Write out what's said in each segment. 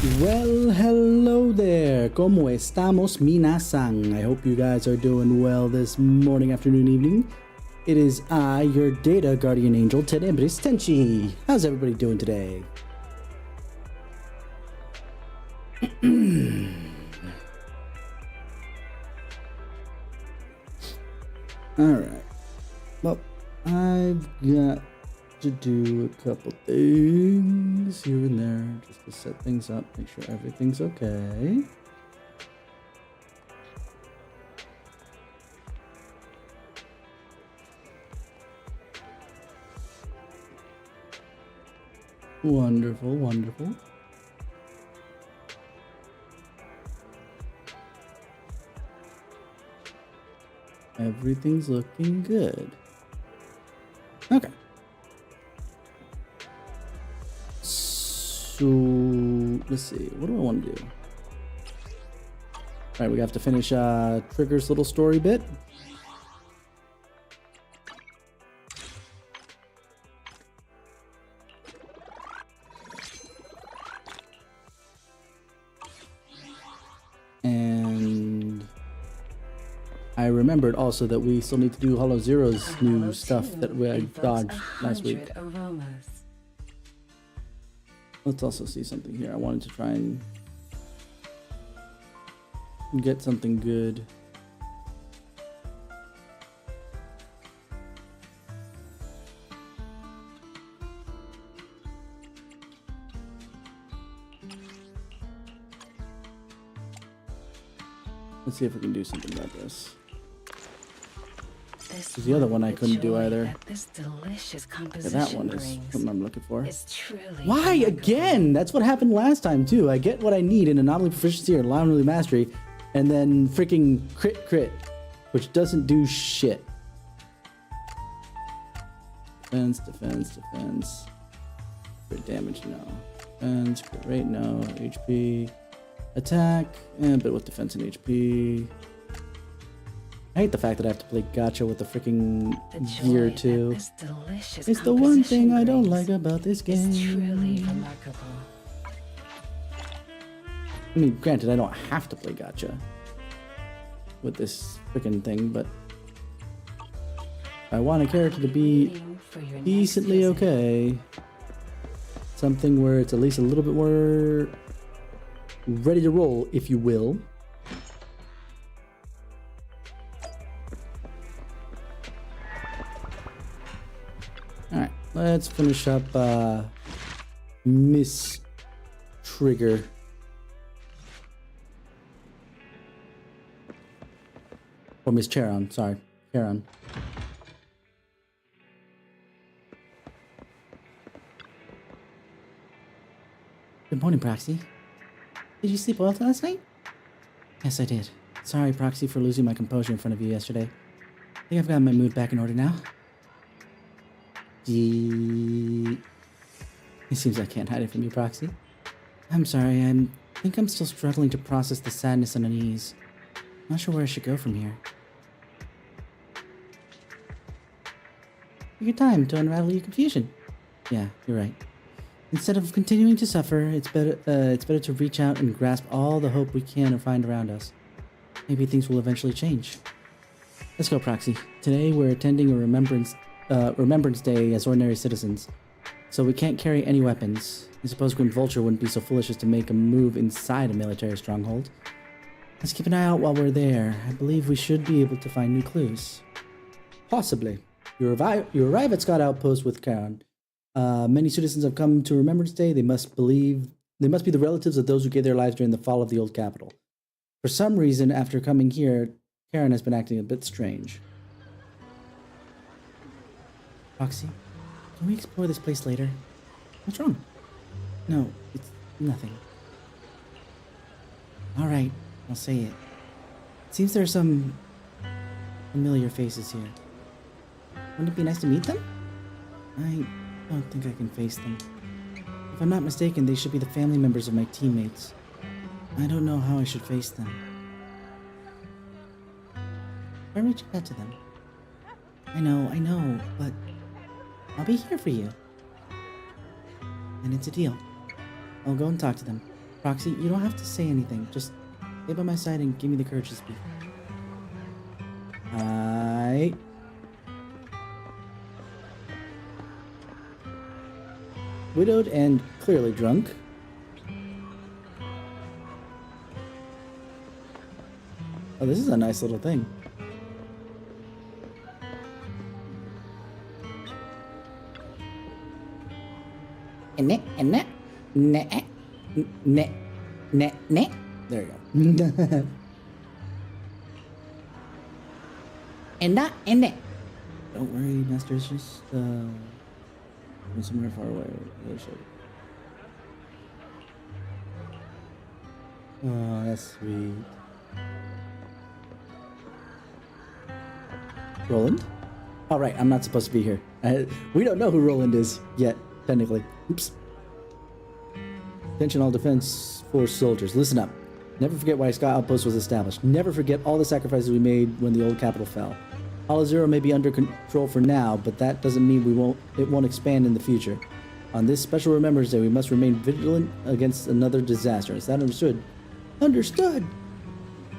Well, hello there. ¿Cómo estamos, minasan? I hope you guys are doing well this morning, afternoon, evening. It is I, your data guardian angel, TenebrisTenshi. How's everybody doing today? Alright. Well, I've got to do a couple things here and there just to set things up, make sure everything's okay. Wonderful, wonderful. Everything's looking good. Okay. So, let's see. What do I want to do? Alright, we have to finish Trigger's little story bit. And I remembered also that we still need to do Hollow Zero's new stuff that we had dodged last week. Let's also see something here. I wanted to try and get something good. Let's see if we can do something about this. Because the other one I couldn't do either. Yeah, that one is something I'm looking for. Why again? That's what happened last time too. I get what I need in Anomaly Proficiency or Anomaly Mastery, and then freaking crit, which doesn't do shit. Defense. Crit damage, no. Defense, crit rate, no. HP. Attack, and but with defense and HP. I hate the fact that I have to play gacha with the freaking gear too. It's the one thing I don't like about this game. It's truly remarkable. I mean, granted, I don't have to play gacha with this freaking thing, but I want a character to be decently okay. Something where it's at least a little bit more ready to roll, if you will. Alright, let's finish up Miss Trigger. Or Miss Charon, sorry. Charon. Good morning, Proxy. Did you sleep well last night? Yes, I did. Sorry, Proxy, for losing my composure in front of you yesterday. I think I've got my mood back in order now. It seems I can't hide it from you, Proxy. I'm sorry, I think I'm still struggling to process the sadness and unease. I'm not sure where I should go from here. Take your time to unravel your confusion. Yeah, you're right. Instead of continuing to suffer, it's better to reach out and grasp all the hope we can find around us. Maybe things will eventually change. Let's go, Proxy. Today we're attending a Remembrance Day as ordinary citizens, so we can't carry any weapons. I suppose Grim Vulture wouldn't be so foolish as to make a move inside a military stronghold. Let's keep an eye out while we're there. I believe we should be able to find new clues. Possibly. You arrive at Scott Outpost with Karen. Many citizens have come to Remembrance Day. They must be the relatives of those who gave their lives during the fall of the old capital. For some reason, after coming here, Karen has been acting a bit strange. Roxy, can we explore this place later? What's wrong? No, it's nothing. Alright, I'll say it. It seems there are some familiar faces here. Wouldn't it be nice to meet them? I don't think I can face them. If I'm not mistaken, they should be the family members of my teammates. I don't know how I should face them. I reach out to them. I know, but I'll be here for you. And it's a deal. I'll go and talk to them. Roxy, you don't have to say anything. Just stay by my side and give me the courage to speak. Hi. Widowed and clearly drunk. Oh, this is a nice little thing. Ne. There you go. Don't worry, Master. It's just from somewhere far away. Really should. Oh, that's sweet. Roland? All right, I'm not supposed to be here. We don't know who Roland is yet, technically. Oops. Attention all Defense Force soldiers, listen up. Never forget why Sky Outpost was established. Never forget all the sacrifices we made when the old capital fell. Hollow Zero may be under control for now, but that doesn't mean it won't expand in the future. On this special Remembrance Day, we must remain vigilant against another disaster. Is that understood? Understood!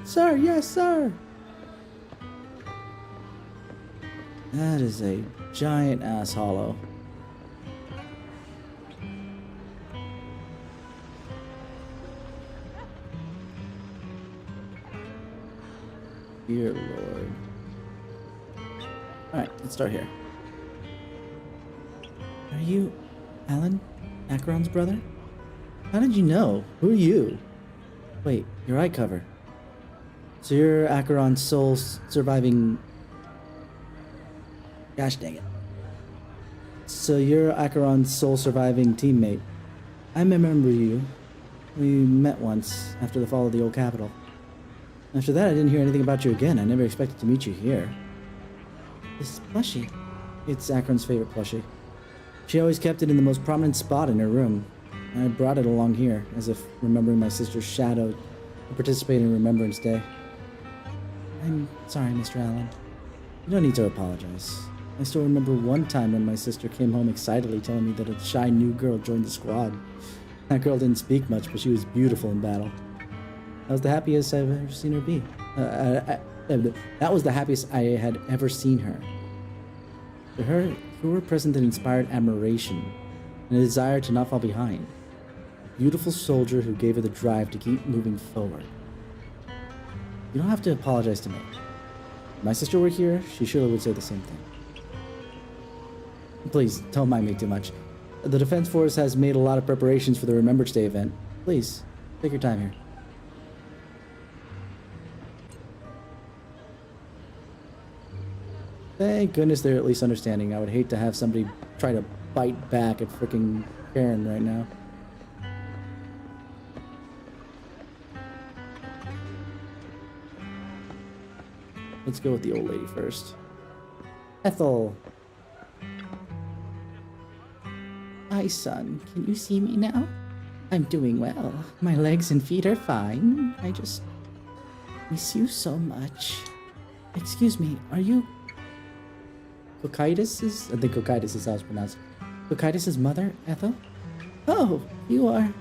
Sir, yes, sir! That is a giant ass hollow. Dear Lord. Alright, let's start here. Are you Alan? Acheron's brother? How did you know? Who are you? Wait, your eye cover. So you're Acheron's sole surviving... Gosh dang it. So you're Acheron's sole surviving teammate. I remember you. We met once after the fall of the old capital. After that, I didn't hear anything about you again. I never expected to meet you here. This plushie. It's Acheron's favorite plushie. She always kept it in the most prominent spot in her room. I brought it along here, as if remembering my sister's shadow to participate in Remembrance Day. I'm sorry, Mr. Allen. You don't need to apologize. I still remember one time when my sister came home excitedly telling me that a shy new girl joined the squad. That girl didn't speak much, but she was beautiful in battle. That was the happiest I've ever seen her be. That was the happiest I had ever seen her. To her, you were present that inspired admiration and a desire to not fall behind. A beautiful soldier who gave her the drive to keep moving forward. You don't have to apologize to me. If my sister were here, she surely would say the same thing. Please, don't mind me too much. The Defense Force has made a lot of preparations for the Remembrance Day event. Please, take your time here. Thank goodness they're at least understanding. I would hate to have somebody try to bite back at frickin' Karen right now. Let's go with the old lady first. Ethel. Hi, son. Can you see me now? I'm doing well. My legs and feet are fine. I just miss you so much. Excuse me, are you... Cocytus' I think Cocytus is how it's pronounced. Cocytus' mother, Ethel? Oh, you are...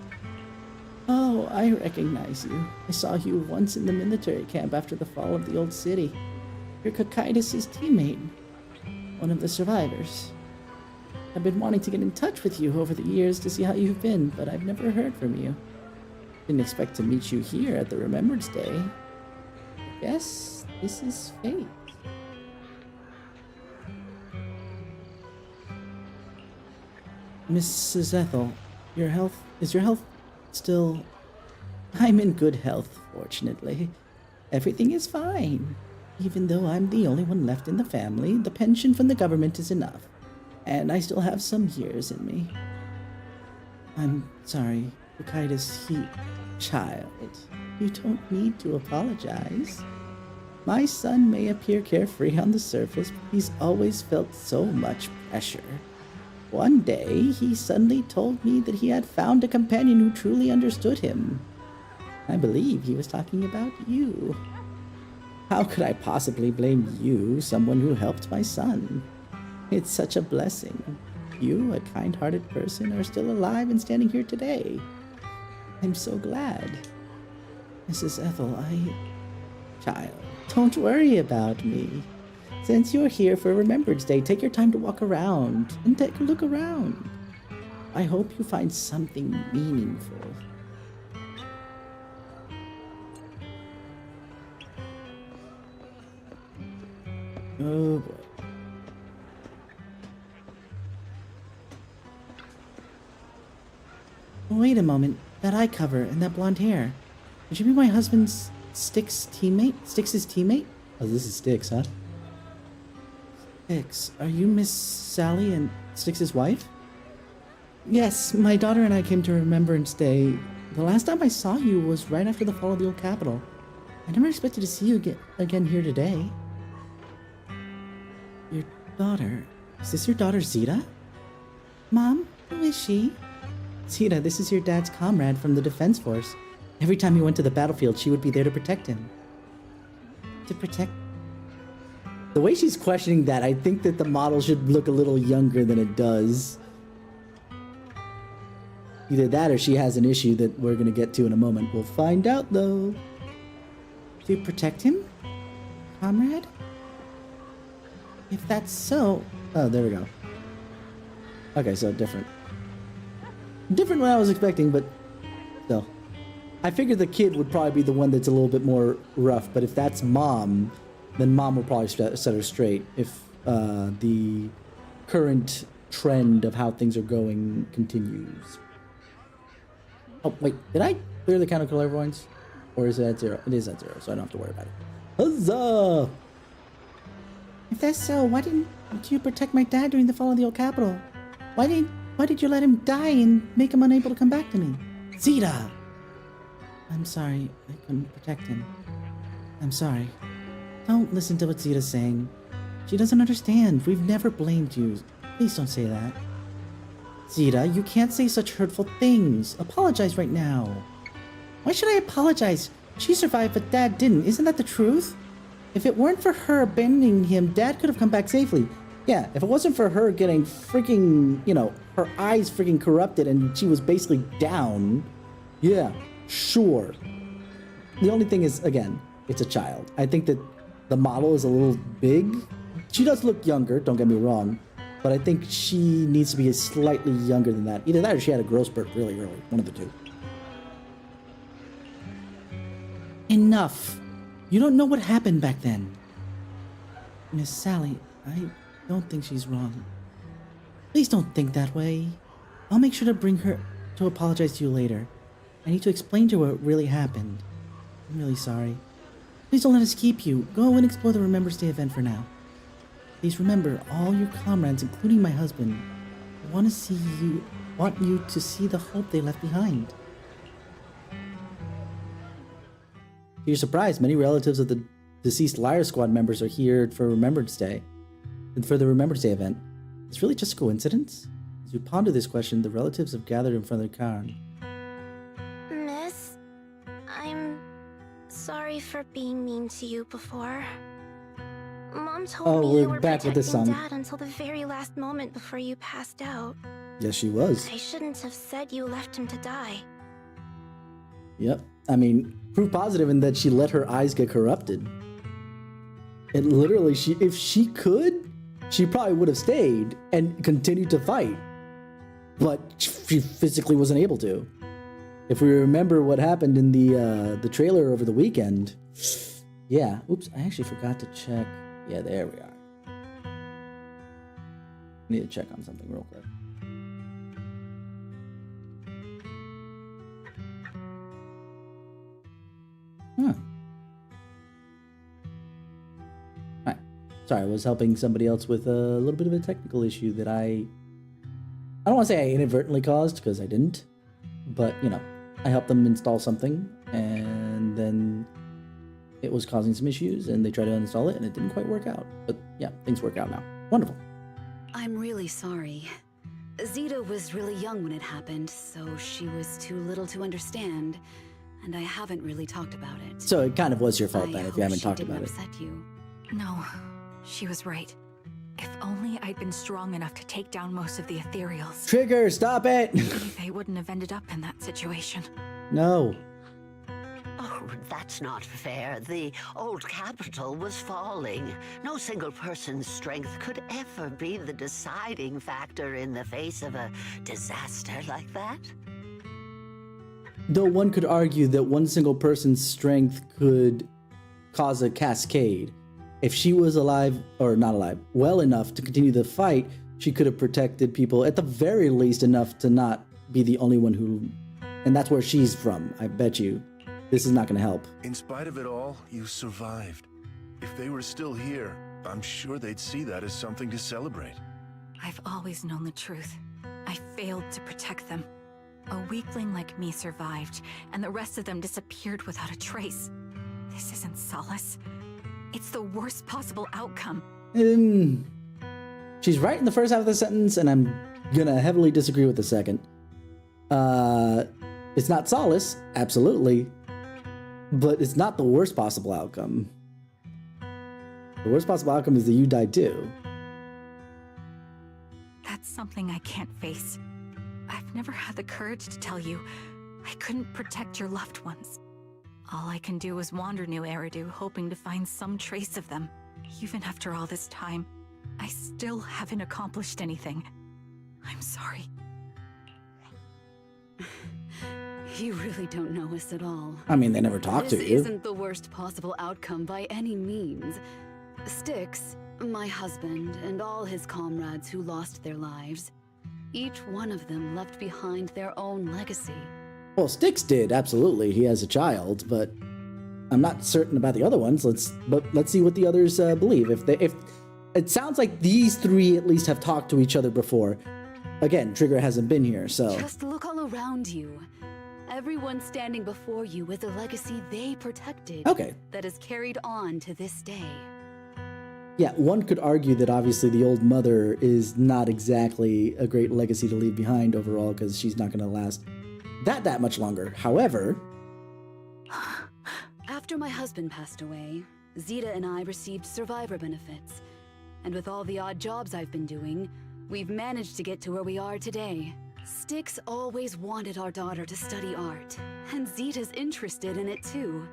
Oh, I recognize you. I saw you once in the military camp after the fall of the old city. You're Cocytus' teammate. One of the survivors. I've been wanting to get in touch with you over the years to see how you've been, but I've never heard from you. Didn't expect to meet you here at the Remembrance Day. I guess this is fate. Mrs. Ethel, is your health still... I'm in good health, fortunately. Everything is fine. Even though I'm the only one left in the family, the pension from the government is enough. And I still have some years in me. I'm sorry, Cocytus, child. You don't need to apologize. My son may appear carefree on the surface, but he's always felt so much pressure. One day, he suddenly told me that he had found a companion who truly understood him. I believe he was talking about you. How could I possibly blame you, someone who helped my son? It's such a blessing. You, a kind-hearted person, are still alive and standing here today. I'm so glad. Mrs. Ethel, Child, don't worry about me. Since you're here for Remembrance Day, take your time to walk around and take a look around. I hope you find something meaningful. Oh boy. Wait a moment. That eye cover and that blonde hair. Would you be my husband's Styx's teammate? Oh, this is Styx, huh? Styx, are you Miss Sally and Styx's wife? Yes, my daughter and I came to Remembrance Day. The last time I saw you was right after the fall of the old Capitol. I never expected to see you again here today. Your daughter? Is this your daughter Zita? Mom, who is she? Zita, this is your dad's comrade from the Defense Force. Every time he went to the battlefield, she would be there to protect him. To protect? The way she's questioning that, I think that the model should look a little younger than it does. Either that or she has an issue that we're going to get to in a moment. We'll find out, though. To protect him? Comrade? If that's so... Oh, there we go. Okay, so different. Different than I was expecting, but still. I figured the kid would probably be the one that's a little bit more rough, but if that's Mom, then Mom will probably set her straight if the current trend of how things are going continues. Oh, wait, did I clear the count of clairvoyance? Or is it at 0? It is at 0, so I don't have to worry about it. Huzzah! If that's so, why didn't you protect my dad during the fall of the old Capitol? Why did you let him die and make him unable to come back to me? Zita! I'm sorry, I couldn't protect him. I'm sorry. Don't listen to what Zita's saying. She doesn't understand. We've never blamed you. Please don't say that. Zita, you can't say such hurtful things. Apologize right now. Why should I apologize? She survived, but Dad didn't. Isn't that the truth? If it weren't for her abandoning him, Dad could have come back safely. Yeah, if it wasn't for her getting freaking, her eyes freaking corrupted and she was basically down, yeah, sure. The only thing is, again, it's a child. I think that the model is a little big. She does look younger, don't get me wrong, but I think she needs to be slightly younger than that. Either that or she had a growth spurt really early. One of the two. Enough. You don't know what happened back then. Miss Sally, I don't think she's wrong. Please don't think that way. I'll make sure to bring her to apologize to you later. I need to explain to her what really happened. I'm really sorry. Please don't let us keep you. Go and explore the Remembrance Day event for now. Please remember all your comrades, including my husband. I want you to see the hope they left behind. To your surprise, many relatives of the deceased Liar Squad members are here for Remembrance Day. And for the Remembrance Day event. It's really just a coincidence? As you ponder this question, the relatives have gathered in front of the cairn. Miss, I'm sorry for being mean to you before. Mom told me you were protecting Dad until the very last moment before you passed out. Yes, she was. I shouldn't have said you left him to die. Yep. I mean, proof positive in that she let her eyes get corrupted. And literally, if she could, she probably would have stayed and continued to fight. But she physically wasn't able to. If we remember what happened in the trailer over the weekend, yeah. Oops, I actually forgot to check. Yeah, there we are. I need to check on something real quick. Huh. Alright. Sorry, I was helping somebody else with a little bit of a technical issue that I don't want to say I inadvertently caused, because I didn't. But, I helped them install something, and then it was causing some issues, and they tried to uninstall it, and it didn't quite work out. But, yeah, things work out now. Wonderful. I'm really sorry. Zita was really young when it happened, so she was too little to understand. And I haven't really talked about it. So it kind of was your fault then if you haven't talked about it. Upset you. No, she was right. If only I'd been strong enough to take down most of the ethereals. Trigger, stop it! Maybe they wouldn't have ended up in that situation. No. Oh, that's not fair. The old capital was falling. No single person's strength could ever be the deciding factor in the face of a disaster like that. Though one could argue that one single person's strength could cause a cascade. If she was alive, or not alive, well enough to continue the fight, she could have protected people at the very least enough to not be the only one who... And that's where she's from, I bet you. This is not going to help. In spite of it all, you survived. If they were still here, I'm sure they'd see that as something to celebrate. I've always known the truth. I failed to protect them. A weakling like me survived, and the rest of them disappeared without a trace. This isn't solace. It's the worst possible outcome. She's right in the first half of the sentence, and I'm gonna heavily disagree with the second. It's not solace, absolutely, but it's not the worst possible outcome. The worst possible outcome is that you die too. That's something I can't face. I've never had the courage to tell you I couldn't protect your loved ones. All I can do is wander New Eridu, hoping to find some trace of them. Even after all this time, I still haven't accomplished anything. I'm sorry. You really don't know us at all. I mean, they never talk to This you. isn't the worst possible outcome by any means. Styx, my husband, and all his comrades who lost their lives, each one of them left behind their own legacy. Well, Styx did, absolutely. He has a child, but I'm not certain about the other ones. Let's see what the others believe. If it sounds like these three at least have talked to each other before. Again, Trigger hasn't been here, so... Just look all around you. Everyone standing before you is a legacy they protected. Okay. That is carried on to this day. Yeah, one could argue that obviously the old mother is not exactly a great legacy to leave behind overall, because she's not going to last that much longer. However... After my husband passed away, Zeta and I received survivor benefits. And with all the odd jobs I've been doing, we've managed to get to where we are today. Styx always wanted our daughter to study art, and Zeta's interested in it too.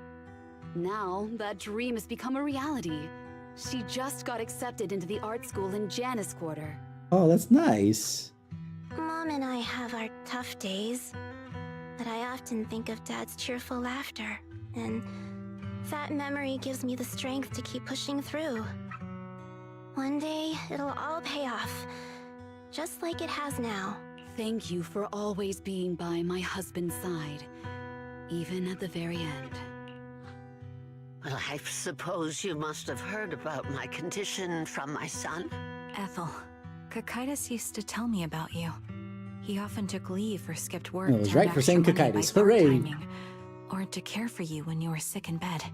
Now, that dream has become a reality. She just got accepted into the art school in Janus Quarter. Oh, that's nice. Mom and I have our tough days, but I often think of Dad's cheerful laughter, and that memory gives me the strength to keep pushing through. One day, it'll all pay off, just like it has now. Thank you for always being by my husband's side, even at the very end. Well, I suppose you must have heard about my condition from my son. Ethel, Cocytus used to tell me about you. He often took leave or skipped work I was to right earn for extra saying money by Cocytus. Hooray! part-timing, or to care for you when you were sick in bed.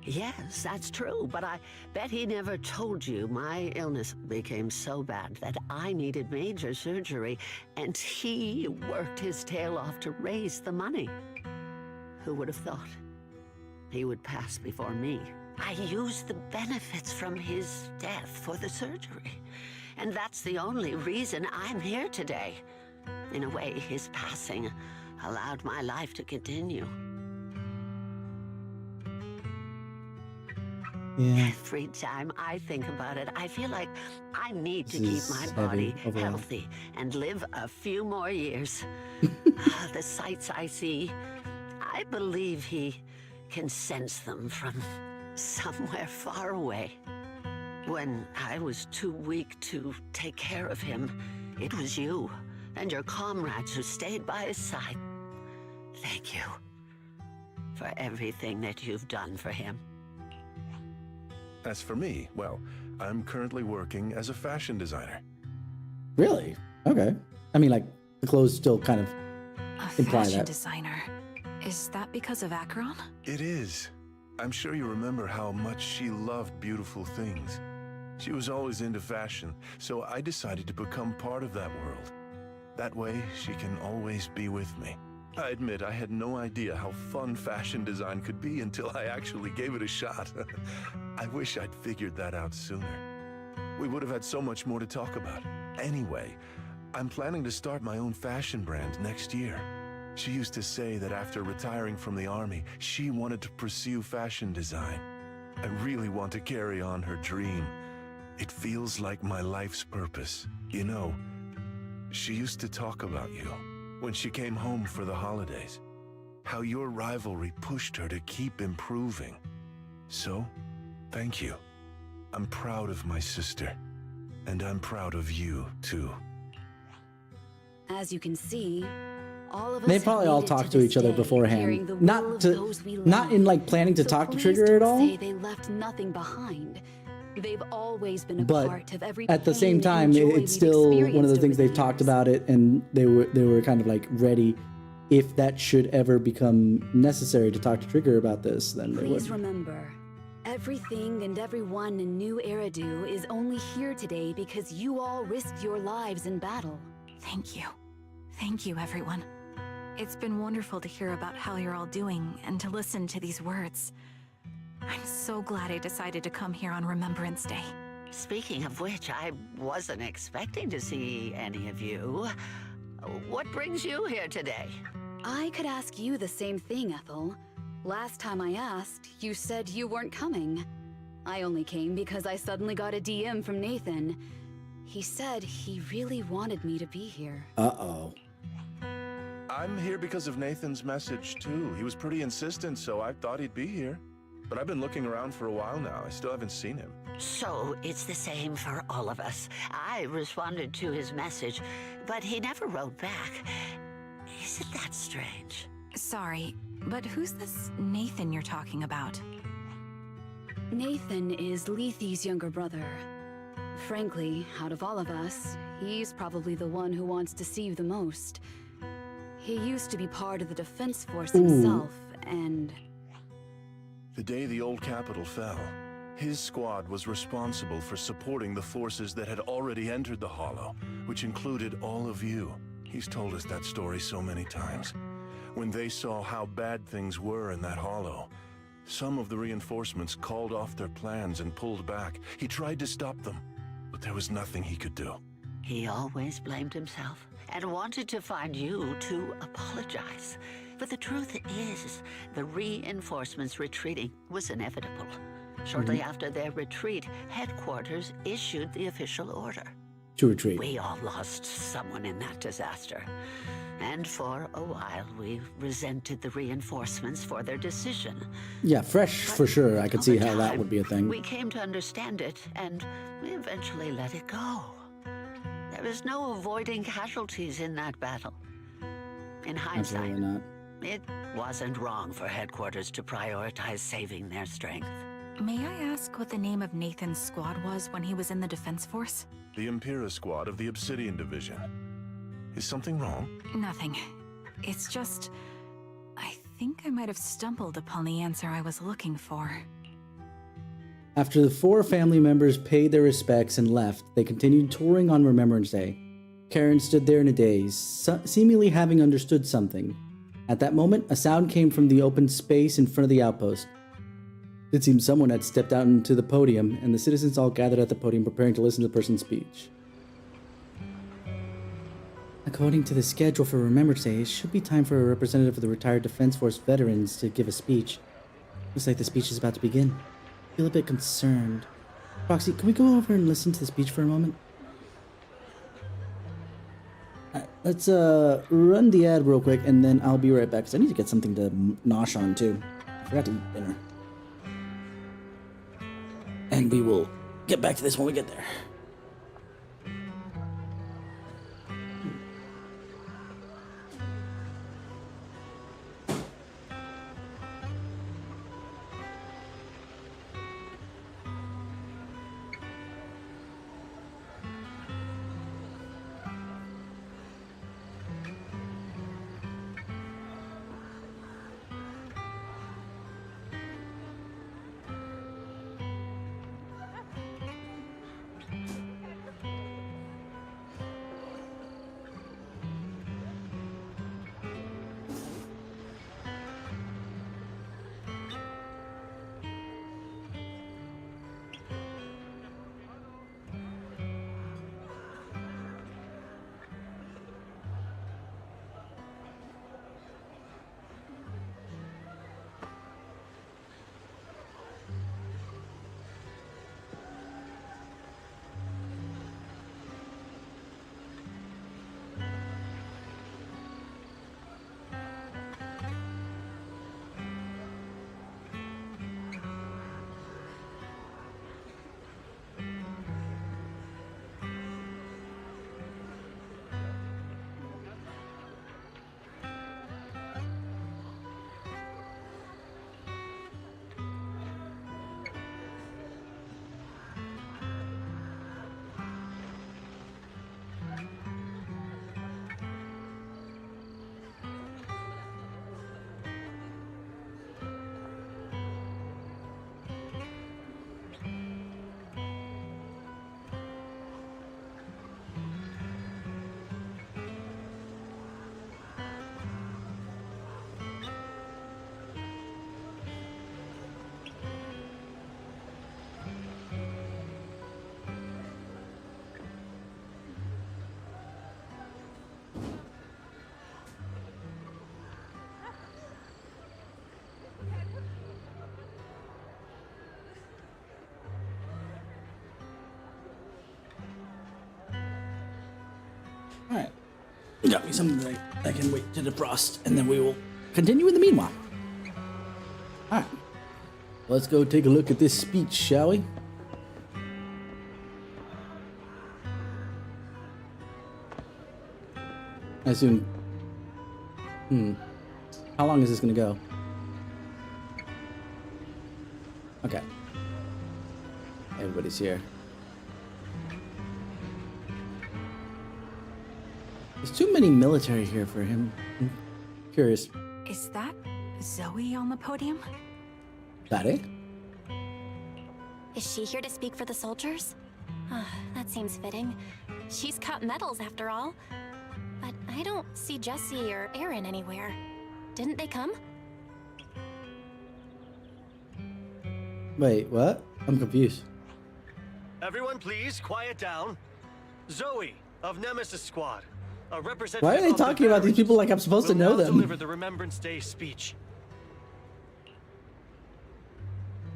Yes, that's true, but I bet he never told you my illness became so bad that I needed major surgery, and he worked his tail off to raise the money. Who would have thought he would pass before me? I used the benefits from his death for the surgery, and that's the only reason I'm here today. In a way, his passing allowed my life to continue. Yeah. Every time I think about it, I feel like I need to This keep my is body heavy overall. healthy and live a few more years. The sights I see, I believe he can sense them from somewhere far away. When I was too weak to take care of him, it was you and your comrades who stayed by his side. Thank you for everything that you've done for him. As for me, well, I'm currently working as a fashion designer. Really? Okay. I mean, like, the clothes still kind of A imply fashion that. designer. Is that because of Acheron? It is. I'm sure you remember how much she loved beautiful things. She was always into fashion, so I decided to become part of that world. That way, she can always be with me. I admit I had no idea how fun fashion design could be until I actually gave it a shot. I wish I'd figured that out sooner. We would have had so much more to talk about. Anyway, I'm planning to start my own fashion brand next year. She used to say that after retiring from the army, she wanted to pursue fashion design. I really want to carry on her dream. It feels like my life's purpose. You know, she used to talk about you when she came home for the holidays. How your rivalry pushed her to keep improving. So, thank you. I'm proud of my sister. And I'm proud of you, too. As you can see, all of us They have probably all made it talked to this each other day, beforehand. carrying the will Not of to, those we not love. in like planning to So talk to please Trigger at don't all. say they left nothing behind. They've always been a But part of every at the same pain time, and joy it's we've still one of experienced those over things the they've talked years. about it, and they were kind of like ready. If that should ever become necessary to talk to Trigger about this, then they Please would. remember, everything and everyone in New Eridu is only here today because you all risked your lives in battle. Thank you. Thank you, everyone. It's been wonderful to hear about how you're all doing and to listen to these words. I'm so glad I decided to come here on Remembrance Day. Speaking of which, I wasn't expecting to see any of you. What brings you here today? I could ask you the same thing, Ethel. Last time I asked, you said you weren't coming. I only came because I suddenly got a DM from Nathan. He said he really wanted me to be here. Uh-oh. I'm here because of Nathan's message, too. He was pretty insistent, so I thought he'd be here. But I've been looking around for a while now. I still haven't seen him. So it's the same for all of us. I responded to his message, but he never wrote back. Isn't that strange? Sorry, but who's this Nathan you're talking about? Nathan is Lethe's younger brother. Frankly, out of all of us, he's probably the one who wants to see you the most. He used to be part of the defense force himself, and... The day the old capital fell, his squad was responsible for supporting the forces that had already entered the Hollow, which included all of you. He's told us that story so many times. When they saw how bad things were in that Hollow, some of the reinforcements called off their plans and pulled back. He tried to stop them, but there was nothing he could do. He always blamed himself and wanted to find you to apologize. But the truth is, the reinforcements retreating was inevitable. Shortly after their retreat, headquarters issued the official order. To retreat. We all lost someone in that disaster. And for a while, we resented the reinforcements for their decision. Yeah, fresh for sure. I could see Over how that time, would be a thing. We came to understand it, and we eventually let it go. There was no avoiding casualties in that battle. In hindsight, Absolutely not. it wasn't wrong for headquarters to prioritize saving their strength. May I ask what the name of Nathan's squad was when he was in the defense force? The Impera squad of the Obsidian Division. Is something wrong? Nothing. It's just... I think I might have stumbled upon the answer I was looking for. After the four family members paid their respects and left, they continued touring on Remembrance Day. Karen stood there in a daze, seemingly having understood something. At that moment, a sound came from the open space in front of the outpost. It seemed someone had stepped out into the podium, and the citizens all gathered at the podium preparing to listen to the person's speech. According to the schedule for Remembrance Day, it should be time for a representative of the retired Defense Force veterans to give a speech. Looks like the speech is about to begin. I feel a bit concerned. Roxy, can we go over and listen to the speech for a moment? Alright, let's run the ad real quick, and then I'll be right back, because I need to get something to nosh on, too. I forgot to eat dinner. And we will get back to this when we get there. Alright. Got me something that I can wait to defrost, and then we will continue in the meanwhile. Alright. Let's go take a look at this speech, shall we? I assume... How long is this gonna go? Okay. Everybody's here. There's too many military here for him. I'm curious. Is that Zoe on the podium? That it? Is she here to speak for the soldiers? That seems fitting. She's got medals after all. But I don't see Jesse or Aaron anywhere. Didn't they come? Wait, what? I'm confused. Everyone, please quiet down. Zoe of Nemesis Squad, a representative. Why are they of the talking about these people like I'm supposed to will know now them? Deliver the Remembrance Day speech.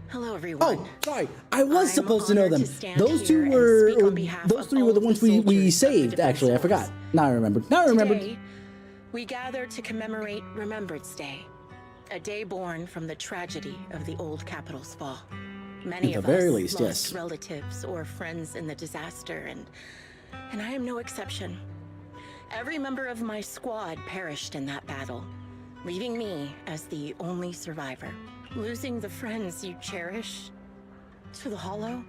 Hello, everyone. Oh, sorry. I was I'm supposed to know them. honored to stand Those here two and were, speak on or behalf those of three were all the of ones the we soldiers of the saved, Defense actually. I forgot. Force. Now I remembered. Now I remembered. Today, we gather to commemorate Remembrance Day, a day born from the tragedy of the old capital's fall. Many At of the very us least, lost yes. relatives or friends in the disaster, and I am no exception. Every member of my squad perished in that battle, leaving me as the only survivor. Losing the friends you cherish to the hollow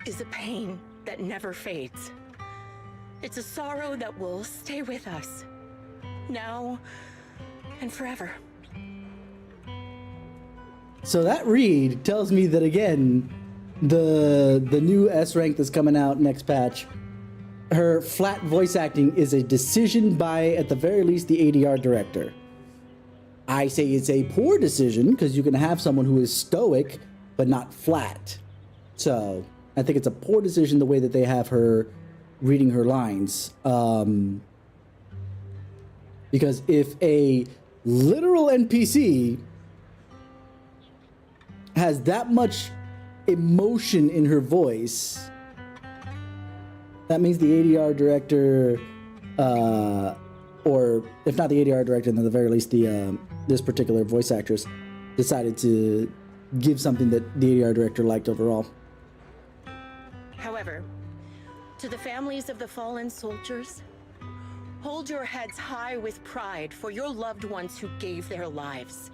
is a pain that never fades. It's a sorrow that will stay with us, now and forever. So that read tells me that, again, the new S rank that's coming out next patch, her flat voice acting is a decision by, at the very least, the ADR director. I say it's a poor decision because you can have someone who is stoic but not flat. So I think it's a poor decision the way that they have her reading her lines. Because if a literal NPC has that much emotion in her voice, that means the ADR director, or if not the ADR director, then at the very least the this particular voice actress decided to give something that the ADR director liked overall. However, to the families of the fallen soldiers, hold your heads high with pride for your loved ones who gave their lives.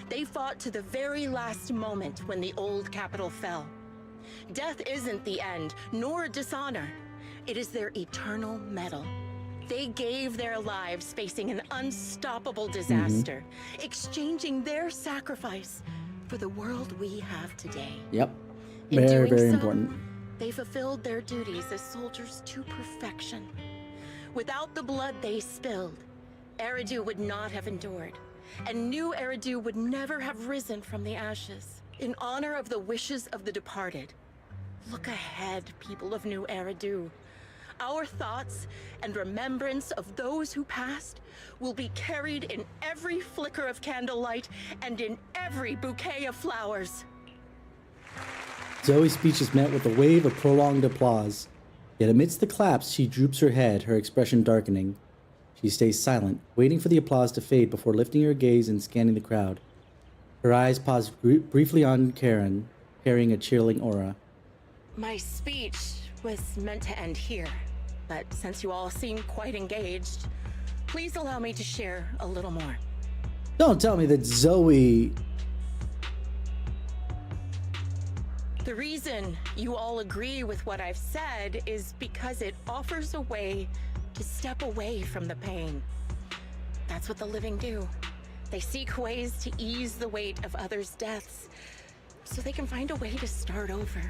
They fought to the very last moment when the old capital fell. Death isn't the end, nor dishonor. It is their eternal medal. They gave their lives facing an unstoppable disaster, exchanging their sacrifice for the world we have today. Yep. In Very, doing very so, important. They fulfilled their duties as soldiers to perfection. Without the blood they spilled, Eridu would not have endured, and new Eridu would never have risen from the ashes. In honor of the wishes of the departed, look ahead, people of New Eridu. Our thoughts and remembrance of those who passed will be carried in every flicker of candlelight and in every bouquet of flowers. Zoe's speech is met with a wave of prolonged applause. Yet amidst the claps, she droops her head, her expression darkening. She stays silent, waiting for the applause to fade before lifting her gaze and scanning the crowd. Her eyes pause briefly on Karen, carrying a chilling aura. My speech was meant to end here, but since you all seem quite engaged, please allow me to share a little more. Don't tell me that Zoe... The reason you all agree with what I've said is because it offers a way to step away from the pain. That's what the living do. They seek ways to ease the weight of others' deaths, so they can find a way to start over.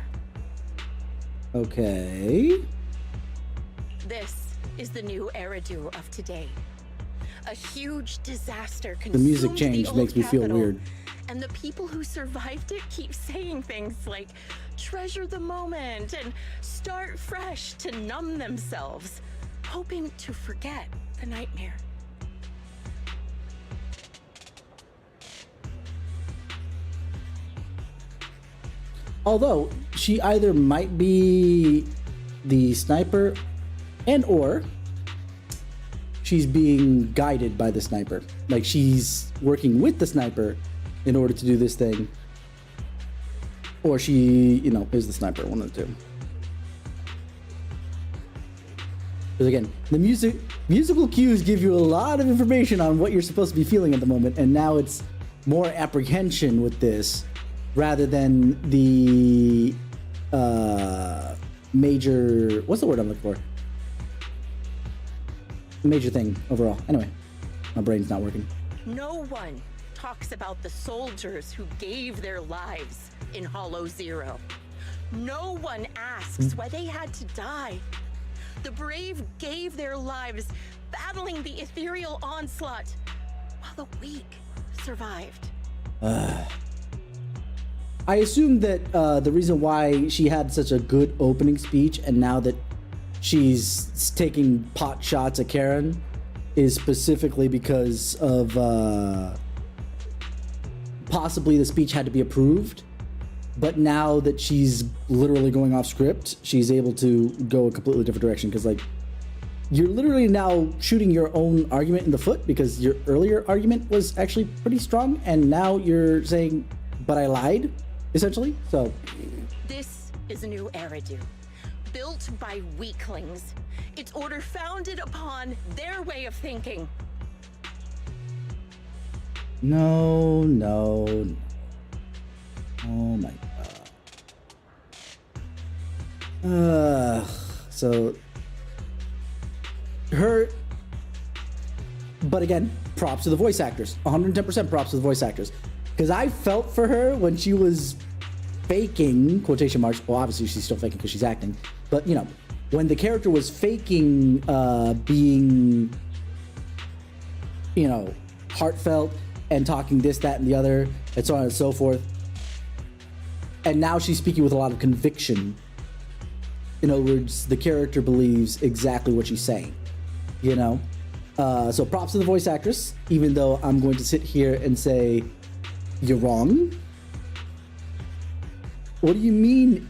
Okay. This is the new Eridu of today. A huge disaster The music consumed change old makes me feel capital, weird. and the people who survived it keep saying things like, treasure the moment and start fresh to numb themselves, hoping to forget the nightmare. Although, she either might be the sniper and or she's being guided by the sniper. Like, she's working with the sniper in order to do this thing. Or she, you know, is the sniper, one of the two. Because again, the musical cues give you a lot of information on what you're supposed to be feeling at the moment, and now it's more apprehension with this rather than the major, what's the word I'm looking for? Major thing overall. Anyway, my brain's not working. No one talks about the soldiers who gave their lives in Hollow Zero. No one asks why they had to die. The brave gave their lives battling the ethereal onslaught, while the weak survived. I assume that the reason why she had such a good opening speech and now that she's taking pot shots at Karen is specifically because of possibly the speech had to be approved. But now that she's literally going off script, she's able to go a completely different direction. Because, like, you're literally now shooting your own argument in the foot because your earlier argument was actually pretty strong. And now you're saying, but I lied, essentially. So This is a new Eridu, built by weaklings. Its order founded upon their way of thinking. No. Oh my god. So her, but again, props to the voice actors. 110% props to the voice actors. Because I felt for her when she was faking, quotation marks, well, obviously she's still faking because she's acting, but you know, when the character was faking being, you know, heartfelt and talking this, that, and the other, and so on and so forth. And now she's speaking with a lot of conviction. In other words, the character believes exactly what she's saying, you know? So props to the voice actress, even though I'm going to sit here and say, you're wrong. What do you mean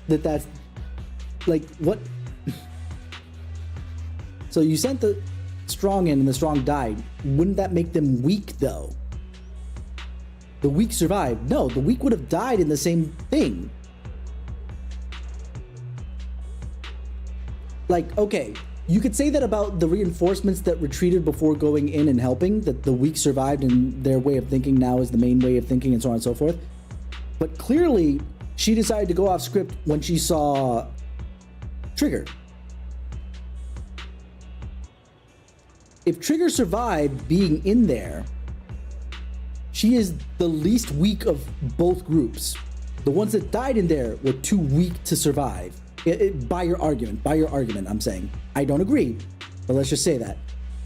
that's, like, what? So you sent the strong in and the strong died. Wouldn't that make them weak, though? The weak survived. No, the weak would have died in the same thing. Like, okay, you could say that about the reinforcements that retreated before going in and helping, that the weak survived and their way of thinking now is the main way of thinking and so on and so forth. But clearly, she decided to go off script when she saw Trigger. If Trigger survived being in there, she is the least weak of both groups. The ones that died in there were too weak to survive. By your argument, I'm saying. I don't agree, but let's just say that.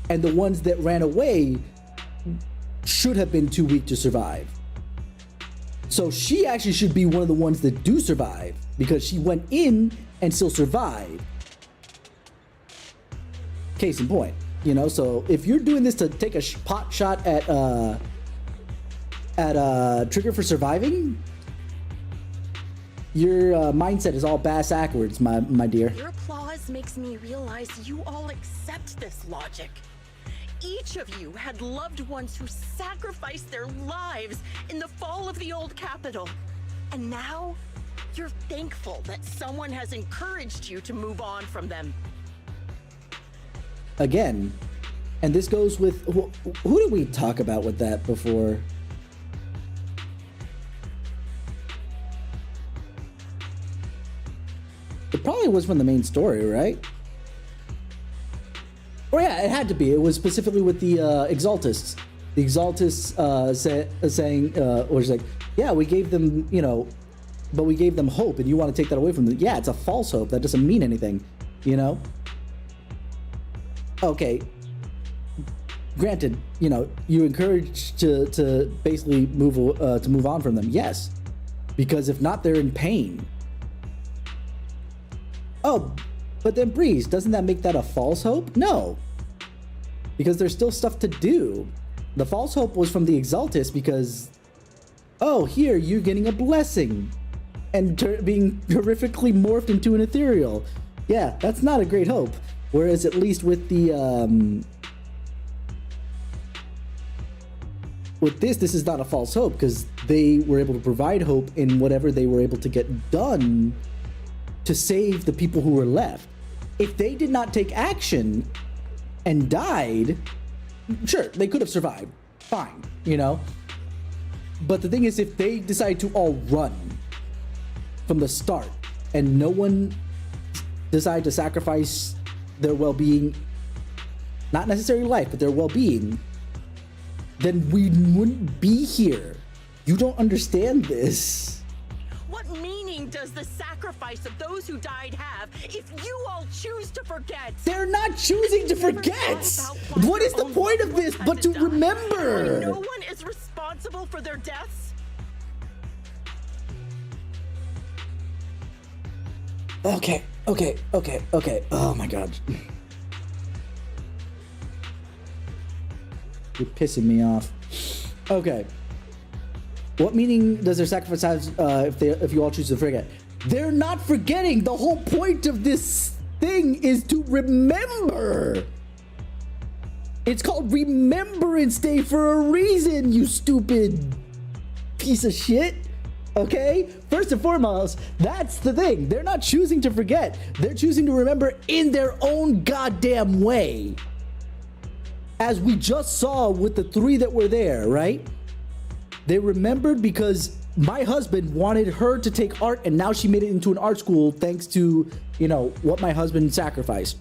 And the ones that ran away should have been too weak to survive. So she actually should be one of the ones that do survive because she went in and still survived. Case in point, you know. So if you're doing this to take a pot shot at Trigger for surviving, your mindset is all bass backwards, my dear. Your applause makes me realize you all accept this logic. Each of you had loved ones who sacrificed their lives in the fall of the old capital. And now, you're thankful that someone has encouraged you to move on from them. Again, and this goes with, who did we talk about with that before? It probably was from the main story, right? Oh yeah, it had to be. It was specifically with the Exaltists. The Exaltists saying, or it's like, yeah, we gave them, you know, but we gave them hope, and you want to take that away from them. Yeah, it's a false hope. That doesn't mean anything, you know? Okay. Granted, you know, you encourage to basically move on from them. Yes, because if not, they're in pain. Oh, but then Breeze, doesn't that make that a false hope? No, because there's still stuff to do. The false hope was from the Exaltists because, oh, here, you're getting a blessing and being horrifically morphed into an ethereal. Yeah, that's not a great hope. Whereas at least with the with this is not a false hope, because they were able to provide hope in whatever they were able to get done to save the people who were left. If they did not take action and died, sure, they could have survived. Fine, you know? But the thing is, if they decide to all run from the start and no one decide to sacrifice their well-being, not necessarily life, but their well-being, then we wouldn't be here. You don't understand this. What meaning does the sacrifice of those who died have if you all choose to forget? They're not choosing to forget. What is the point of this but to remember? No one is responsible for their deaths. Okay. Oh my god. You're pissing me off. Okay. What meaning does their sacrifice have if you all choose to forget? They're not forgetting. The whole point of this thing is to remember. It's called Remembrance Day for a reason, you stupid piece of shit. Okay? First and foremost, that's the thing. They're not choosing to forget. They're choosing to remember in their own goddamn way. As we just saw with the 3 that were there, right? They remembered because my husband wanted her to take art, and now she made it into an art school thanks to, you know, what my husband sacrificed.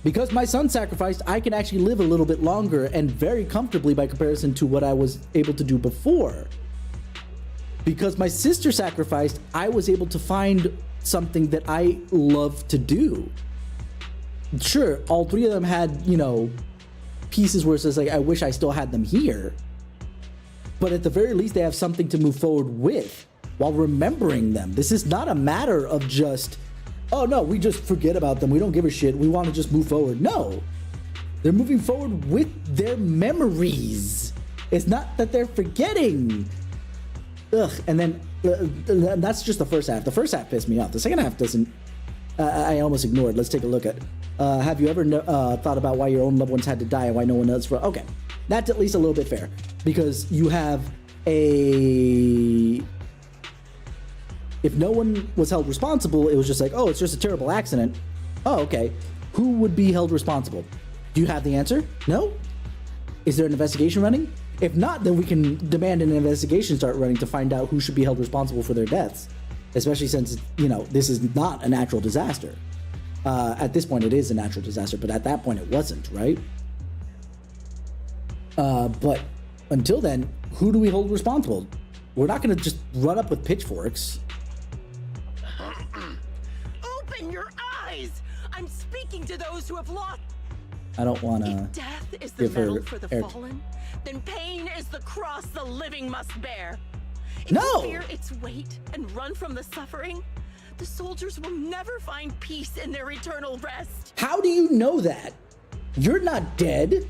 Because my son sacrificed, I can actually live a little bit longer and very comfortably by comparison to what I was able to do before. Because my sister sacrificed, I was able to find something that I love to do. Sure, all 3 of them had, you know, pieces where it's just like, I wish I still had them here. But at the very least, they have something to move forward with while remembering them. This is not a matter of just, oh no, we just forget about them. We don't give a shit. We want to just move forward. No, they're moving forward with their memories. It's not that they're forgetting. Ugh, and then that's just the first half. The first half pissed me off. The second half doesn't. I almost ignored. Let's take a look at. Have you ever thought about why your own loved ones had to die and why no one else? Okay, that's at least a little bit fair, because you have a. If no one was held responsible, it was just like, oh, it's just a terrible accident. Oh, okay. Who would be held responsible? Do you have the answer? No? Is there an investigation running? If not, then we can demand an investigation start running to find out who should be held responsible for their deaths. Especially since, you know, this is not a natural disaster. At this point, it is a natural disaster, but at that point, it wasn't, right? But until then, who do we hold responsible? We're not going to just run up with pitchforks. Open your eyes! I'm speaking to those who have lost. I don't want to. If death is the medal for the fallen, then pain is the cross the living must bear. If you fear its weight and run from the suffering, the soldiers will never find peace in their eternal rest. How do you know that? You're not dead.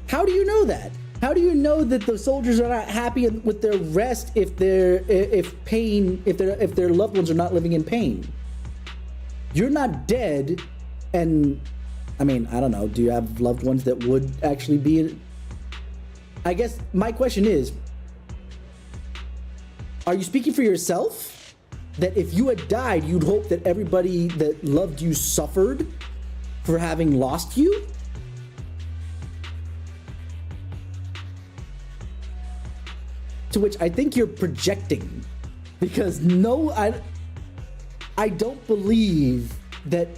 How do you know that? How do you know that the soldiers are not happy with their rest if their loved ones are not living in pain? You're not dead, and I mean, I don't know. Do you have loved ones that would actually be? I guess my question is, are you speaking for yourself? That if you had died, you'd hope that everybody that loved you suffered for having lost you? To which I think you're projecting, because no, I don't believe that,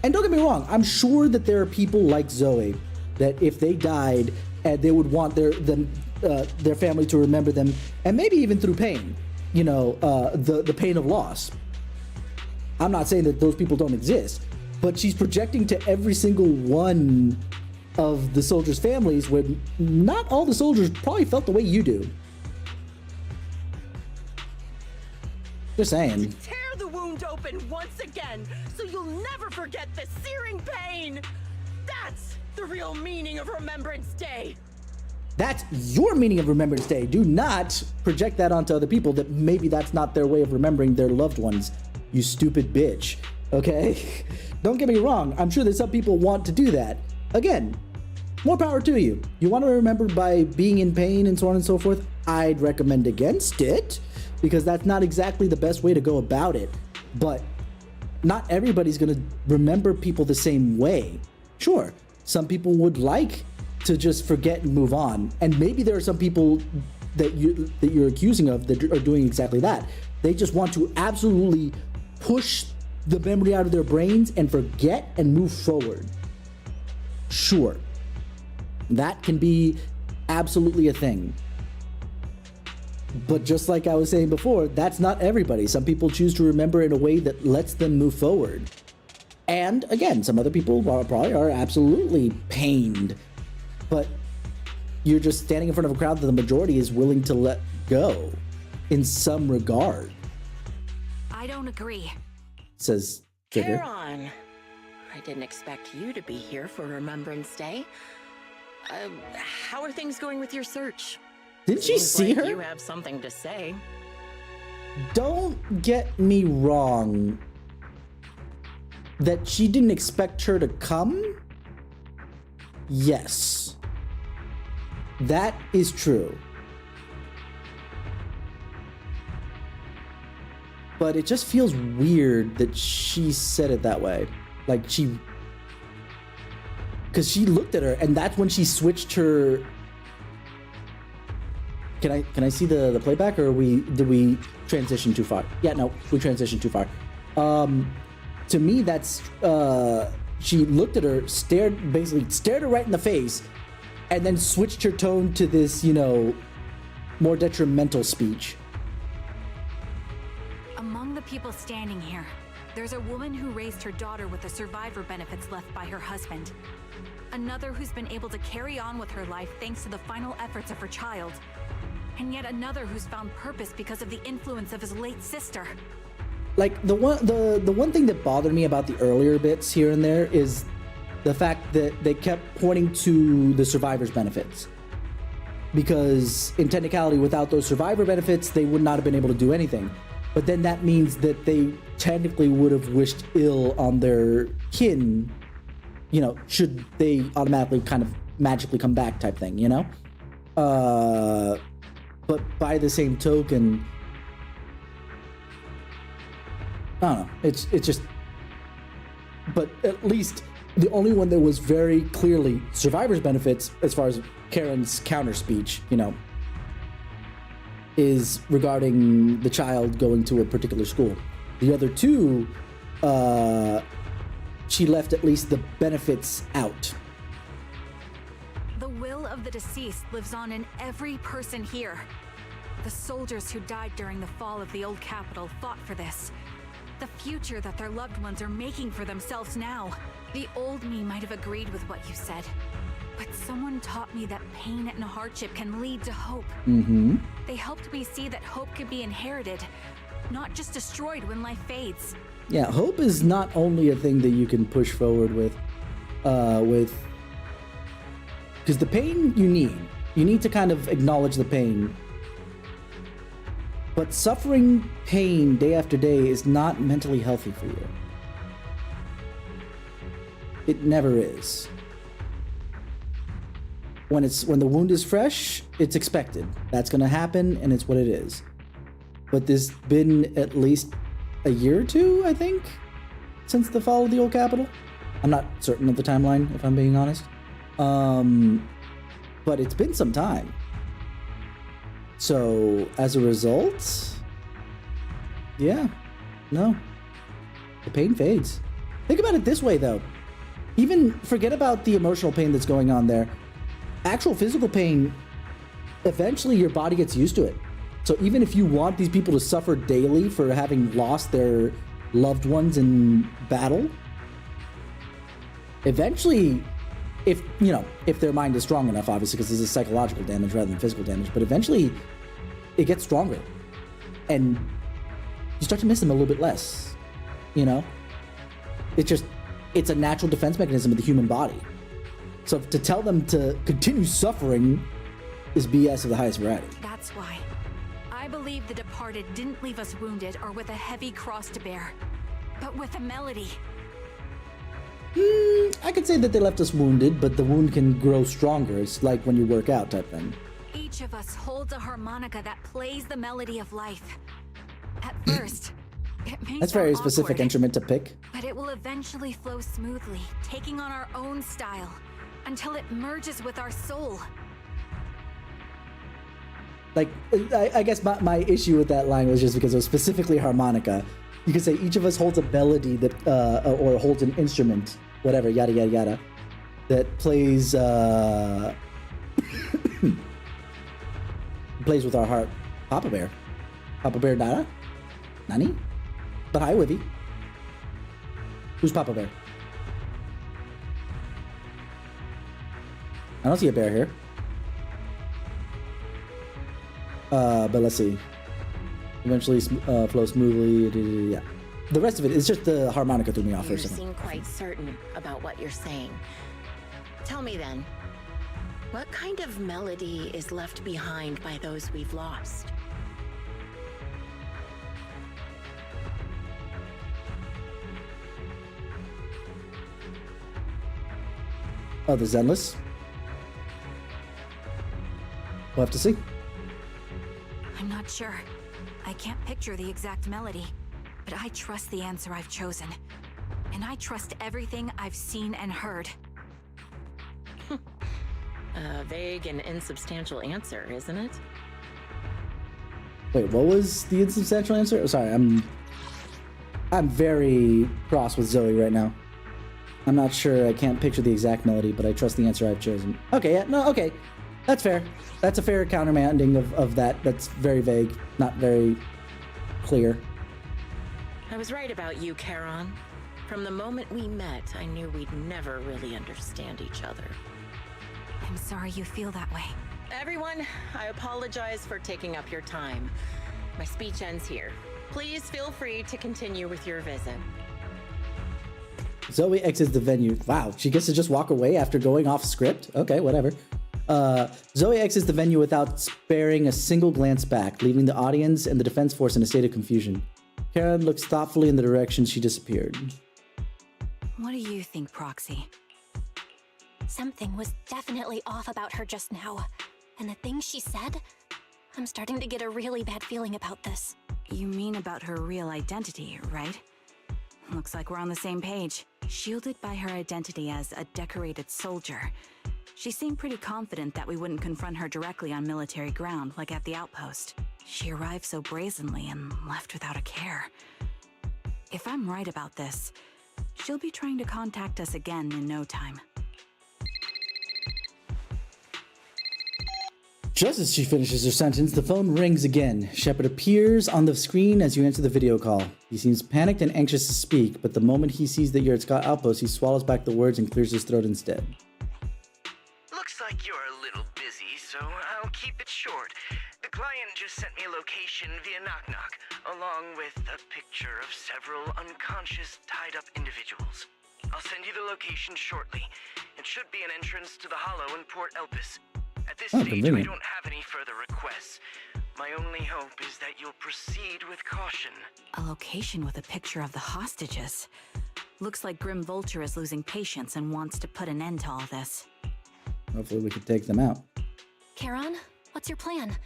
and don't get me wrong, I'm sure that there are people like Zoe that if they died, they would want their family to remember them, and maybe even through pain, you know, the pain of loss. I'm not saying that those people don't exist, but she's projecting to every single one of the soldiers' families when not all the soldiers probably felt the way you do. Just saying. Tear the wound open once again, so you'll never forget the searing pain. That's the real meaning of Remembrance Day. That's your meaning of Remembrance Day. Do not project that onto other people that maybe that's not their way of remembering their loved ones. You stupid bitch. Okay? Don't get me wrong. I'm sure that some people want to do that. Again, more power to you. You want to remember by being in pain and so on and so forth? I'd recommend against it because that's not exactly the best way to go about it. But not everybody's going to remember people the same way. Sure, some people would like to just forget and move on. And maybe there are some people that you're accusing of that are doing exactly that. They just want to absolutely push the memory out of their brains and forget and move forward. Sure, that can be absolutely a thing. But just like I was saying before, that's not everybody. Some people choose to remember in a way that lets them move forward. And again, some other people probably are absolutely pained. But you're just standing in front of a crowd that the majority is willing to let go in some regard. I don't agree, says Figure. Charon, I didn't expect you to be here for Remembrance Day. How are things going with your search? Didn't you Seems see like her? You have something to say. Don't get me wrong. That she didn't expect her to come? Yes. That is true. But it just feels weird that she said it that way. Like because she looked at her and that's when she switched her. Can I see the playback, or did we transition too far? Yeah, no, we transitioned too far. To me, that's she looked at her, stared her right in the face, and then switched her tone to this, more detrimental speech. Among the people standing here, there's a woman who raised her daughter with the survivor benefits left by her husband. Another who's been able to carry on with her life thanks to the final efforts of her child. And yet another who's found purpose because of the influence of his late sister. Like, the one thing that bothered me about the earlier bits here and there is the fact that they kept pointing to the survivor's benefits. Because in technicality, without those survivor benefits, they would not have been able to do anything. But then that means that they technically would have wished ill on their kin, should they automatically kind of magically come back type thing, But by the same token, I don't know, it's just, but at least the only one that was very clearly survivor's benefits, as far as Karen's counter speech, is regarding the child going to a particular school. The other two, she left at least the benefits out. The will of the deceased lives on in every person here. The soldiers who died during the fall of the old capital fought for this. The future that their loved ones are making for themselves now. The old me might have agreed with what you said, but someone taught me that pain and hardship can lead to hope. Mm-hmm. They helped me see that hope can be inherited, not just destroyed when life fades. Yeah, hope is not only a thing that you can push forward with, because the pain you need to kind of acknowledge the pain. But suffering pain day after day is not mentally healthy for you. It never is. When the wound is fresh, it's expected. That's gonna happen, and it's what it is. But there's been at least a year or two, I think, since the fall of the old capital. I'm not certain of the timeline, if I'm being honest. But it's been some time. So, as a result, yeah, no, the pain fades. Think about it this way, though. Even forget about the emotional pain that's going on there. Actual physical pain, eventually your body gets used to it. So even if you want these people to suffer daily for having lost their loved ones in battle, eventually, if their mind is strong enough, obviously, because this is psychological damage rather than physical damage, but eventually it gets stronger and you start to miss them a little bit less. It's a natural defense mechanism of the human body. So to tell them to continue suffering is BS of the highest variety. That's why. I believe the departed didn't leave us wounded or with a heavy cross to bear, but with a melody. I could say that they left us wounded, but the wound can grow stronger. It's like when you work out type thing. Each of us holds a harmonica that plays the melody of life. At first, it may That's sound very specific awkward, instrument to pick. but it will eventually flow smoothly, taking on our own style, until it merges with our soul. Like, I guess my issue with that line was just because it was specifically harmonica. You could say each of us holds a melody that, or holds an instrument, whatever, yada yada yada, that plays plays with our heart. Papa Bear Nada? Nani? But hi, Wivy. Who's Papa Bear? I don't see a bear here. But let's see. Eventually flow smoothly. Yeah. The rest of it is just the harmonica threw me off for a You second. seem quite certain about what you're saying. Tell me then, what kind of melody is left behind by those we've lost? Oh, the Zenless. We'll have to see. I'm not sure. I can't picture the exact melody, but I trust the answer I've chosen. And I trust everything I've seen and heard. A vague and insubstantial answer, isn't it? Wait, what was the insubstantial answer? Oh, sorry, I'm very cross with Zoe right now. I'm not sure. I can't picture the exact melody, but I trust the answer I've chosen. Okay, yeah, no, okay. That's fair. That's a fair countermanding of that. That's very vague, not very clear. I was right about you, Charon. From the moment we met, I knew we'd never really understand each other. I'm sorry you feel that way. Everyone, I apologize for taking up your time. My speech ends here. Please feel free to continue with your visit. Zoe exits the venue. Wow, she gets to just walk away after going off script? Okay, whatever. Zoe exits the venue without sparing a single glance back, leaving the audience and the defense force in a state of confusion. Karen looks thoughtfully in the direction she disappeared. What do you think, Proxy? Something was definitely off about her just now. And the things she said, I'm starting to get a really bad feeling about this. You mean about her real identity, right? Looks like we're on the same page. Shielded by her identity as a decorated soldier, she seemed pretty confident that we wouldn't confront her directly on military ground like at the outpost. She arrived so brazenly and left without a care. If I'm right about this, she'll be trying to contact us again in no time. Just as she finishes her sentence, the phone rings again. Shepard appears on the screen as you enter the video call. He seems panicked and anxious to speak, but the moment he sees that you're at Scott Outpost, he swallows back the words and clears his throat instead. Looks like you're a little busy, so I'll keep it short. The client just sent me a location via Knock Knock, along with a picture of several unconscious, tied-up individuals. I'll send you the location shortly. It should be an entrance to the Hollow in Port Elpis. At this stage, convenient. we don't have any further requests. My only hope is that you'll proceed with caution. A location with a picture of the hostages. Looks like Grim Vulture is losing patience and wants to put an end to all this. Hopefully we can take them out. Charon, what's your plan?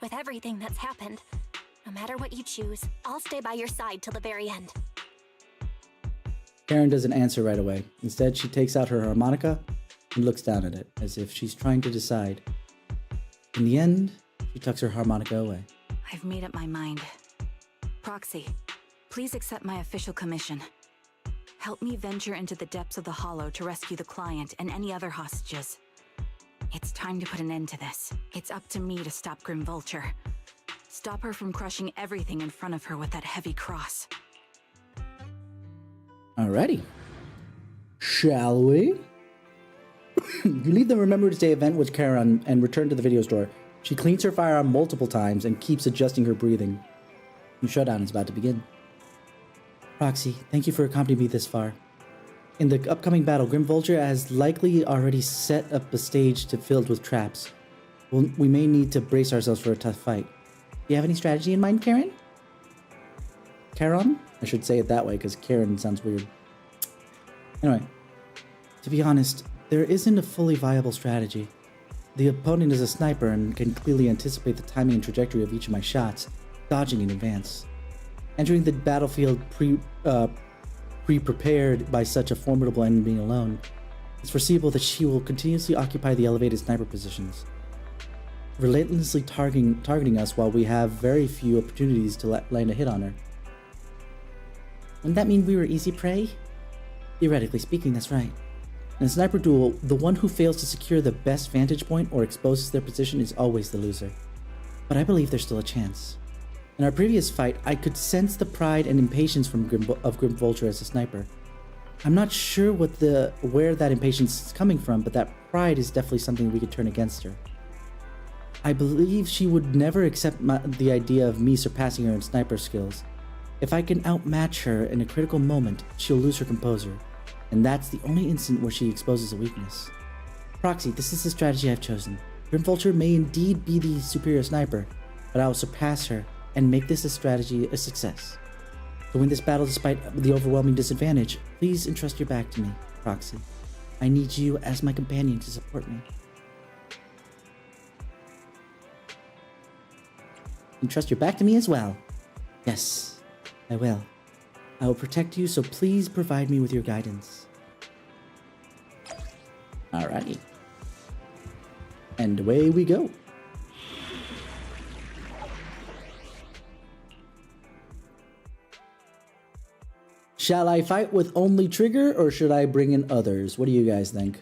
With everything that's happened, no matter what you choose, I'll stay by your side till the very end. Karen doesn't answer right away. Instead, she takes out her harmonica and looks down at it, as if she's trying to decide. In the end, she tucks her harmonica away. I've made up my mind. Proxy, please accept my official commission. Help me venture into the depths of the Hollow to rescue the client and any other hostages. It's time to put an end to this. It's up to me to stop Grim Vulture. Stop her from crushing everything in front of her with that heavy cross. Alrighty. Shall we? You leave the Remembrance Day event with Karen and return to the video store. She cleans her firearm multiple times and keeps adjusting her breathing. New showdown is about to begin. Roxy, thank you for accompanying me this far. In the upcoming battle, Grim Vulture has likely already set up a stage filled with traps. we may need to brace ourselves for a tough fight. Do you have any strategy in mind, Karen? Karen? I should say it that way because Karen sounds weird. Anyway, to be honest, there isn't a fully viable strategy. The opponent is a sniper and can clearly anticipate the timing and trajectory of each of my shots, dodging in advance. Entering the battlefield pre-prepared by such a formidable enemy alone, it's foreseeable that she will continuously occupy the elevated sniper positions, relentlessly targeting us while we have very few opportunities to land a hit on her. Wouldn't that mean we were easy prey? Theoretically speaking, that's right. In a sniper duel, the one who fails to secure the best vantage point or exposes their position is always the loser. But I believe there's still a chance. In our previous fight, I could sense the pride and impatience of Grim Vulture as a sniper. I'm not sure where that impatience is coming from, but that pride is definitely something we could turn against her. I believe she would never accept the idea of me surpassing her in sniper skills. If I can outmatch her in a critical moment, she'll lose her composure, and that's the only instant where she exposes a weakness. Proxy, this is the strategy I've chosen. Grim Vulture may indeed be the superior sniper, but I will surpass her and make this strategy a success. To win this battle despite the overwhelming disadvantage, please entrust your back to me, Proxy. I need you as my companion to support me. Entrust your back to me as well. Yes, I will. I will protect you, so please provide me with your guidance. Alrighty. And away we go. Shall I fight with only Trigger, or should I bring in others? What do you guys think?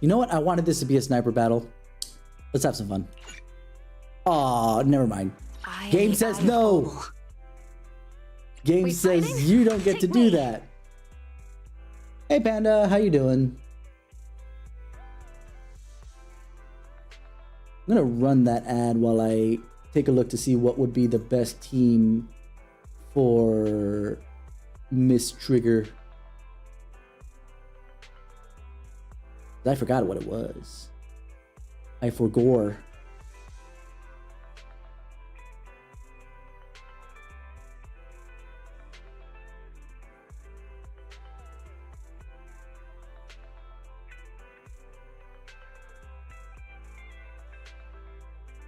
You know what? I wanted this to be a sniper battle. Let's have some fun. Aw, never mind. Game says no. Game says you don't get to do that. Hey Panda, how you doing? I'm gonna run that ad while I take a look to see what would be the best team for Miss Trigger. I forgot what it was. I forgore.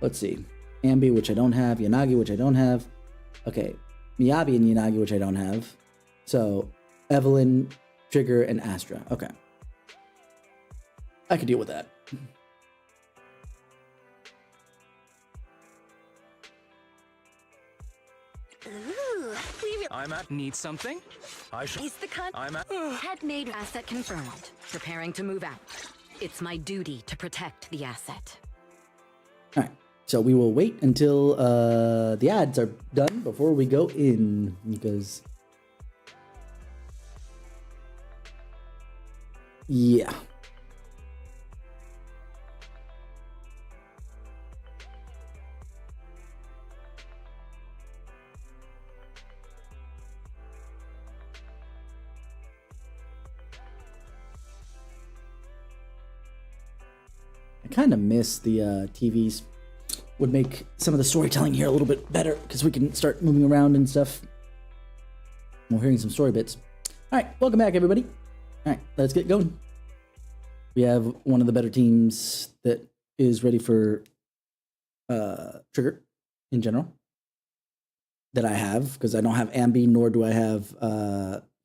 Let's see. Ambi, which I don't have. Yanagi, which I don't have. Okay. Miyabi and Yanagi, which I don't have. So, Evelyn, Trigger, and Astra. Okay. I could deal with that. Ooh, I'm at. Need something? I should. He's the I'm at. Head made asset confirmed. Preparing to move out. It's my duty to protect the asset. Alright, so we will wait until the ads are done before we go in, because... yeah. I kind of miss the TVs. Would make some of the storytelling here a little bit better because we can start moving around and stuff. We're hearing some story bits. All right, welcome back, everybody. All right, let's get going. We have one of the better teams that is ready for Trigger in general that I have, because I don't have Ambi, nor do I have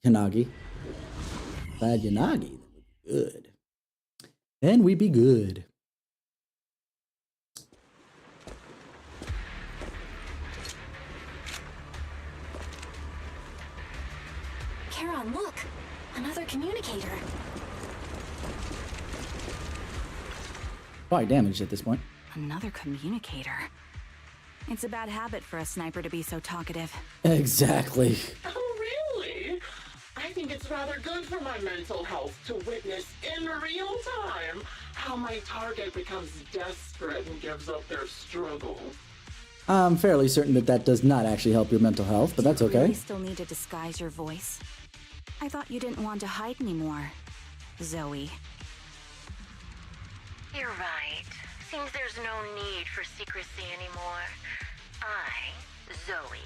Yanagi. If I had Yanagi, good. Then we'd be good. Charon, look! Another communicator. Probably damaged at this point. Another communicator. It's a bad habit for a sniper to be so talkative. Exactly. Oh, really? I I think it's rather good for my mental health to witness in real time how my target becomes desperate and gives up their struggle. I'm fairly certain that that does not actually help your mental health, but that's Do you okay. really still need to disguise your voice? I thought you didn't want to hide anymore, Zoe. You're right. Seems there's no need for secrecy anymore. I, Zoe,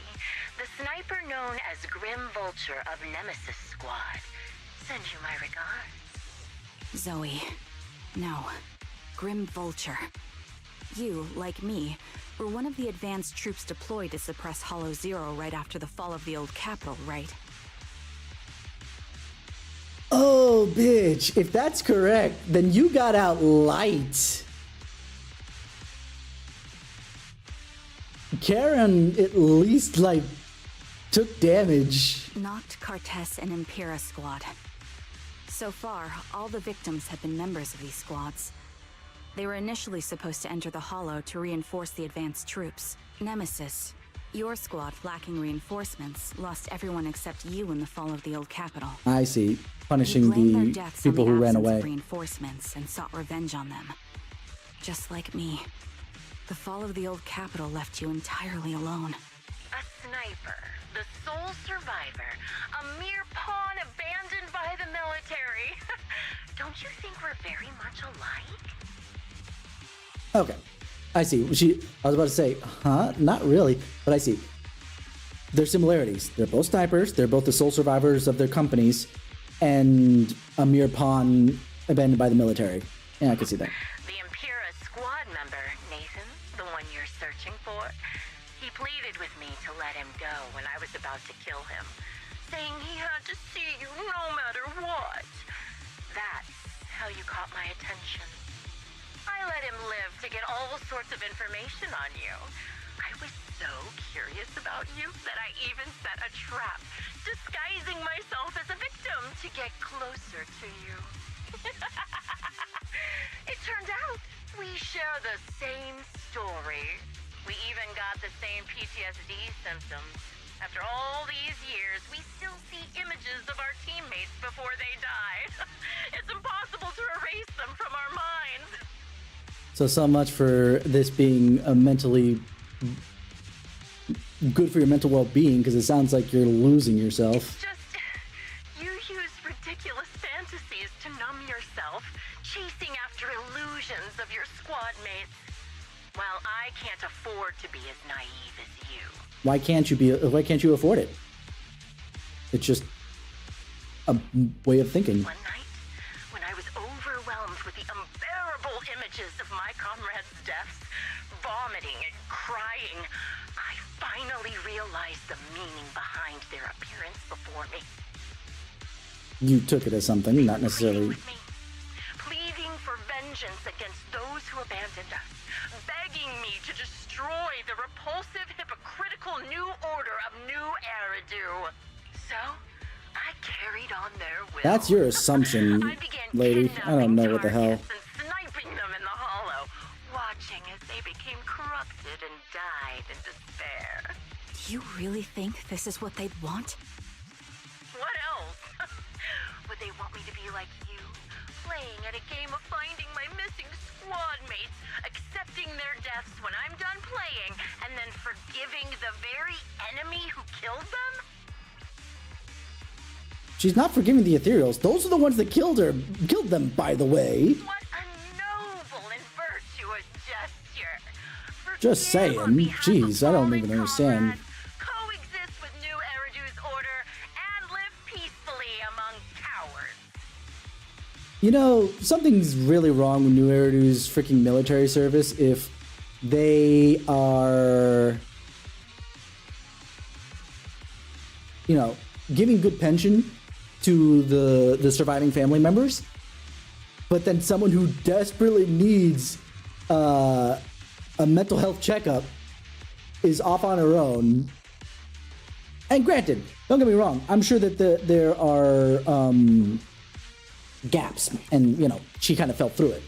the sniper known as Grim Vulture of Nemesis Squad, send you my regards. Zoe. No. Grim Vulture. You, like me, were one of the advanced troops deployed to suppress Hollow Zero right after the fall of the old capital, right? Oh, bitch. If that's correct, then you got out light. Karen at least, like, took damage. Knocked Cartes and Impera squad. So far, all the victims have been members of these squads. They were initially supposed to enter the Hollow to reinforce the advanced troops. Nemesis, your squad, lacking reinforcements, lost everyone except you in the fall of the old capital. I see. Punishing You blamed their the deaths people on the who ran absence away. of reinforcements and sought revenge on them. Just like me. The fall of the old capital left you entirely alone. A sniper, the sole survivor, a mere pawn abandoned by the military. Don't you think we're very much alike? Okay. I see. I was about to say, huh? Not really, but I see. There's similarities. They're both snipers, they're both the sole survivors of their companies, and a mere pawn abandoned by the military. Yeah, I can see that. The Impera squad member, Nathan, the one you're searching for, he pleaded with me to let him go when I was about to kill him, saying he had to see you no matter what. That's how you caught my attention. I let him live to get all sorts of information on you. I was so curious about you that I even set a trap, disguising myself as a victim to get closer to you. It turned out we share the same story. We even got the same PTSD symptoms. After all these years, we still see images of our teammates before they died. It's impossible to erase them from our minds. So much for this being a mentally good for your mental well-being, because it sounds like you're losing yourself. Just, you use ridiculous fantasies to numb yourself, chasing after illusions of your squad mates. While I can't afford to be as naive as you. Why can't you afford it? It's just a way of thinking. One night, when I was overwhelmed with the unbearable images of my comrades' deaths, vomiting and crying, I finally realized the meaning behind their appearance before me. You took it as something, not necessarily. With me, pleading for vengeance against those who abandoned us, begging me to destroy the repulsive, hypocritical new order of New Eridu. So, I carried on their will. That's your assumption, I began lady. I don't know what the hell. targets and sniping them in the hollow, watching as they became corrupted and died in despair. Do you really think this is what they'd want? What else? Would they want me to be like you, playing at a game of finding my missing squad mates, accepting their deaths when I'm done playing, and then forgiving the very enemy who killed them? She's not forgiving the Ethereals. Those are the ones that killed them, by the way. What a noble and virtuous gesture. Just saying. Jeez, I don't even understand. Coexist with New Eridu's order and live peacefully among cowards. You know, something's really wrong with New Eridu's freaking military service if they are, you know, giving good pension to the surviving family members, but then someone who desperately needs a mental health checkup is off on her own. And granted, don't get me wrong, I'm sure that there are gaps, and you know, she kind of fell through it.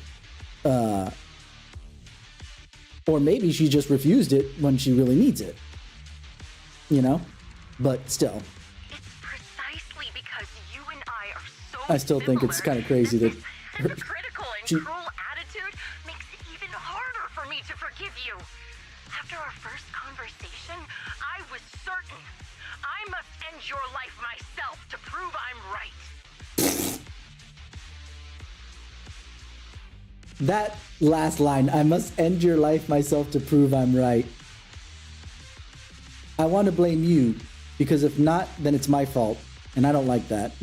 Or maybe she just refused it when she really needs it. You know? But still. It's precisely because I still think it's kind of crazy that Hypocritical and cruel attitude makes it even harder for me to forgive you. After our first conversation, I was certain I must end your life myself to prove I'm right. That last line, I must end your life myself to prove I'm right. I want to blame you, because if not, then it's my fault, and I don't like that.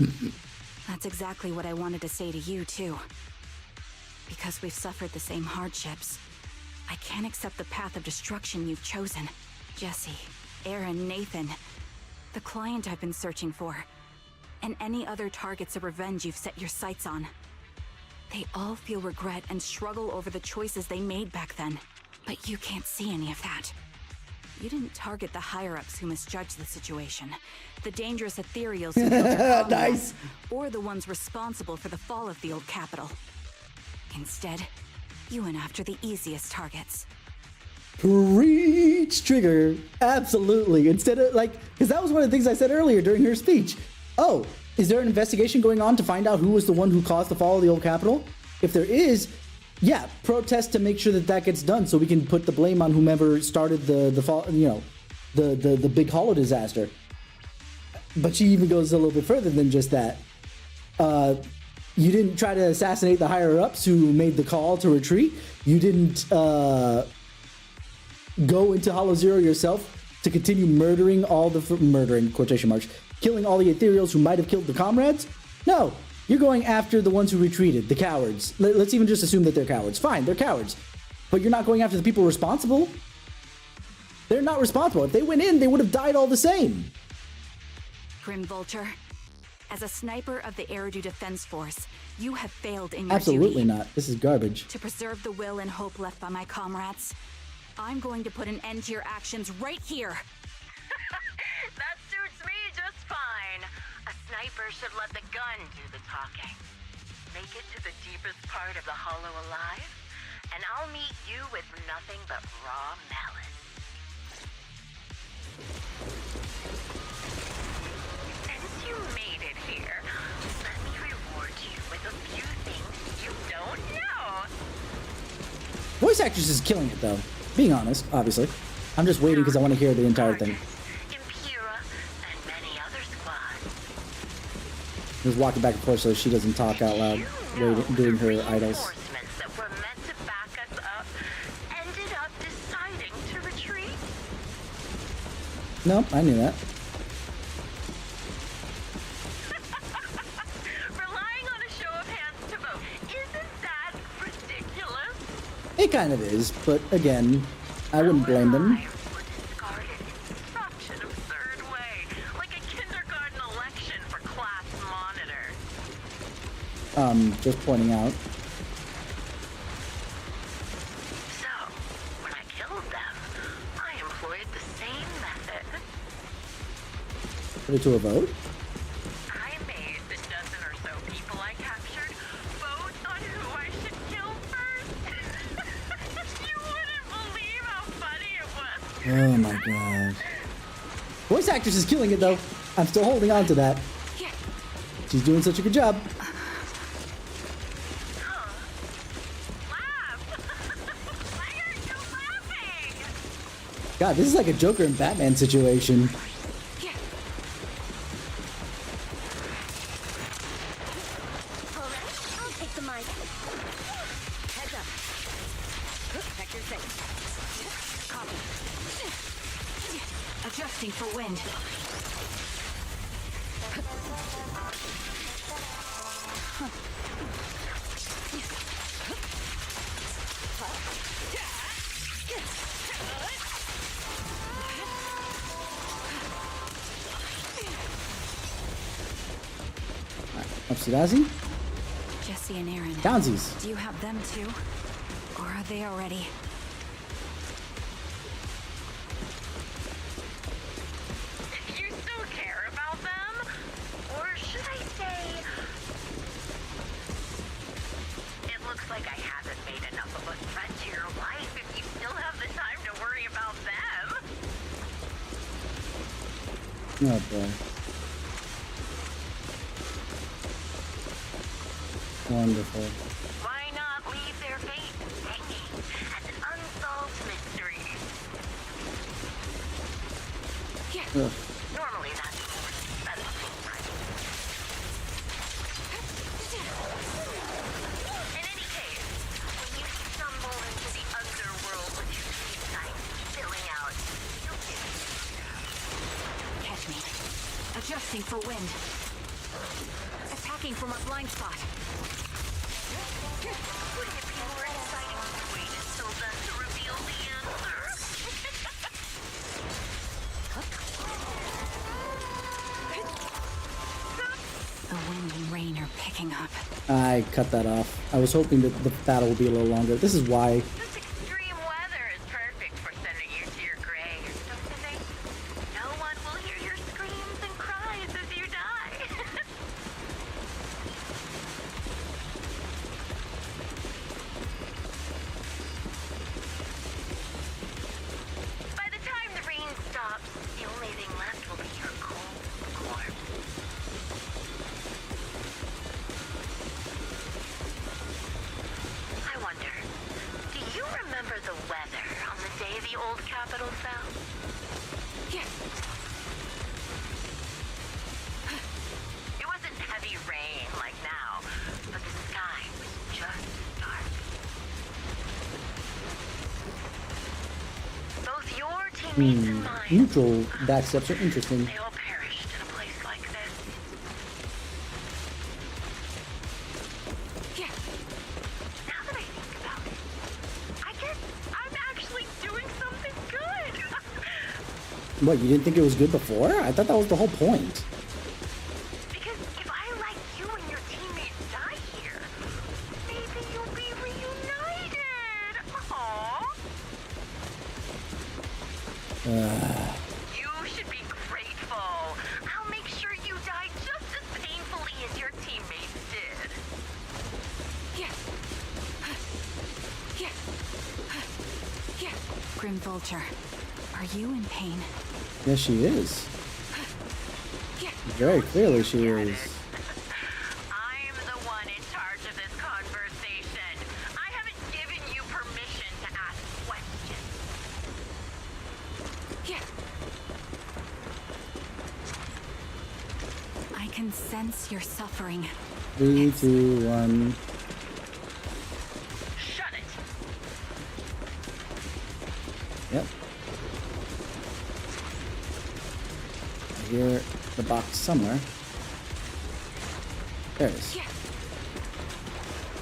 That's exactly what I wanted to say to you, too. Because we've suffered the same hardships, I can't accept the path of destruction you've chosen. Jesse, Aaron, Nathan, the client I've been searching for, and any other targets of revenge you've set your sights on. They all feel regret and struggle over the choices they made back then. But you can't see any of that. You didn't target the higher-ups who misjudged the situation, the dangerous ethereals who built a combat, Nice. or the ones responsible for the fall of the old capital. Instead, you went after the easiest targets. Preach, Trigger. Absolutely. Instead of, like, because that was one of the things I said earlier during her speech. Oh, is there an investigation going on to find out who was the one who caused the fall of the old capital? If there is, yeah, protest to make sure that that gets done so we can put the blame on whomever started the fall, you know, the big hollow disaster. But she even goes a little bit further than just that. You didn't try to assassinate the higher-ups who made the call to retreat. You didn't go into Hollow Zero yourself to continue murdering all the... murdering, quotation marks. Killing all the ethereals who might have killed the comrades? No. You're going after the ones who retreated, the cowards. Let's even just assume that they're cowards. Fine, they're cowards. But you're not going after the people responsible? They're not responsible. If they went in, they would have died all the same. Grim Vulture, as a sniper of the Eridu Defense Force, you have failed in your Absolutely duty. not. This is garbage. To preserve the will and hope left by my comrades, I'm going to put an end to your actions right here. That suits me just fine. A sniper should let the gun do the talking. Make it to the deepest part of the hollow alive, and I'll meet you with nothing but raw malice. Since you made it here, let me reward you with a few things you don't know. Voice actress is killing it, though. Being honest, obviously. I'm just waiting because I want to hear the entire thing. Just walking back and forth so she doesn't talk out loud, doing her idols. That were meant to back us up ended up deciding to retreat. Nope, I knew that. Relying on a show of hands to vote, isn't that ridiculous? It kind of is, but again, I wouldn't blame them. Just pointing out. So, when I killed them, I employed the same method. Put it to a vote? I made the dozen or so people I captured vote on who I should kill first. You wouldn't believe how funny it was. Oh my god. Voice actress is killing it though. I'm still holding on to that. She's doing such a good job. God, this is like a Joker and Batman situation. I'll take the mic. Heads up. Protect your face. Copy. Adjusting for wind. Upsidazi? Jesse and Aaron. Downsies. Do you have them too? Or are they already? You still care about them? Or should I say... It looks like I haven't made enough of a threat to your life if you still have the time to worry about them. Oh boy. Wonderful. Why not leave their fate hanging as an unsolved mystery? Ugh. Normally that's right. In any case, when you stumble into the underworld with your sleep sight spilling out, you'll get Catch me. Adjusting for wind. Attacking from a blind spot. Wouldn't it be more exciting to wait until then to reveal the answer? The wind and rain are picking up. I cut that off. I was hoping that the battle would be a little longer. This is why. This extreme weather is perfect for sending you to your graves, don't you think? No one will hear your screams and cries as you die. By the time the rain stops, the only thing left will be your cold corpse. I wonder, do you remember the weather on the day the old capital fell? Yes. It wasn't heavy rain like now, but the sky was just dark. Both your teammates and mine, Neutral backsteps are interesting. they all perished in a place like this. Yeah. Now that I think about it, I guess I'm actually doing something good. What, you didn't think it was good before? I thought that was the whole point. Because if I let you and your teammates die here, maybe you'll be reunited. Aww. You should be grateful. I'll make sure you die just as painfully as your teammates did. Yeah. Yeah. Yeah. Grim Vulture, are you in pain? Yes, she is. Yeah. Very clearly she is. I'm the one in charge of this conversation. I haven't given you permission to ask questions. Yeah. I can sense your suffering. 3, 2, 1. Shut it. Yep. I hear the box somewhere. There it is. Yeah.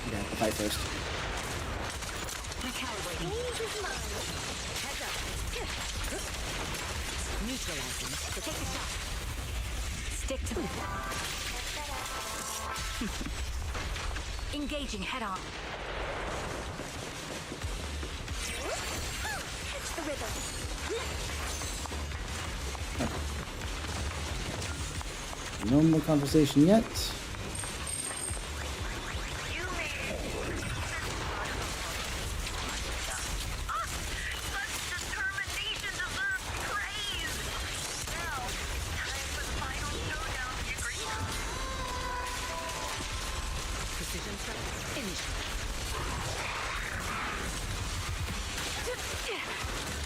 You gotta fight first. Recalibrating. Heads up. Neutralizing. Take the shot. Stick to the... Engaging head on. Catch the rhythm. No more conversation yet. You made it. Such determination deserves praise. Now, it's time for the final showdown, you agree? Precision strike. Initiate.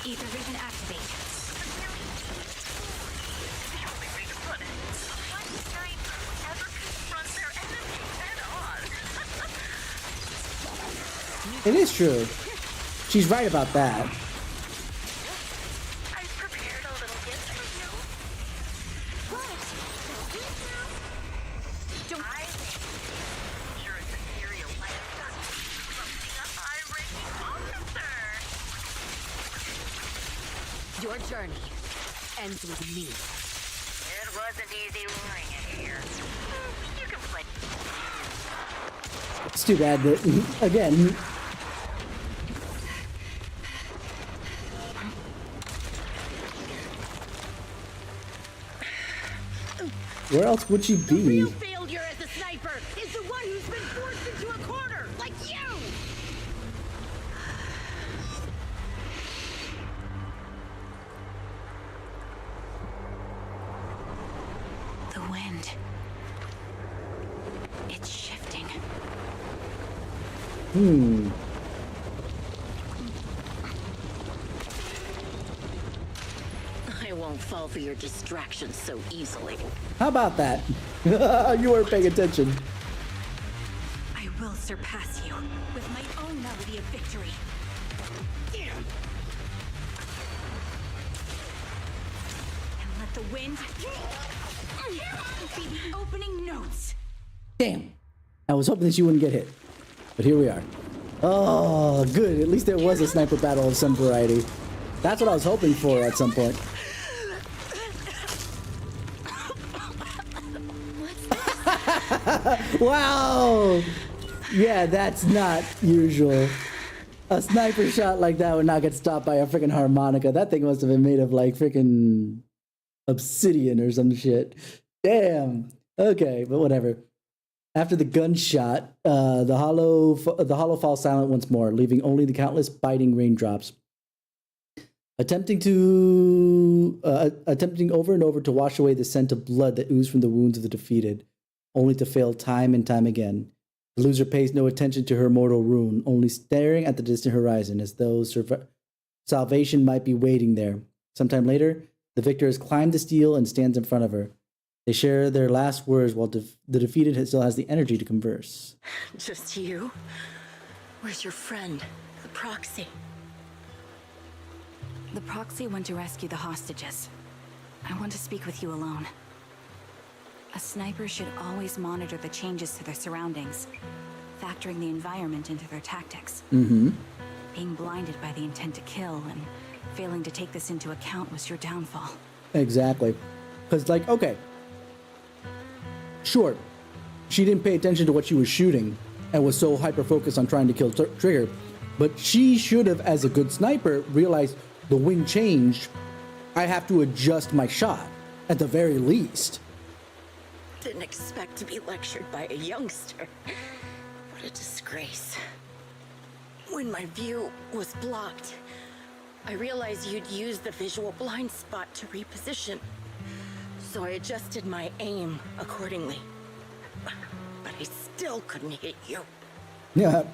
Ether vision activate. The only way to put it. What sniper would ever confront their enemy head on? It is true. She's right about that. I've prepared a little gift for you. What? I think you're a serial lifestyle. Something a high-ranking officer. Your journey ends with me. It wasn't easy luring it here. You can play. It's too bad that, again, where else would she be? Failure as a sniper is the one who's been forced into a corner, like you! The wind. It's shifting. I won't fall for your distractions so easily. How about that? You weren't paying attention. I will surpass you with my own melody of victory. And let the wind be the opening notes. Damn. I was hoping that she wouldn't get hit. But here we are. Oh, good. At least there was a sniper battle of some variety. That's what I was hoping for at some point. Wow. Yeah, that's not usual. A sniper shot like that would not get stopped by a freaking harmonica. That thing must have been made of like freaking obsidian or some shit. Damn. Okay, but whatever. After the gunshot, the hollow falls silent once more, leaving only the countless biting raindrops. Attempting over and over to wash away the scent of blood that oozed from the wounds of the defeated, only to fail time and time again. The loser pays no attention to her mortal ruin, only staring at the distant horizon as though salvation might be waiting there. Sometime later, the victor has climbed the steel and stands in front of her. They share their last words while the defeated still has the energy to converse. Just you? Where's your friend, the proxy? The proxy went to rescue the hostages. I want to speak with you alone. A sniper should always monitor the changes to their surroundings, factoring the environment into their tactics. Mm-hmm. Being blinded by the intent to kill and failing to take this into account was your downfall. Exactly. Because, like, okay. Sure, she didn't pay attention to what she was shooting and was so hyper-focused on trying to kill Trigger. But she should have, as a good sniper, realized the wind changed. I have to adjust my shot, at the very least. Didn't expect to be lectured by a youngster. What a disgrace. When my view was blocked, I realized you'd used the visual blind spot to reposition. So I adjusted my aim accordingly. But I still couldn't hit you. Yeah.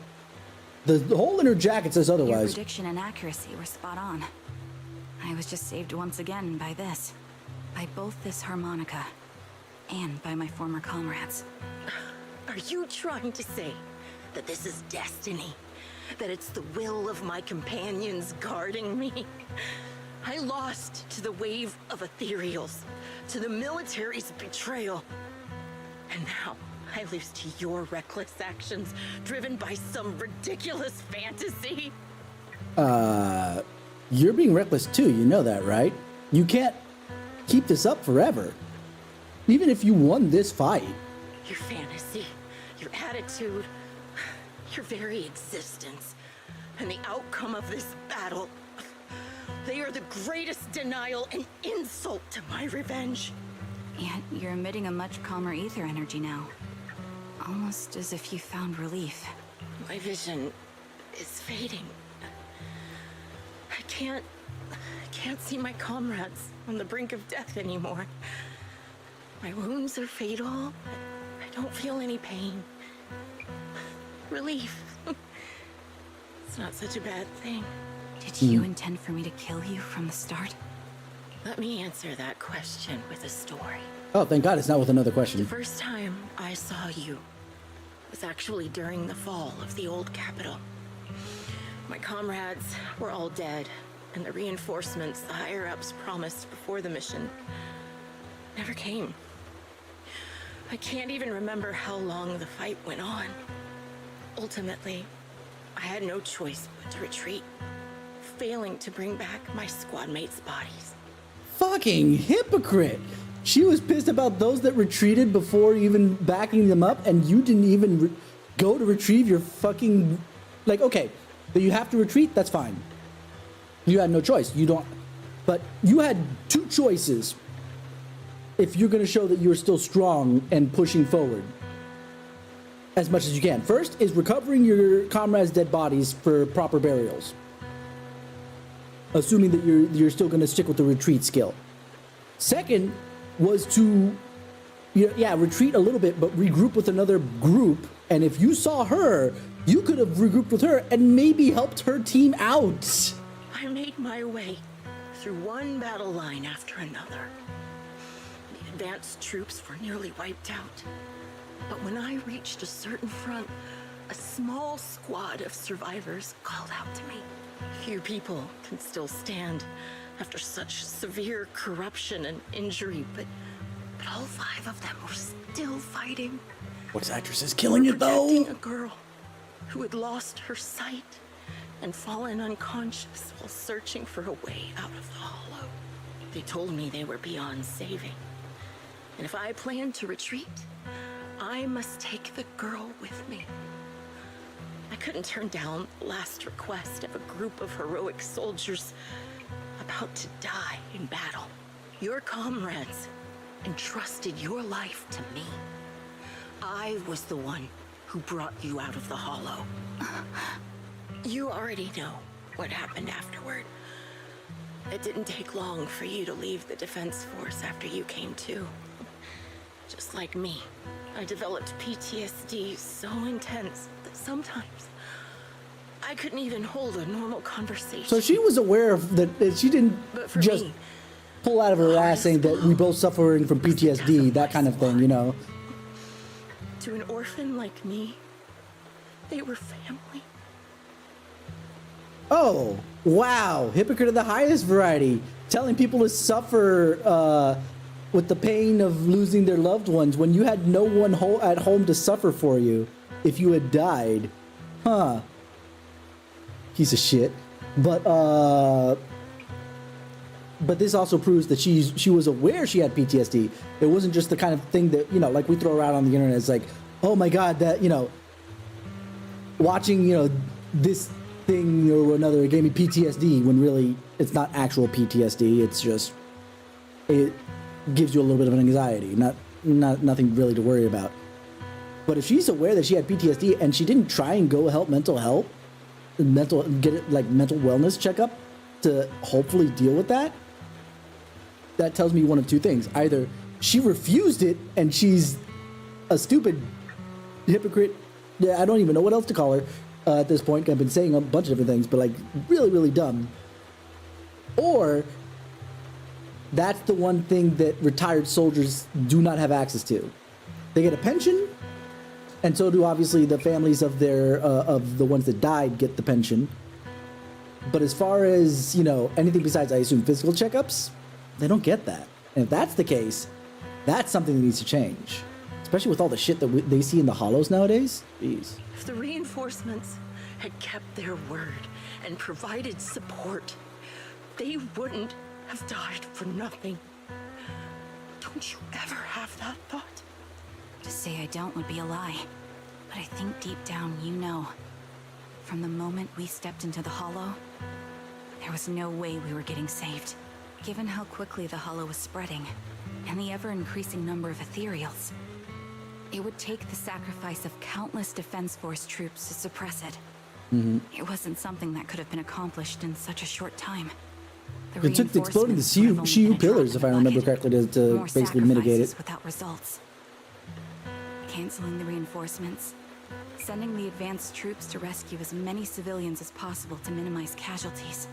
The hole in her jacket says Your otherwise. prediction and accuracy were spot on. I was just saved once again by this. By both this harmonica and by my former comrades. Are you trying to say that this is destiny? That it's the will of my companions guarding me? I lost to the wave of ethereals, to the military's betrayal. And now I lose to your reckless actions, driven by some ridiculous fantasy. You're being reckless too, you know that, right? You can't keep this up forever. Even if you won this fight. Your fantasy, your attitude, your very existence, and the outcome of this battle, they are the greatest denial and insult to my revenge. Yet you're emitting a much calmer ether energy now. Almost as if you found relief. My vision is fading. I can't see my comrades on the brink of death anymore. My wounds are fatal. I don't feel any pain. Relief. It's not such a bad thing. Did you intend for me to kill you from the start? Let me answer that question with a story. Oh, thank God it's not with another The question. first time I saw you was actually during the fall of the old capital. My comrades were all dead, and the reinforcements the higher-ups promised before the mission never came. I can't even remember how long the fight went on. Ultimately, I had no choice but to retreat, failing to bring back my squad mates' bodies. Fucking hypocrite! She was pissed about those that retreated before even backing them up, and you didn't even go to retrieve your fucking... Like, okay, that you have to retreat, that's fine. You had no choice. You don't... But you had two choices if you're going to show that you're still strong and pushing forward as much as you can. First is recovering your comrades' dead bodies for proper burials, assuming that you're still going to stick with the retreat skill. Second was to retreat a little bit, but regroup with another group. And if you saw her You could have regrouped with her and maybe helped her team out. I made my way through one battle line after another. The advanced troops were nearly wiped out. But when I reached a certain front, a small squad of survivors called out to me. Few people can still stand after such severe corruption and injury, but all 5 of them were still fighting. Voice actress is killing it though. Protecting a girl who had lost her sight and fallen unconscious while searching for a way out of the hollow. They told me they were beyond saving. And if I planned to retreat, I must take the girl with me. I couldn't turn down the last request of a group of heroic soldiers about to die in battle. Your comrades entrusted your life to me. I was the one who brought you out of the hollow. You already know what happened afterward. It didn't take long for you to leave the Defense Force after you came to. Just like me, I developed PTSD so intense that sometimes I couldn't even hold a normal conversation. So she was aware of that. She didn't just pull out of her ass saying that we both suffering from PTSD, that kind of thing, you know. To an orphan like me, they were family. Oh, wow. Hypocrite of the highest variety. Telling people to suffer with the pain of losing their loved ones when you had no one at home to suffer for you if you had died. Huh. Piece of shit. But this also proves that she was aware she had PTSD. It wasn't just the kind of thing that, you know, like we throw around on the internet. It's like, oh my God, that, you know, watching, you know, this thing or another gave me PTSD, when really it's not actual PTSD. It's just, it gives you a little bit of an anxiety, nothing really to worry about. But if she's aware that she had PTSD and she didn't try and go help mental wellness checkup to hopefully deal with that, that tells me one of two things. Either she refused it and she's a stupid hypocrite. Yeah, I don't even know what else to call her at this point. I've been saying a bunch of different things, but like really, really dumb. Or that's the one thing that retired soldiers do not have access to. They get a pension, and so do obviously the families of their of the ones that died get the pension. But as far as, you know, anything besides, I assume, physical checkups, they don't get that. And if that's the case, that's something that needs to change. Especially with all the shit that they see in the hollows nowadays. Jeez. If the reinforcements had kept their word and provided support, they wouldn't have died for nothing. Don't you ever have that thought? To say I don't would be a lie. But I think deep down you know. From the moment we stepped into the hollow, there was no way we were getting saved. Given how quickly the hollow was spreading, and the ever-increasing number of ethereals, it would take the sacrifice of countless Defense Force troops to suppress it. It wasn't something that could have been accomplished in such a short time. It took exploding the Shiyu pillars, if I remember correctly, to basically mitigate it. Without results. Canceling the reinforcements, sending the advanced troops to rescue as many civilians as possible to minimize casualties.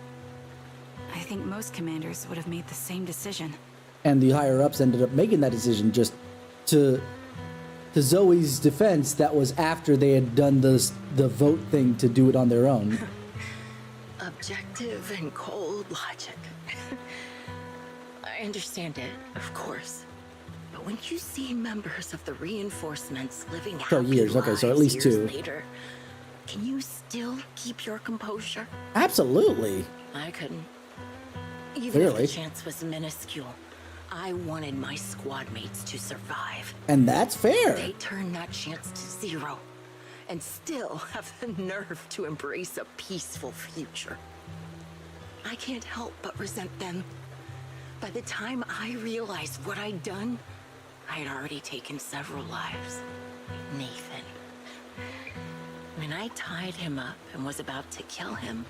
I think most commanders would have made the same decision. And the higher-ups ended up making that decision just to Zoe's defense. That was after they had done the vote thing to do it on their own. Objective and cold logic. I understand it, of course. But when you see members of the reinforcements living happy years, okay, so at least lives 2. later, can you still keep your composure? Absolutely. I couldn't. Even Clearly. if the chance was minuscule, I wanted my squad mates to survive. And that's fair. They turned that chance to 0, and still have the nerve to embrace a peaceful future. I can't help but resent them. By the time I realized what I'd done, I had already taken several lives. Nathan. When I tied him up and was about to kill him,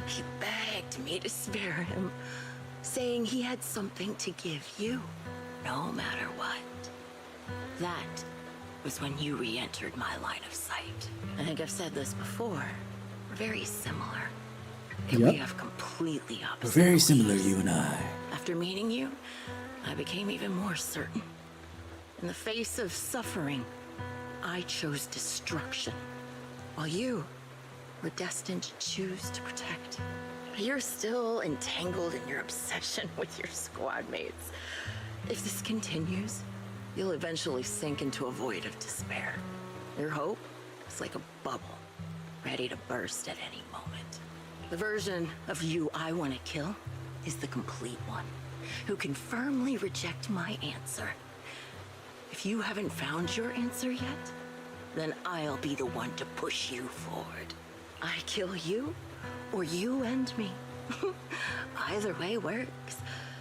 he begged me to spare him, saying he had something to give you, no matter what. That was when you re-entered my line of sight. I think I've said this before. We're very similar. Yet we have completely opposite Very beliefs. similar, you and I. After meeting you, I became even more certain. In the face of suffering, I chose destruction, while you were destined to choose to protect. You're still entangled in your obsession with your squad mates. If this continues, you'll eventually sink into a void of despair. Your hope is like a bubble, ready to burst at any moment. The version of you I want to kill is the complete one, who can firmly reject my answer. If you haven't found your answer yet, then I'll be the one to push you forward. I kill you, or you end me. Either way works.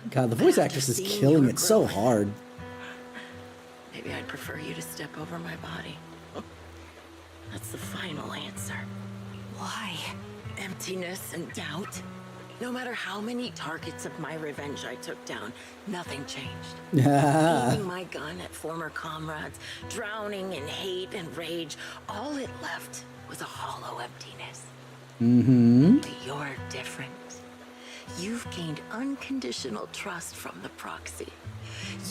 God, the voice actress is killing it so hard. Maybe I'd prefer you to step over my body. That's the final answer. Why? Emptiness and doubt. No matter how many targets of my revenge I took down, nothing changed. Aiming my gun at former comrades, drowning in hate and rage, all it left was a hollow emptiness. But you're different. You've gained unconditional trust from the proxy.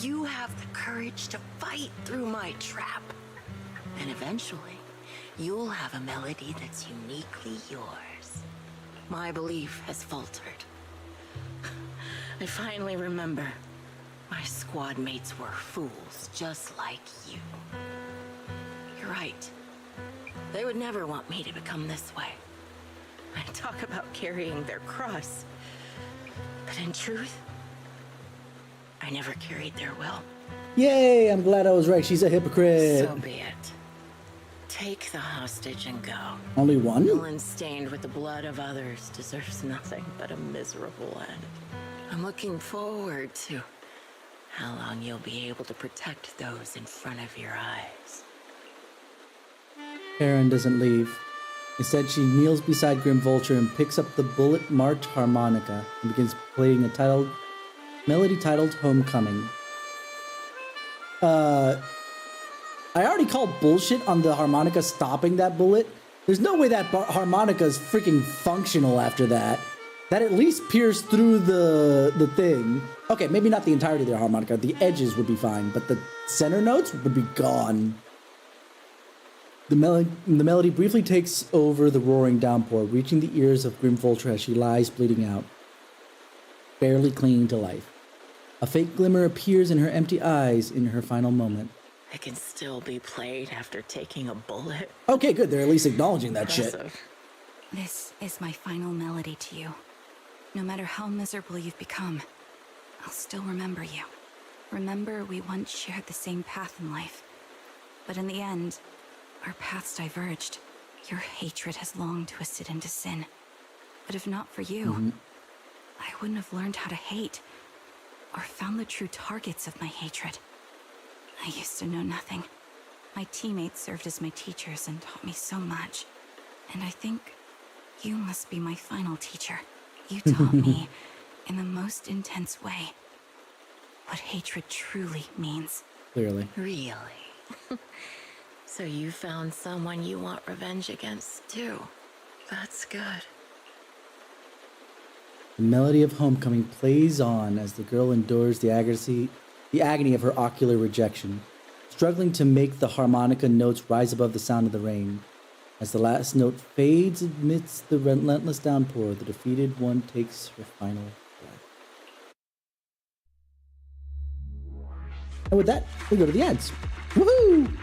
You have the courage to fight through my trap. And eventually, you'll have a melody that's uniquely yours. My belief has faltered. I finally remember my squad mates were fools just like you. You're right. They would never want me to become this way. I talk about carrying their cross. But in truth, I never carried their will. Yay, I'm glad I was right. She's a hypocrite. So be it. Take the hostage and go. Only one? Villain stained with the blood of others deserves nothing but a miserable end. I'm looking forward to how long you'll be able to protect those in front of your eyes. Aaron doesn't leave. Instead, she kneels beside Grim Vulture and picks up the bullet-marked harmonica and begins playing a melody titled Homecoming. I already called bullshit on the harmonica stopping that bullet. There's no way that harmonica is freaking functional after that. That at least pierced through the thing. Okay, maybe not the entirety of the harmonica. The edges would be fine, but the center notes would be gone. The melody briefly takes over the roaring downpour, reaching the ears of Grim Vulture as she lies bleeding out, barely clinging to life. A faint glimmer appears in her empty eyes in her final moment. It can still be played after taking a bullet. Okay, good. They're at least acknowledging that shit. This is my final melody to you. No matter how miserable you've become, I'll still remember you. Remember we once shared the same path in life. But in the end, our paths diverged. Your hatred has long twisted into sin. But if not for you, I wouldn't have learned how to hate, or found the true targets of my hatred. I used to know nothing. My teammates served as my teachers and taught me so much. And I think you must be my final teacher. You taught me, in the most intense way, what hatred truly means. Clearly. Really? So you found someone you want revenge against, too. That's good. The melody of Homecoming plays on as the girl endures the agony of her ocular rejection, struggling to make the harmonica notes rise above the sound of the rain. As the last note fades amidst the relentless downpour, the defeated one takes her final breath. And with that, we go to the ads. Woohoo!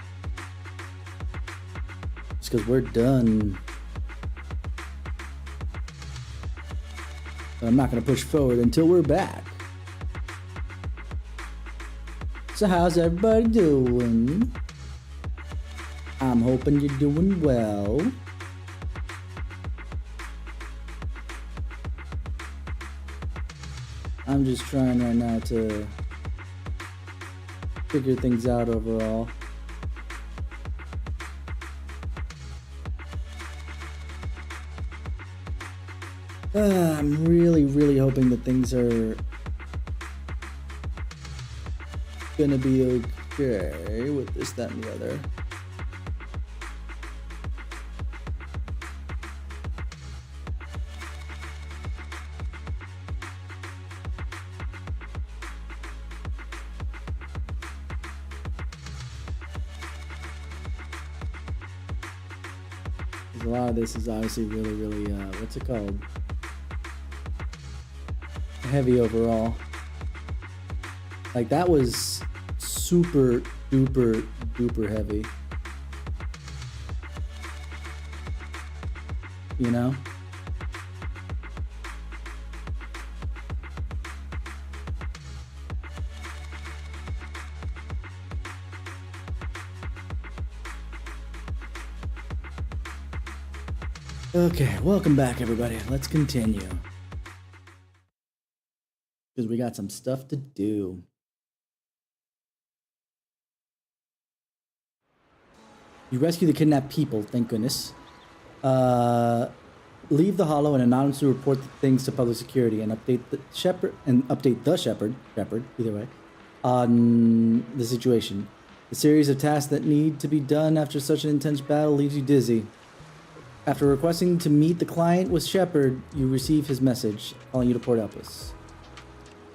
Just because we're done. But I'm not going to push forward until we're back. So how's everybody doing? I'm hoping you're doing well. I'm just trying right now to figure things out overall. I'm really hoping that things are gonna be Okay, with this, that, and the other. A lot of this is obviously really, what's it called? Heavy overall. Like, that was super duper heavy. You know? Okay, welcome back, everybody. Let's continue. Because we got some stuff to do. You rescue the kidnapped people, thank goodness. Leave the hollow and anonymously report the things to public security and update the shepherd, either way, on the situation. The series of tasks that need to be done after such an intense battle leaves you dizzy. After requesting to meet the client with Shepard, you receive his message, calling you to Port Elpis.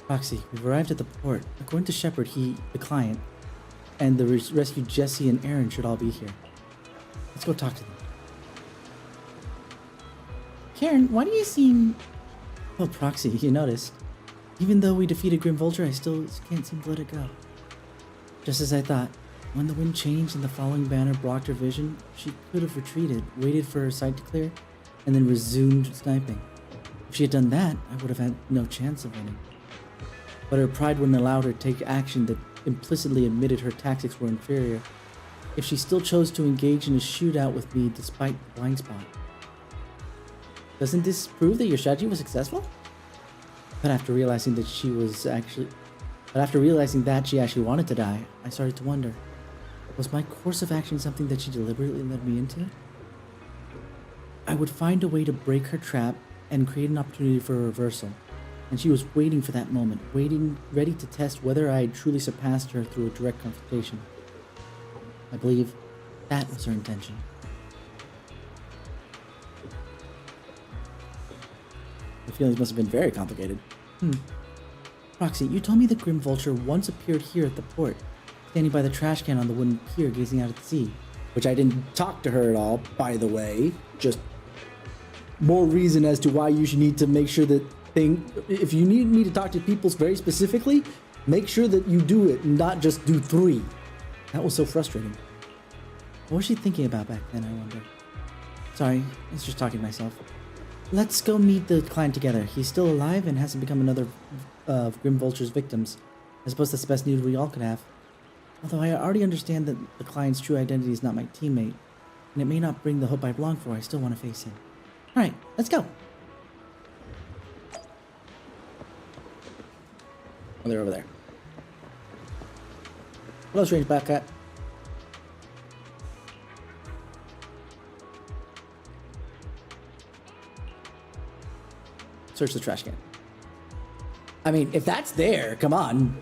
Roxy, we've arrived at the port. According to Shepard, the client, and the rescued Jesse and Aaron should all be here. Let's go talk to them. Karen, why do you seem... Well, Proxy, you noticed. Even though we defeated Grim Vulture, I still can't seem to let it go. Just as I thought. When the wind changed and the falling banner blocked her vision, she could have retreated, waited for her sight to clear, and then resumed sniping. If she had done that, I would have had no chance of winning. But her pride wouldn't allow her to take action that implicitly admitted her tactics were inferior. If she still chose to engage in a shootout with me despite the blind spot. Doesn't this prove that your strategy was successful? But after realizing that she actually wanted to die, I started to wonder. Was my course of action something that she deliberately led me into? I would find a way to break her trap and create an opportunity for a reversal. And she was waiting for that moment, ready to test whether I had truly surpassed her through a direct confrontation. I believe that was her intention. The feelings must have been very complicated. Roxy, you told me that Grim Vulture once appeared here at the port, standing by the trash can on the wooden pier gazing out at the sea. Which I didn't talk to her at all, by the way. Just more reason as to why you should need to make sure that if you need me to talk to people very specifically, make sure that you do it, not just do 3. That was so frustrating. What was she thinking about back then, I wonder? Sorry, I was just talking to myself. Let's go meet the client together. He's still alive and hasn't become another of Grim Vulture's victims. I suppose that's the best news we all could have. Although I already understand that the client's true identity is not my teammate, and it may not bring the hope I belong for, I still want to face him. Alright, let's go! Oh, they're over there. Hello, strange black cat. Search the trash can. I mean, if that's there, come on.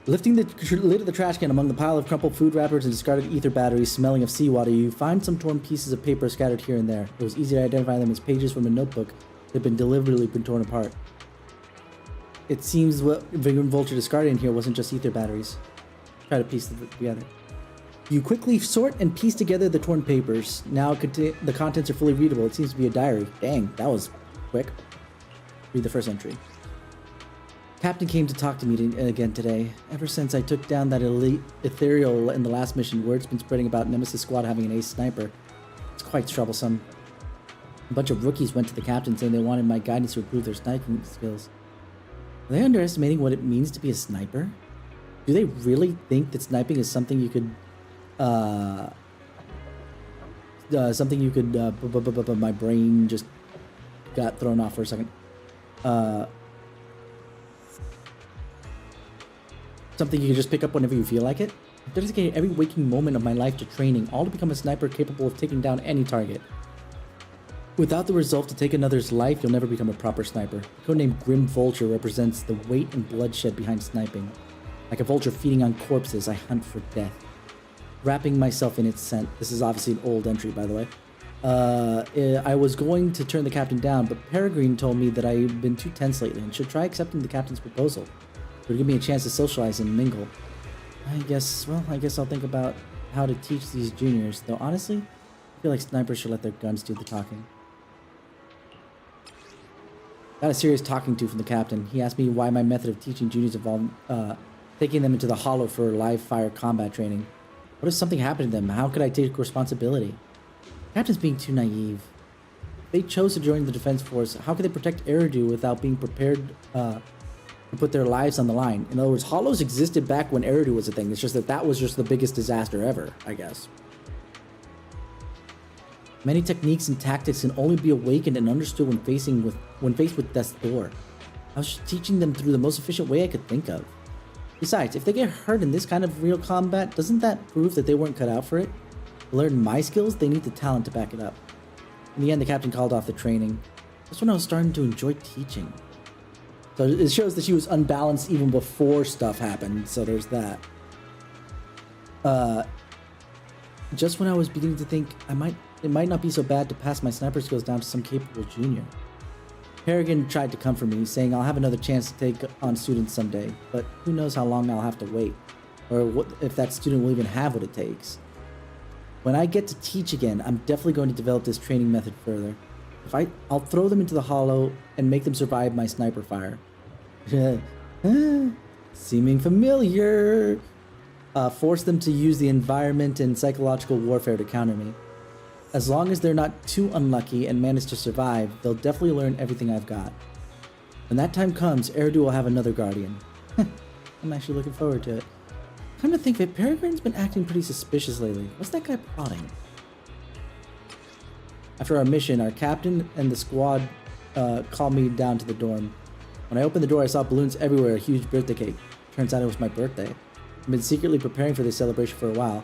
Lifting the lid of the trash can among the pile of crumpled food wrappers and discarded ether batteries smelling of seawater, you find some torn pieces of paper scattered here and there. It was easy to identify them as pages from a notebook that had been deliberately torn apart. It seems what Grim Vulture discarded in here wasn't just ether batteries. Try to piece them together. You quickly sort and piece together the torn papers. Now the contents are fully readable. It seems to be a diary. Dang, that was quick. Read the first entry. Captain came to talk to me again today. Ever since I took down that elite ethereal in the last mission, word's been spreading about Nemesis Squad having an ace sniper. It's quite troublesome. A bunch of rookies went to the captain saying they wanted my guidance to improve their sniping skills. Are they underestimating what it means to be a sniper? Do they really think that sniping is something you could, my brain just got thrown off for a second. Something you can just pick up whenever you feel like it? I've dedicated every waking moment of my life to training, all to become a sniper capable of taking down any target. Without the resolve to take another's life, you'll never become a proper sniper. The codename Grim Vulture represents the weight and bloodshed behind sniping. Like a vulture feeding on corpses, I hunt for death. Wrapping myself in its scent. This is obviously an old entry, by the way. I was going to turn the captain down, but Peregrine told me that I've been too tense lately and should try accepting the captain's proposal. It would give me a chance to socialize and mingle. I guess I'll think about how to teach these juniors, though honestly, I feel like snipers should let their guns do the talking. Got a serious talking to from the captain. He asked me why my method of teaching juniors involved taking them into the hollow for live fire combat training. What if something happened to them? How could I take responsibility? Captain's being too naive. If they chose to join the defense force, how could they protect Eridu without being prepared to put their lives on the line? In other words, hollows existed back when Eridu was a thing. It's just that was just the biggest disaster ever, I guess. Many techniques and tactics can only be awakened and understood when faced with death's door. I was just teaching them through the most efficient way I could think of. Besides, if they get hurt in this kind of real combat, doesn't that prove that they weren't cut out for it? To learn my skills, they need the talent to back it up. In the end, the captain called off the training. That's when I was starting to enjoy teaching. So it shows that she was unbalanced even before stuff happened, so there's that. Just when I was beginning to think it might not be so bad to pass my sniper skills down to some capable junior. Peregrine tried to comfort me, saying I'll have another chance to take on students someday, but who knows how long I'll have to wait, or if that student will even have what it takes. When I get to teach again, I'm definitely going to develop this training method further. I'll throw them into the hollow and make them survive my sniper fire. Seeming familiar. Force them to use the environment and psychological warfare to counter me. As long as they're not too unlucky and manage to survive, they'll definitely learn everything I've got. When that time comes, Eridu will have another guardian. I'm actually looking forward to it. Come to think of it, Peregrine's been acting pretty suspicious lately. What's that guy plotting? After our mission, our captain and the squad called me down to the dorm. When I opened the door, I saw balloons everywhere, a huge birthday cake. Turns out it was my birthday. I've been secretly preparing for this celebration for a while.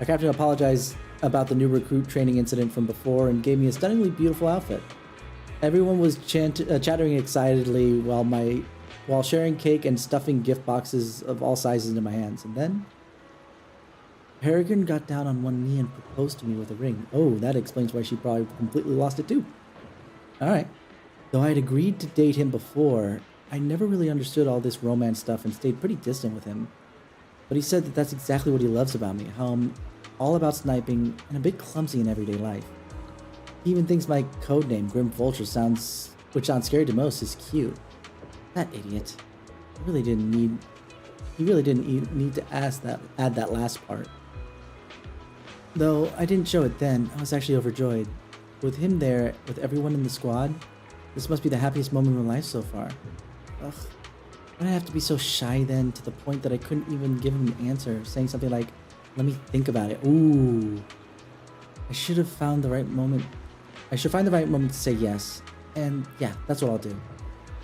Our captain apologized about the new recruit training incident from before and gave me a stunningly beautiful outfit. Everyone was chattering excitedly while sharing cake and stuffing gift boxes of all sizes into my hands. And then Peregrine got down on one knee and proposed to me with a ring. Oh, that explains why she probably completely lost it too. Alright. Though I had agreed to date him before, I never really understood all this romance stuff and stayed pretty distant with him. But he said that that's exactly what he loves about me, how I'm all about sniping and a bit clumsy in everyday life. He even thinks my codename, Grim Vulture, which sounds scary to most, is cute. That idiot. He really didn't need to add that last part. Though I didn't show it then, I was actually overjoyed. With him there, with everyone in the squad, this must be the happiest moment of my life so far. Ugh. Why did I have to be so shy then, to the point that I couldn't even give him an answer, saying something like, let me think about it. Ooh. I should find the right moment to say yes. And yeah, that's what I'll do.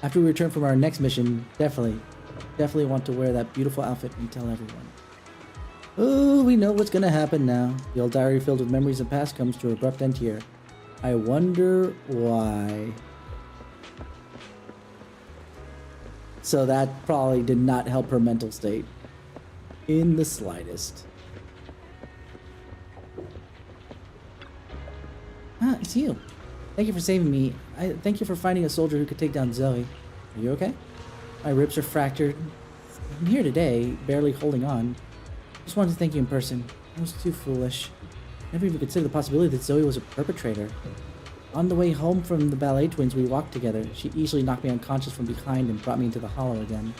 After we return from our next mission, definitely want to wear that beautiful outfit and tell everyone. Oh, we know what's gonna happen now. The old diary filled with memories of past comes to an abrupt end here. I wonder why. So that probably did not help her mental state in the slightest. Ah, it's you. Thank you for saving me. Thank you for finding a soldier who could take down Zoe. Are you okay? My ribs are fractured. I'm here today, barely holding on. Just wanted to thank you in person. I was too foolish. Never even considered the possibility that Zoe was a perpetrator. On the way home from the ballet twins, we walked together. She easily knocked me unconscious from behind and brought me into the hollow again.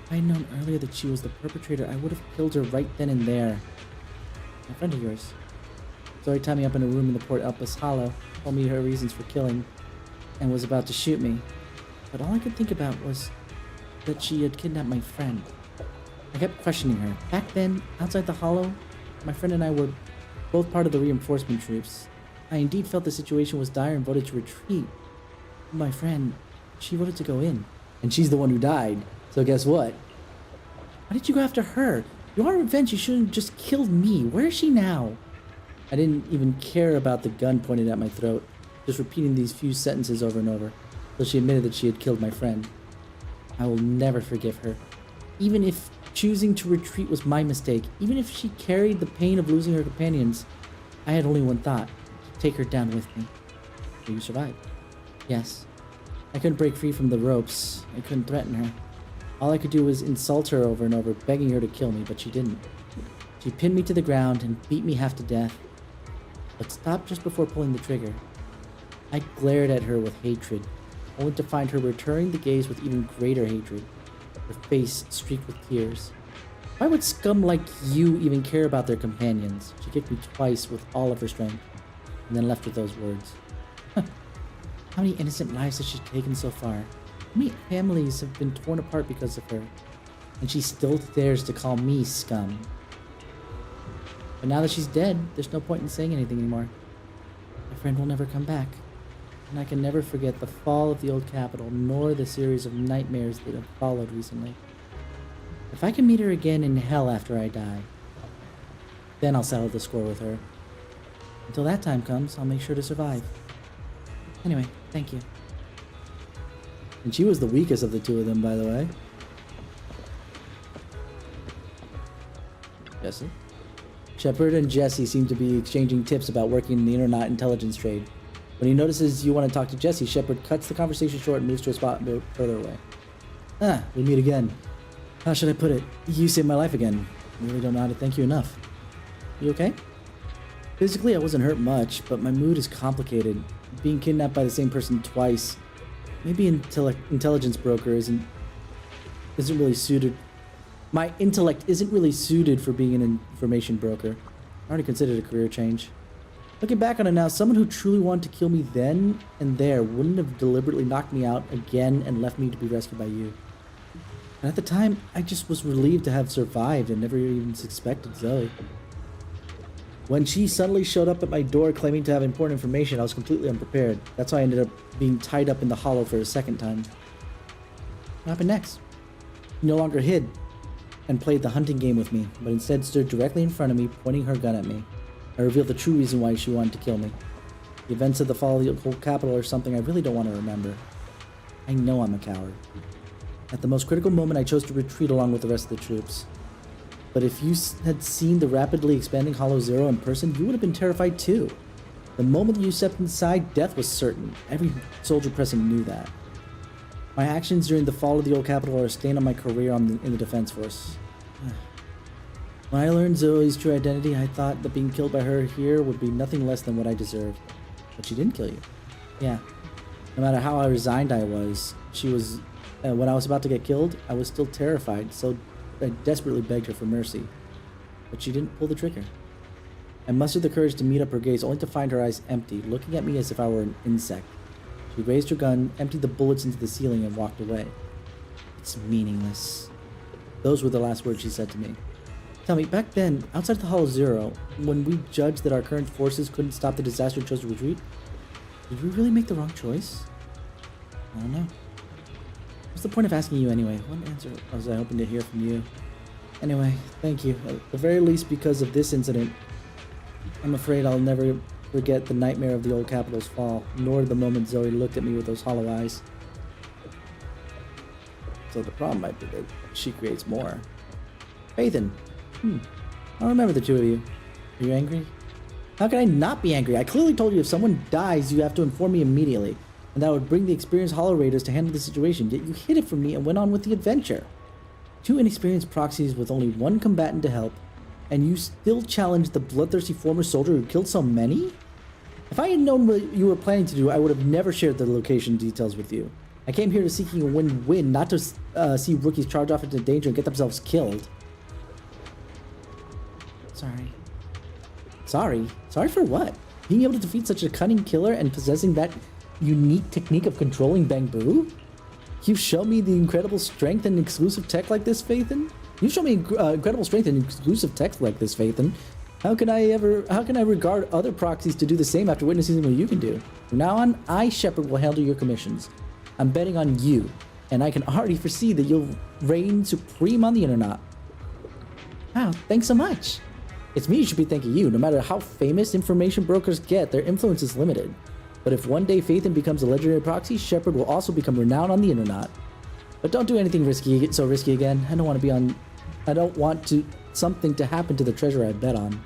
If I had known earlier that she was the perpetrator, I would have killed her right then and there. A friend of yours. Zoe tied me up in a room in the Port Elpis Hollow, told me her reasons for killing, and was about to shoot me. But all I could think about was that she had kidnapped my friend. I kept questioning her. Back then, outside the hollow, my friend and I were both part of the reinforcement troops. I indeed felt the situation was dire and voted to retreat. My friend, she voted to go in. And she's the one who died, so guess what? Why did you go after her? You want revenge, you shouldn't have just killed me. Where is she now? I didn't even care about the gun pointed at my throat, just repeating these few sentences over and over, till she admitted that she had killed my friend. I will never forgive her. Even if choosing to retreat was my mistake. Even if she carried the pain of losing her companions, I had only one thought: to take her down with me. So you survived. Yes. I couldn't break free from the ropes. I couldn't threaten her. All I could do was insult her over and over, begging her to kill me, but she didn't. She pinned me to the ground and beat me half to death, but stopped just before pulling the trigger. I glared at her with hatred, only to find her returning the gaze with even greater hatred, her face streaked with tears. Why would scum like you even care about their companions? She kicked me twice with all of her strength, and then left with those words. How many innocent lives has she taken so far? How many families have been torn apart because of her? And she still dares to call me scum. But now that she's dead, there's no point in saying anything anymore. My friend will never come back. And I can never forget the fall of the old capital, nor the series of nightmares that have followed recently. If I can meet her again in hell after I die, then I'll settle the score with her. Until that time comes, I'll make sure to survive. Anyway, thank you. And she was the weakest of the two of them, by the way. Jesse? Shepard and Jesse seem to be exchanging tips about working in the Internet intelligence trade. When he notices you want to talk to Jesse, Shepard cuts the conversation short and moves to a spot a bit further away. Ah, we meet again. How should I put it? You saved my life again. I really don't know how to thank you enough. You okay? Physically, I wasn't hurt much, but my mood is complicated. Being kidnapped by the same person twice. Maybe intelligence broker isn't really suited. My intellect isn't really suited for being an information broker. I already considered a career change. Looking back on it now, someone who truly wanted to kill me then and there wouldn't have deliberately knocked me out again and left me to be rescued by you. And at the time, I just was relieved to have survived and never even suspected Zoe. When she suddenly showed up at my door claiming to have important information, I was completely unprepared. That's why I ended up being tied up in the hollow for a second time. What happened next? She no longer hid and played the hunting game with me, but instead stood directly in front of me, pointing her gun at me. I revealed the true reason why she wanted to kill me. The events of the fall of the whole capital are something I really don't want to remember. I know I'm a coward. At the most critical moment, I chose to retreat along with the rest of the troops. But if you had seen the rapidly expanding Hollow Zero in person, you would have been terrified too. The moment you stepped inside, death was certain. Every soldier present knew that. My actions during the fall of the old capital are a stain on my career in the defense force. When I learned Zoe's true identity, I thought that being killed by her here would be nothing less than what I deserved. But she didn't kill you. Yeah. No matter how resigned I was, when I was about to get killed, I was still terrified, so I desperately begged her for mercy. But she didn't pull the trigger. I mustered the courage to meet up her gaze, only to find her eyes empty, looking at me as if I were an insect. She raised her gun, emptied the bullets into the ceiling, and walked away. It's meaningless. Those were the last words she said to me. Tell me, back then, outside the Hollow Zero, when we judged that our current forces couldn't stop the disaster and chose to retreat, did we really make the wrong choice? I don't know. What's the point of asking you anyway? What answer was I hoping to hear from you? Anyway, thank you. At the very least, because of this incident, I'm afraid I'll never forget the nightmare of the old capital's fall, nor the moment Zoe looked at me with those hollow eyes. So the problem might be that she creates more. Phaethon. I'll remember the two of you. Are you angry? How can I not be angry? I clearly told you if someone dies, you have to inform me immediately. And that would bring the experienced Hollow Raiders to handle the situation, yet you hid it from me and went on with the adventure. 2 inexperienced proxies with only 1 combatant to help, and you still challenged the bloodthirsty former soldier who killed so many? If I had known what you were planning to do, I would have never shared the location details with you. I came here to seeking a win-win, not to see rookies charge off into danger and get themselves killed. Sorry. Sorry? Sorry for what? Being able to defeat such a cunning killer and possessing that unique technique of controlling Bangbu? You've shown me the incredible strength and exclusive tech like this, Phaethon? You've shown me incredible strength and exclusive tech like this, Phaethon. How can I regard other proxies to do the same after witnessing what you can do? From now on, I, Shepard, will handle your commissions. I'm betting on you, and I can already foresee that you'll reign supreme on the internet. Wow, thanks so much. It's me you should be thanking you. No matter how famous information brokers get, their influence is limited. But if one day Phaethon becomes a legendary proxy, Shepard will also become renowned on the internet. But don't do anything so risky again. I don't want to be on I don't want something to happen to the treasure I bet on.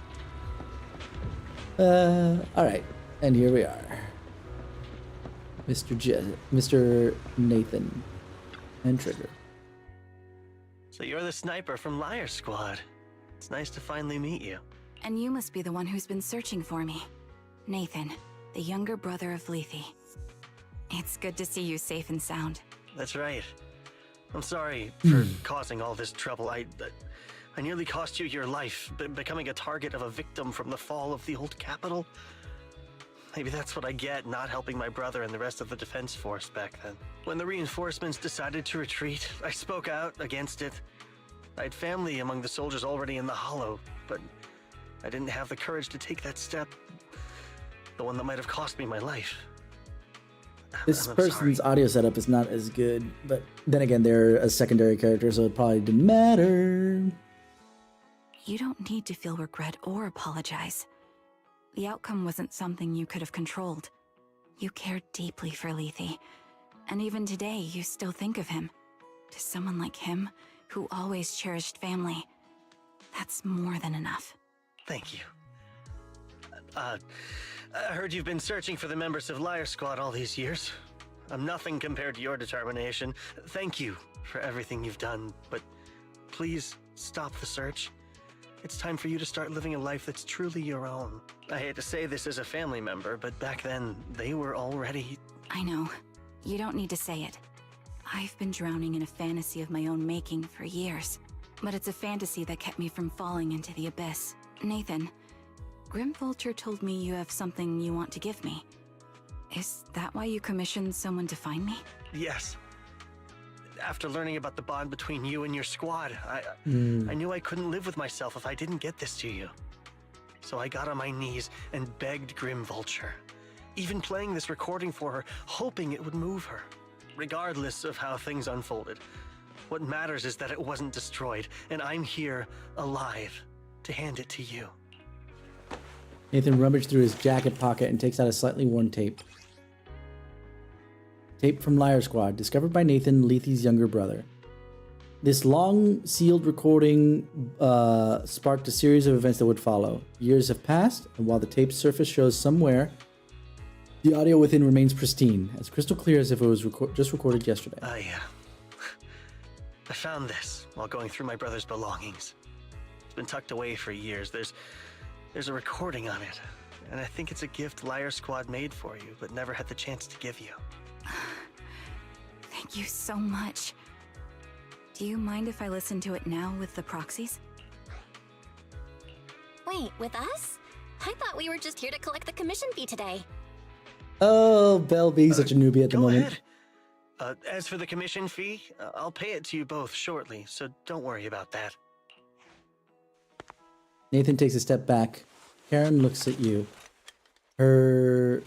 Alright. And here we are. Mr. Nathan. And Trigger. So you're the sniper from Liar Squad. It's nice to finally meet you. And you must be the one who's been searching for me. Nathan, the younger brother of Lethe. It's good to see you safe and sound. That's right. I'm sorry for causing all this trouble. I nearly cost you your life, becoming a target of a victim from the fall of the old capital. Maybe that's what I get, not helping my brother and the rest of the defense force back then. When the reinforcements decided to retreat, I spoke out against it. I had family among the soldiers already in the Hollow, but I didn't have the courage to take that step. The one that might have cost me my life. This I'm person's sorry. audio setup is not as good, but then again, they're a secondary character, so it probably didn't matter. You don't need to feel regret or apologize. The outcome wasn't something you could have controlled. You cared deeply for Lethe, and even today you still think of him. To someone like him, who always cherished family, that's more than enough. Thank you. I heard you've been searching for the members of Liar Squad all these years. I'm nothing compared to your determination. Thank you for everything you've done, but please stop the search. It's time for you to start living a life that's truly your own. I hate to say this as a family member, but back then, they were already... I know. You don't need to say it. I've been drowning in a fantasy of my own making for years, but it's a fantasy that kept me from falling into the abyss. Nathan, Grim Vulture told me you have something you want to give me. Is that why you commissioned someone to find me? Yes. After learning about the bond between you and your squad, I knew I couldn't live with myself if I didn't get this to you. So I got on my knees and begged Grim Vulture, even playing this recording for her, hoping it would move her. Regardless of how things unfolded, what matters is that it wasn't destroyed, and I'm here, alive, to hand it to you. Nathan rummaged through his jacket pocket and takes out a slightly worn tape. Tape from Liar Squad, discovered by Nathan, Lethe's younger brother. This long, sealed recording sparked a series of events that would follow. Years have passed, and while the tape's surface shows somewhere, the audio within remains pristine, as crystal clear as if it was just recorded yesterday. I found this while going through my brother's belongings. It's been tucked away for years. There's a recording on it, and I think it's a gift Liar Squad made for you, but never had the chance to give you. Thank you so much. Do you mind if I listen to it now with the proxies? Wait, with us? I thought we were just here to collect the commission fee today. Oh, Belle being such a newbie at the Go moment. ahead. As for the commission fee, I'll pay it to you both shortly, so don't worry about that. Nathan takes a step back. Karen looks at you. Her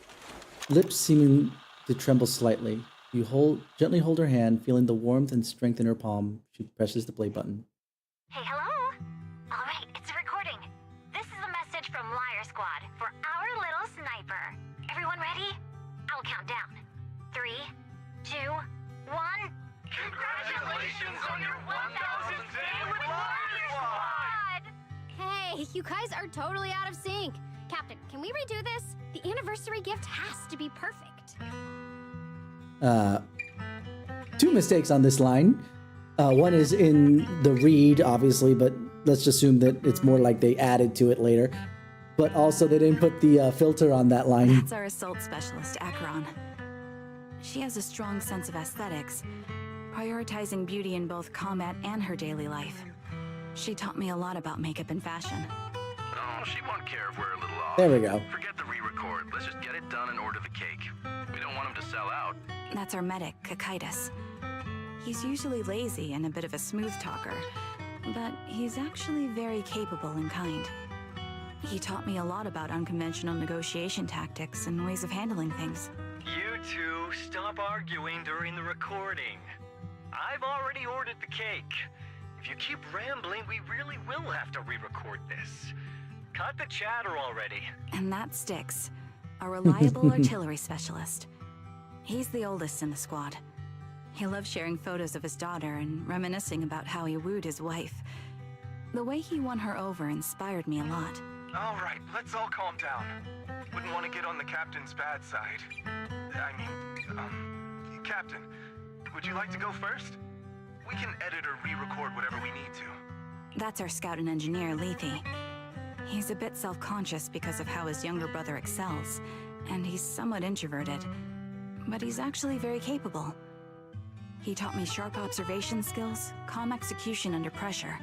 lips seeming to tremble slightly. You gently hold her hand, feeling the warmth and strength in her palm. She presses the play button. Hey, hello? Alright, it's a recording. This is a message from Liar Squad for our little sniper. Everyone ready? I'll count down. 3, 2, 1. Congratulations on your 1000th day with Liar Squad! Hey, you guys are totally out of sync. Captain, can we redo this? The anniversary gift has to be perfect. Two mistakes on this line. One is in the read, obviously, but let's just assume that it's more like they added to it later. But also they didn't put the filter on that line. That's our assault specialist, Acheron. She has a strong sense of aesthetics, prioritizing beauty in both combat and her daily life. She taught me a lot about makeup and fashion. Oh, she won't care if we're a little off. There we go. Forget the re-record. Let's just get it done and order the cake. We don't want him to sell out. That's our medic, Kakaitis. He's usually lazy and a bit of a smooth talker, but he's actually very capable and kind. He taught me a lot about unconventional negotiation tactics and ways of handling things. You two, stop arguing during the recording. I've already ordered the cake. If you keep rambling, we really will have to re-record this. Cut the chatter already. And that sticks. A reliable artillery specialist. He's the oldest in the squad. He loves sharing photos of his daughter and reminiscing about how he wooed his wife. The way he won her over inspired me a lot. All right, let's all calm down. Wouldn't want to get on the captain's bad side. I mean, Captain, would you like to go first? We can edit or re-record whatever we need to. That's our scout and engineer, Lethe. He's a bit self-conscious because of how his younger brother excels, and he's somewhat introverted. But he's actually very capable. He taught me sharp observation skills, calm execution under pressure,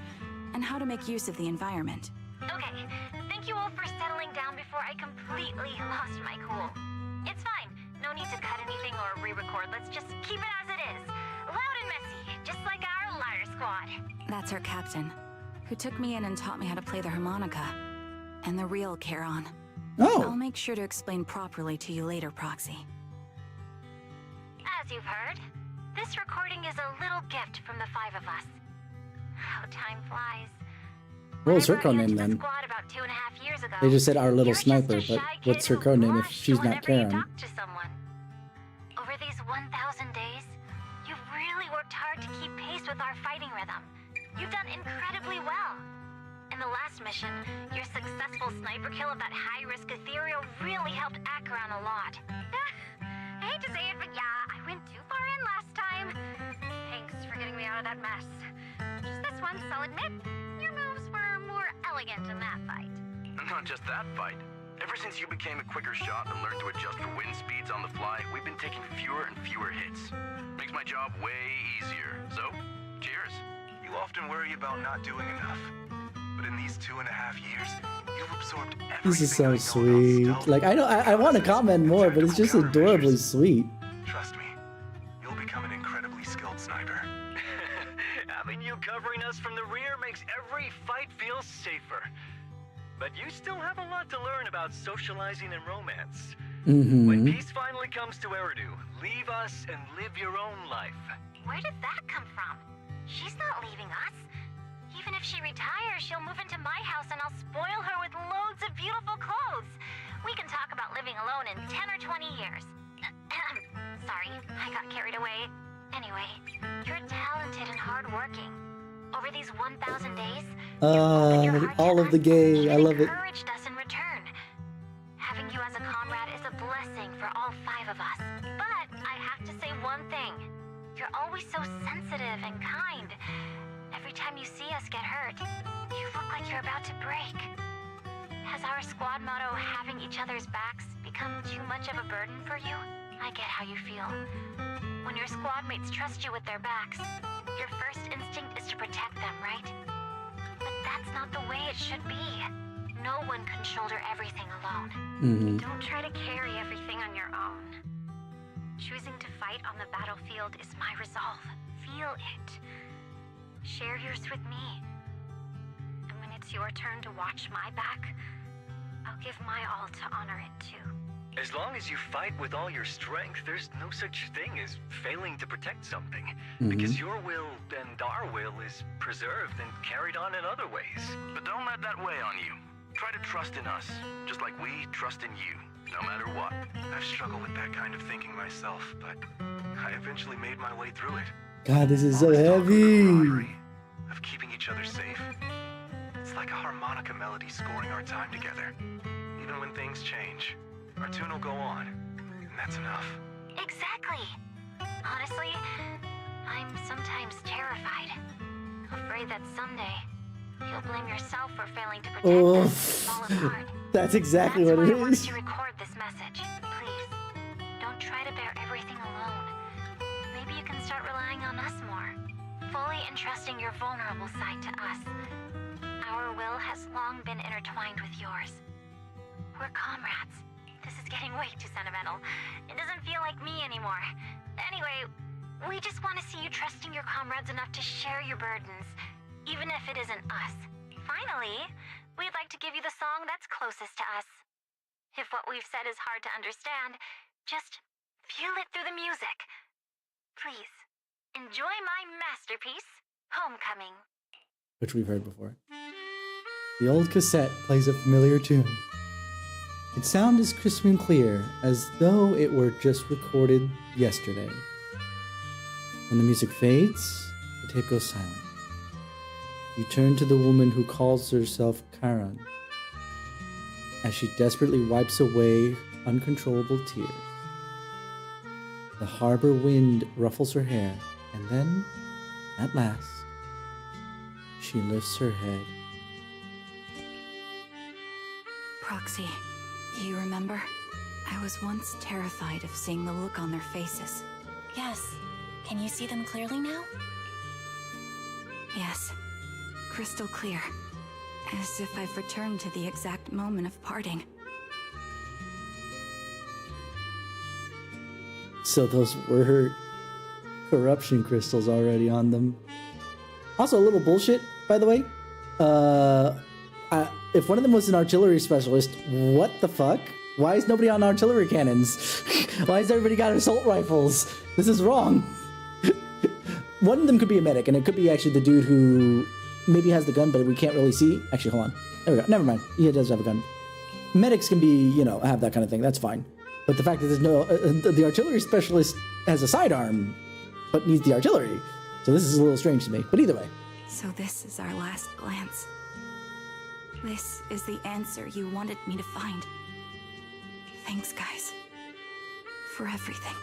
and how to make use of the environment. Okay, thank you all for settling down before I completely lost my cool. It's fine. No need to cut anything or re-record. Let's just keep it as it is. Loud and messy, just like our liar squad. That's our captain, who took me in and taught me how to play the harmonica. And the real Charon. Oh. I'll make sure to explain properly to you later, Proxy. As you've heard, this recording is a little gift from the 5 of us. How time flies. What was her code name then? About 2.5 years ago, They just said our little sniper, but what's her code name if she's not Karen? Over these 1,000 days, you've really worked hard to keep pace with our fighting rhythm. You've done incredibly well. In the last mission, your successful sniper kill of that high-risk ethereal really helped Acheron a lot. I hate to say it, but yeah, I went too far in last time. Thanks for getting me out of that mess. Just this once, I'll admit, your moves were more elegant in that fight. Not just that fight. Ever since you became a quicker shot and learned to adjust for wind speeds on the fly, we've been taking fewer and fewer hits. Makes my job way easier. So, cheers. You often worry about not doing enough. But in these 2.5 years, you've absorbed everything. This is so sweet. Like, I want to comment more, but it's just adorably sweet. Trust me, you'll become an incredibly skilled sniper. Having you covering us from the rear makes every fight feel safer. But you still have a lot to learn about socializing and romance. When peace finally comes to Eridu, leave us and live your own life. Where did that come from? She's not leaving us. Even if she retires, she'll move into my house and I'll spoil her with loads of beautiful clothes. We can talk about living alone in 10 or 20 years. Sorry, I got carried away. Anyway, you're talented and hardworking. Over these 1,000 days, all of the gay, I love it. Encouraged us in return. Having you as a comrade is a blessing for all 5 of us. But I have to say one thing. You're always so sensitive and kind. Every time you see us get hurt, you look like you're about to break. Has our squad motto, having each other's backs, become too much of a burden for you? I get how you feel. When your squad mates trust you with their backs, your first instinct is to protect them, right? But that's not the way it should be. No one can shoulder everything alone. Don't try to carry everything on your own. Choosing to fight on the battlefield is my resolve. Feel it. Share yours with me. And when it's your turn to watch my back, I'll give my all to honor it too. As long as you fight with all your strength, there's no such thing as failing to protect something. Because your will and our will is preserved and carried on in other ways. But don't let that weigh on you. Try to trust in us, just like we trust in you, no matter what. I've struggled with that kind of thinking myself, but I eventually made my way through it. God, this is so heavy. Of keeping each other safe. It's like a harmonica melody scoring our time together. Even when things change, our tune will go on, and that's enough. Exactly. Honestly, I'm sometimes terrified. Afraid that someday you'll blame yourself for failing to protect us and fall apart. That's exactly what it That's why I wanted is. to record this message. Please, don't try to bear everything alone. Maybe you can start relying on us more, fully entrusting your vulnerable side to us. Our will has long been intertwined with yours. We're comrades. This is getting way too sentimental. It doesn't feel like me anymore. Anyway, we just want to see you trusting your comrades enough to share your burdens, even if it isn't us. Finally, we'd like to give you the song that's closest to us. If what we've said is hard to understand, just feel it through the music. Please, enjoy my masterpiece, Homecoming. Which we've heard before. The old cassette plays a familiar tune. Its sound is crisp and clear, as though it were just recorded yesterday. When the music fades, the tape goes silent. You turn to the woman who calls herself Karan as she desperately wipes away uncontrollable tears. The harbor wind ruffles her hair, and then, at last, she lifts her head. Proxy, do you remember? I was once terrified of seeing the look on their faces. Yes. Can you see them clearly now? Yes. Crystal clear. As if I've returned to the exact moment of parting. So those were corruption crystals already on them. Also, a little bullshit, by the way. If one of them was an artillery specialist, what the fuck? Why is nobody on artillery cannons? Why has everybody got assault rifles? This is wrong. One of them could be a medic, and it could be actually the dude who maybe has the gun, but we can't really see. Actually, hold on. There we go. Never mind. He does have a gun. Medics can be, you know, have that kind of thing. That's fine. But the fact that there's no... the artillery specialist has a sidearm, but needs the artillery. So this is a little strange to me. But either way. So this is our last glance. This is the answer you wanted me to find. Thanks, guys. For everything.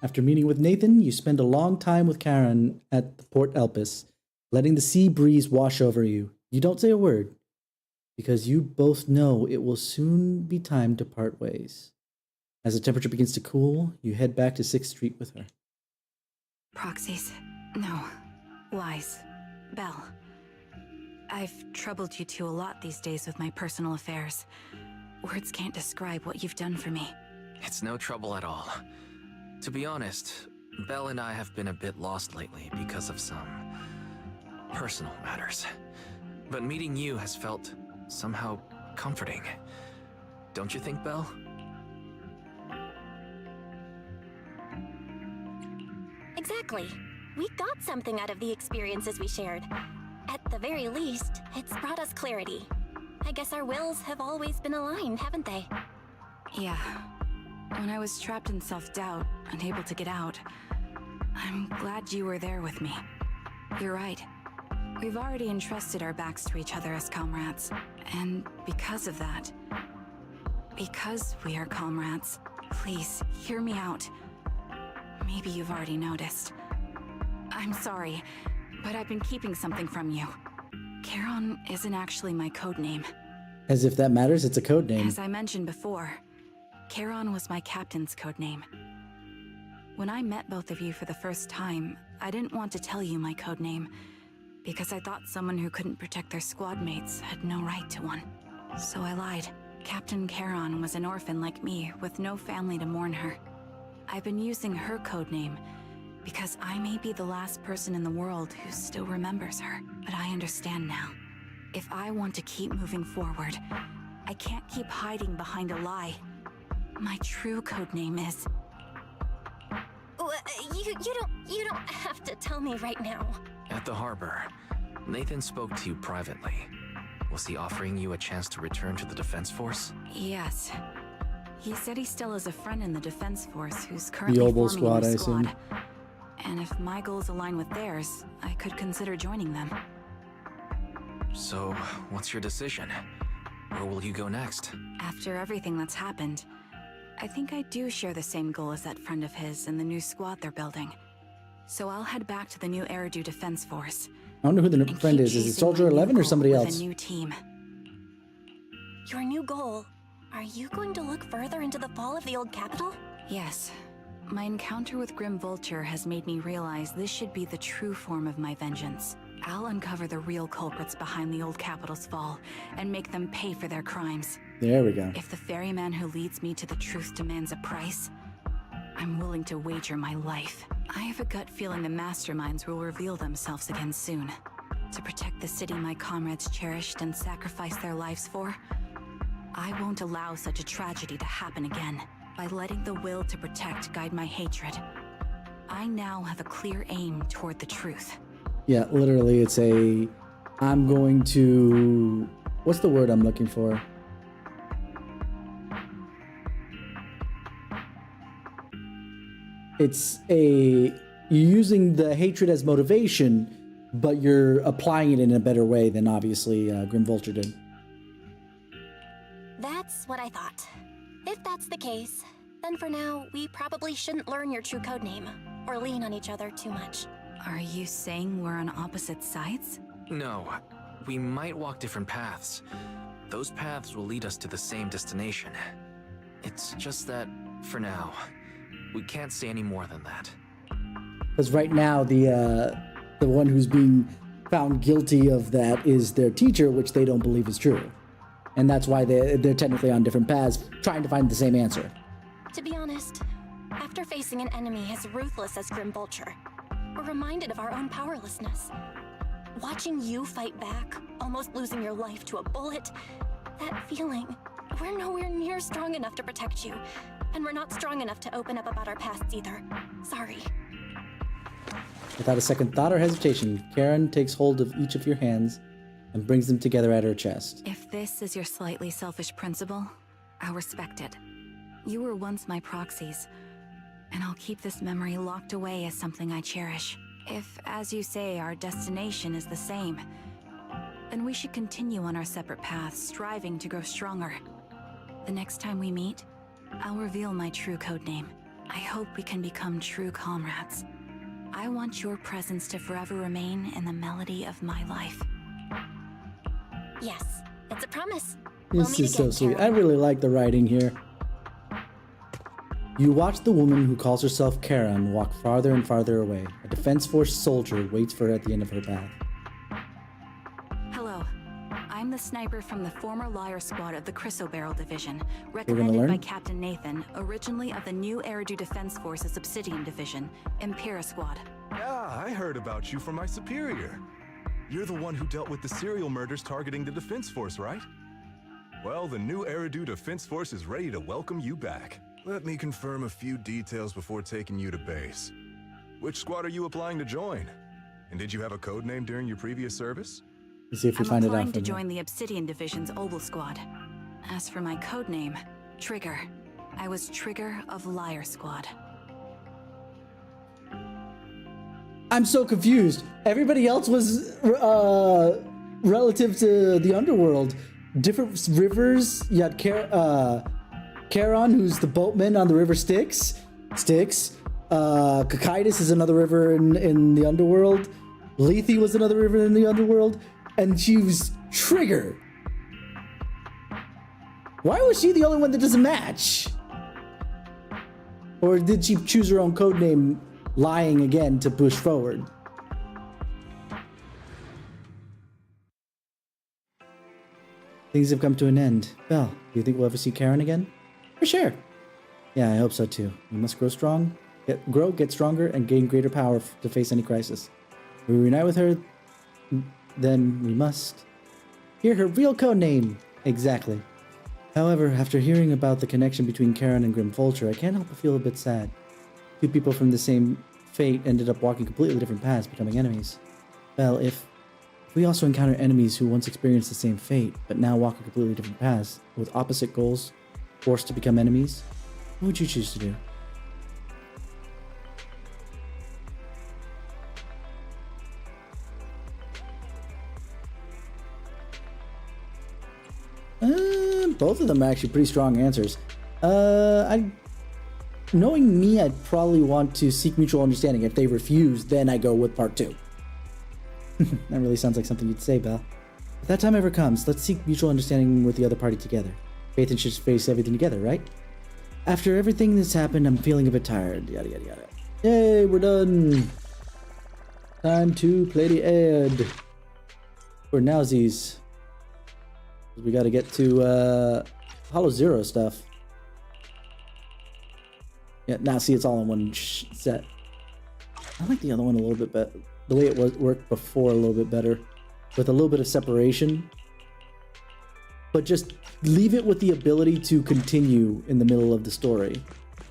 After meeting with Nathan, you spend a long time with Karen at the Port Elpis, letting the sea breeze wash over you. You don't say a word, because you both know it will soon be time to part ways. As the temperature begins to cool, you head back to 6th Street with her. Proxies. No. Lies. Belle. I've troubled you two a lot these days with my personal affairs. Words can't describe what you've done for me. It's no trouble at all. To be honest, Belle and I have been a bit lost lately because of some personal matters. But meeting you has felt somehow comforting. Don't you think, Belle? Exactly. We got something out of the experiences we shared. At the very least, it's brought us clarity. I guess our wills have always been aligned, haven't they? Yeah. When I was trapped in self-doubt, unable to get out, I'm glad you were there with me. You're right. We've already entrusted our backs to each other as comrades. And because of that, because we are comrades, please hear me out. Maybe you've already noticed. I'm sorry, but I've been keeping something from you. Charon isn't actually my code name. As if that matters, it's a code name. As I mentioned before, Charon was my captain's code name. When I met both of you for the first time, I didn't want to tell you my code name, because I thought someone who couldn't protect their squad mates had no right to one. So I lied. Captain Charon was an orphan like me, with no family to mourn her. I've been using her code name because I may be the last person in the world who still remembers her. But I understand now. If I want to keep moving forward, I can't keep hiding behind a lie. My true code name is... You don't have to tell me right now. At the harbor, Nathan spoke to you privately. Was he offering you a chance to return to the Defense Force? Yes. He said he still has a friend in the Defense Force who's currently the forming squad, a I new assume. squad. And if my goals align with theirs, I could consider joining them. So, what's your decision? Where will you go next? After everything that's happened, I think I do share the same goal as that friend of his and the new squad they're building. So I'll head back to the new Eridu Defense Force. I wonder who the friend is. Is it Soldier 11 or somebody with else? A new team. Your new goal? Are you going to look further into the fall of the old capital? Yes. My encounter with Grim Vulture has made me realize this should be the true form of my vengeance. I'll uncover the real culprits behind the old capital's fall and make them pay for their crimes. There we go. If the ferryman who leads me to the truth demands a price, I'm willing to wager my life. I have a gut feeling the masterminds will reveal themselves again soon. To protect the city my comrades cherished and sacrificed their lives for, I won't allow such a tragedy to happen again. By letting the will to protect guide my hatred, I now have a clear aim toward the truth. Yeah, literally, it's a... I'm going to... What's the word I'm looking for? It's a using the hatred as motivation, but you're applying it in a better way than obviously Grim Vulture did. That's what I thought. If that's the case, then for now, we probably shouldn't learn your true codename, or lean on each other too much. Are you saying we're on opposite sides? No, we might walk different paths. Those paths will lead us to the same destination. It's just that, for now, we can't say any more than that. Because right now, the one who's being found guilty of that is their teacher, which they don't believe is true. And that's why they're technically on different paths, trying to find the same answer. To be honest, after facing an enemy as ruthless as Grim Vulture, we're reminded of our own powerlessness. Watching you fight back, almost losing your life to a bullet, that feeling, we're nowhere near strong enough to protect you, and we're not strong enough to open up about our pasts either. Sorry. Without a second thought or hesitation, Karen takes hold of each of your hands and brings them together at her chest. If this is your slightly selfish principle, I'll respect it. You were once my proxies, and I'll keep this memory locked away as something I cherish. If, as you say, our destination is the same, then we should continue on our separate paths, striving to grow stronger. The next time we meet, I'll reveal my true codename. I hope we can become true comrades. I want your presence to forever remain in the melody of my life. Yes, it's a promise. This is so sweet. I really like the writing here. You watch the woman who calls herself Karen walk farther and farther away. A Defense Force soldier waits for her at the end of her path. Hello. I'm the sniper from the former Liar Squad of the Chrysoberyl Division, recommended by Captain Nathan, originally of the new Eridu Defense Force's Obsidian Division, Impera Squad. Yeah, I heard about you from my superior. You're the one who dealt with the serial murders targeting the Defense Force, right? Well, the new Eridu Defense Force is ready to welcome you back. Let me confirm a few details before taking you to base. Which squad are you applying to join? And did you have a code name during your previous service? Let's see if we I'm find it out applying from to join the Obsidian Division's Obel Squad. As for my code name, Trigger. I was Trigger of Liar Squad. I'm so confused. Everybody else was relative to the underworld. Different rivers. You had Charon, who's the boatman on the river Styx. Cocytus is another river in the underworld. Lethe was another river in the underworld. And she was Trigger. Why was she the only one that doesn't match? Or did she choose her own codename, lying again to push forward? Things have come to an end. Belle, do you think we'll ever see Karen again? For sure. Yeah, I hope so too. We must grow strong, get stronger, and gain greater power to face any crisis. If we reunite with her, then we must hear her real codename. Exactly. However, after hearing about the connection between Karen and Grim Vulture, I can't help but feel a bit sad. Two people from the same fate ended up walking completely different paths, becoming enemies. Well, if we also encounter enemies who once experienced the same fate, but now walk completely different paths, with opposite goals, forced to become enemies, what would you choose to do? Both of them are actually pretty strong answers. Knowing me, I'd probably want to seek mutual understanding. If they refuse, then I go with part 2. That really sounds like something you'd say, Belle. If that time ever comes, let's seek mutual understanding with the other party together. Faith and should face everything together, right? After everything that's happened, I'm feeling a bit tired. Yada yada yada. Yay, we're done. Time to play the ad. For nowsies. We gotta get to Hollow Zero stuff. Yeah, now see, it's all in one set. I like the other one a little bit better. The way it worked before a little bit better. With a little bit of separation. But just leave it with the ability to continue in the middle of the story.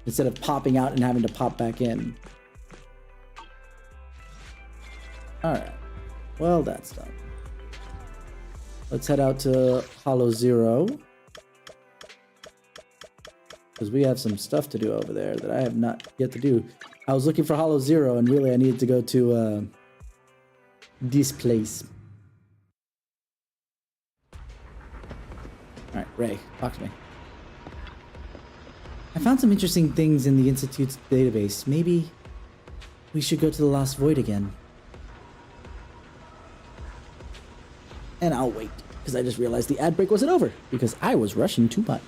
Instead of popping out and having to pop back in. Alright. Well, that's done. Let's head out to Hollow Zero. Because we have some stuff to do over there that I have not yet to do. I was looking for Hollow Zero, and really I needed to go to this place. Alright, Ray, talk to me. I found some interesting things in the Institute's database. Maybe we should go to the Lost Void again. And I'll wait, because I just realized the ad break wasn't over, because I was rushing too much.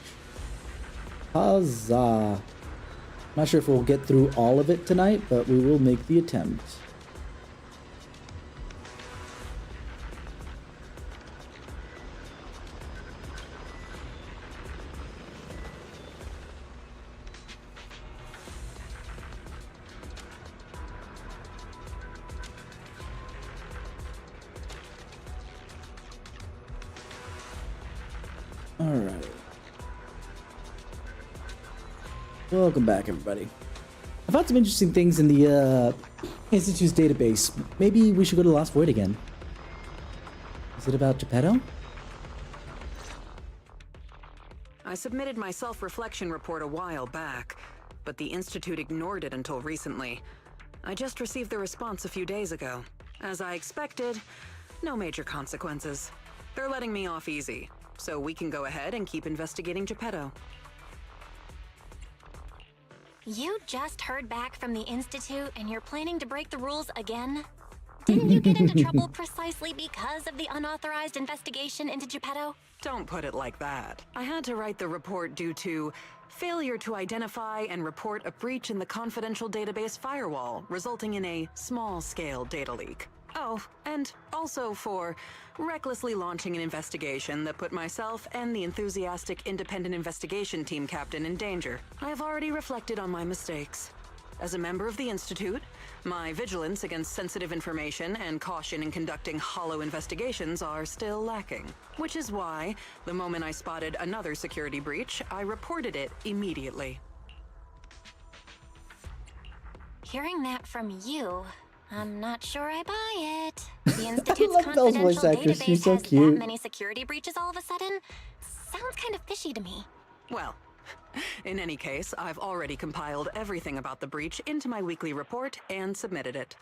Huzzah. Not sure if we'll get through all of it tonight, but we will make the attempt. Alright. Welcome back, everybody. I found some interesting things in the Institute's database. Maybe we should go to Lost Void again. Is it about Geppetto? I submitted my self-reflection report a while back, but the Institute ignored it until recently. I just received the response a few days ago. As I expected, no major consequences. They're letting me off easy, so we can go ahead and keep investigating Geppetto. You just heard back from the Institute and you're planning to break the rules again? Didn't you get into trouble precisely because of the unauthorized investigation into Geppetto? Don't put it like that. I had to write the report due to failure to identify and report a breach in the confidential database firewall, resulting in a small-scale data leak. Oh, and also for recklessly launching an investigation that put myself and the enthusiastic independent investigation team captain in danger. I have already reflected on my mistakes. As a member of the Institute, my vigilance against sensitive information and caution in conducting hollow investigations are still lacking. Which is why, the moment I spotted another security breach, I reported it immediately. Hearing that from you, I'm not sure I buy it. The Institute's I love Belle's voice confidential actress. She's database so has cute. that many security breaches all of a sudden? Sounds kind of fishy to me. Well, in any case, I've already compiled everything about the breach into my weekly report and submitted it.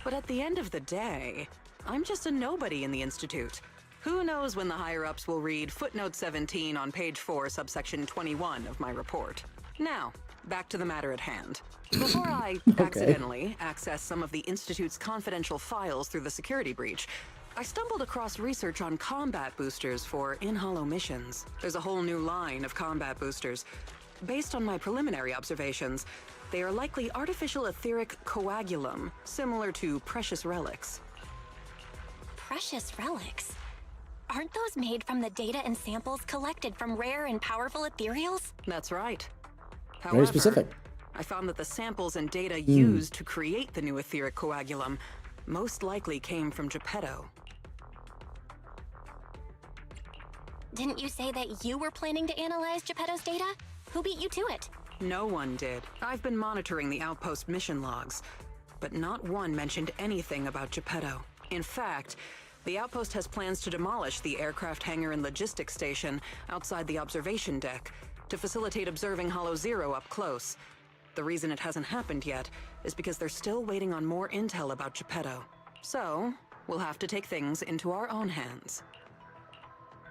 But at the end of the day, I'm just a nobody in the Institute. Who knows when the higher-ups will read footnote 17 on page 4, subsection 21 of my report. Now, back to the matter at hand. Before I accidentally access some of the Institute's confidential files through the security breach, I stumbled across research on combat boosters for in-hollow missions. There's a whole new line of combat boosters. Based on my preliminary observations, they are likely artificial etheric coagulum, similar to precious relics. Precious relics? Aren't those made from the data and samples collected from rare and powerful ethereals? That's right. Very specific. I found that the samples and data used to create the new etheric coagulum most likely came from Geppetto. Didn't you say that you were planning to analyze Geppetto's data? Who beat you to it? No one did. I've been monitoring the outpost mission logs, but not one mentioned anything about Geppetto. In fact, the outpost has plans to demolish the aircraft hangar and logistics station outside the observation deck to facilitate observing Hollow Zero up close. The reason it hasn't happened yet is because they're still waiting on more intel about Geppetto. So, we'll have to take things into our own hands.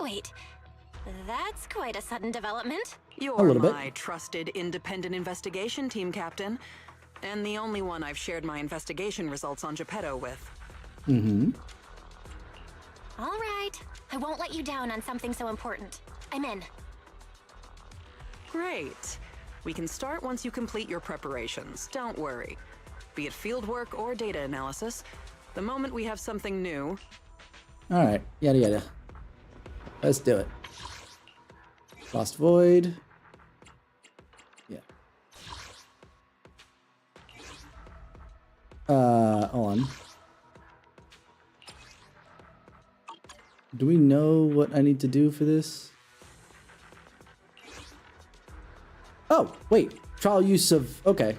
Wait, that's quite a sudden development. You're my trusted independent investigation team captain, and the only one I've shared my investigation results on Geppetto with. Mm-hmm. All right, I won't let you down on something so important. I'm in. Great. We can start once you complete your preparations. Don't worry. Be it field work or data analysis, the moment we have something new... Alright, yada yada. Let's do it. Lost Void. Yeah. Hold on. Do we know what I need to do for this? Oh, wait. Trial use of... Okay.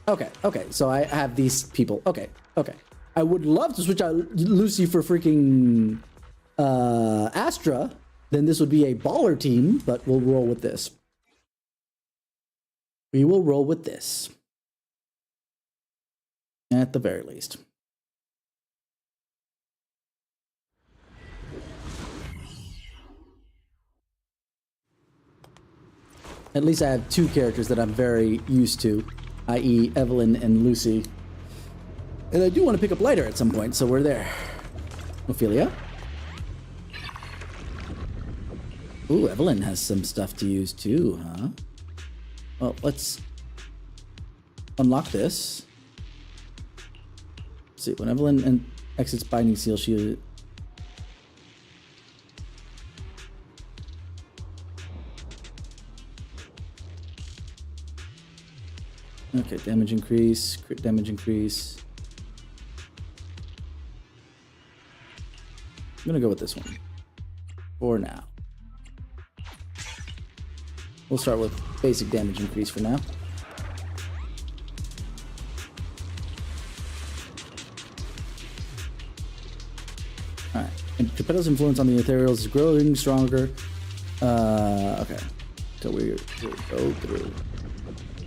Okay. So I have these people. Okay. I would love to switch out Lucy for freaking Astra. Then this would be a baller team, but we'll roll with this. We will roll with this. At the very least. At least I have two characters that I'm very used to, i.e. Evelyn and Lucy. And I do want to pick up Lighter at some point, so we're there. Ophelia? Ooh, Evelyn has some stuff to use too, huh? Well, let's unlock this. Let's see, when Evelyn exits Binding Seal, she... Okay, damage increase, crit damage increase. I'm gonna go with this one for now. We'll start with basic damage increase for now. Alright, and Geppetto's influence on the ethereals is growing stronger. Okay, so we'll go through.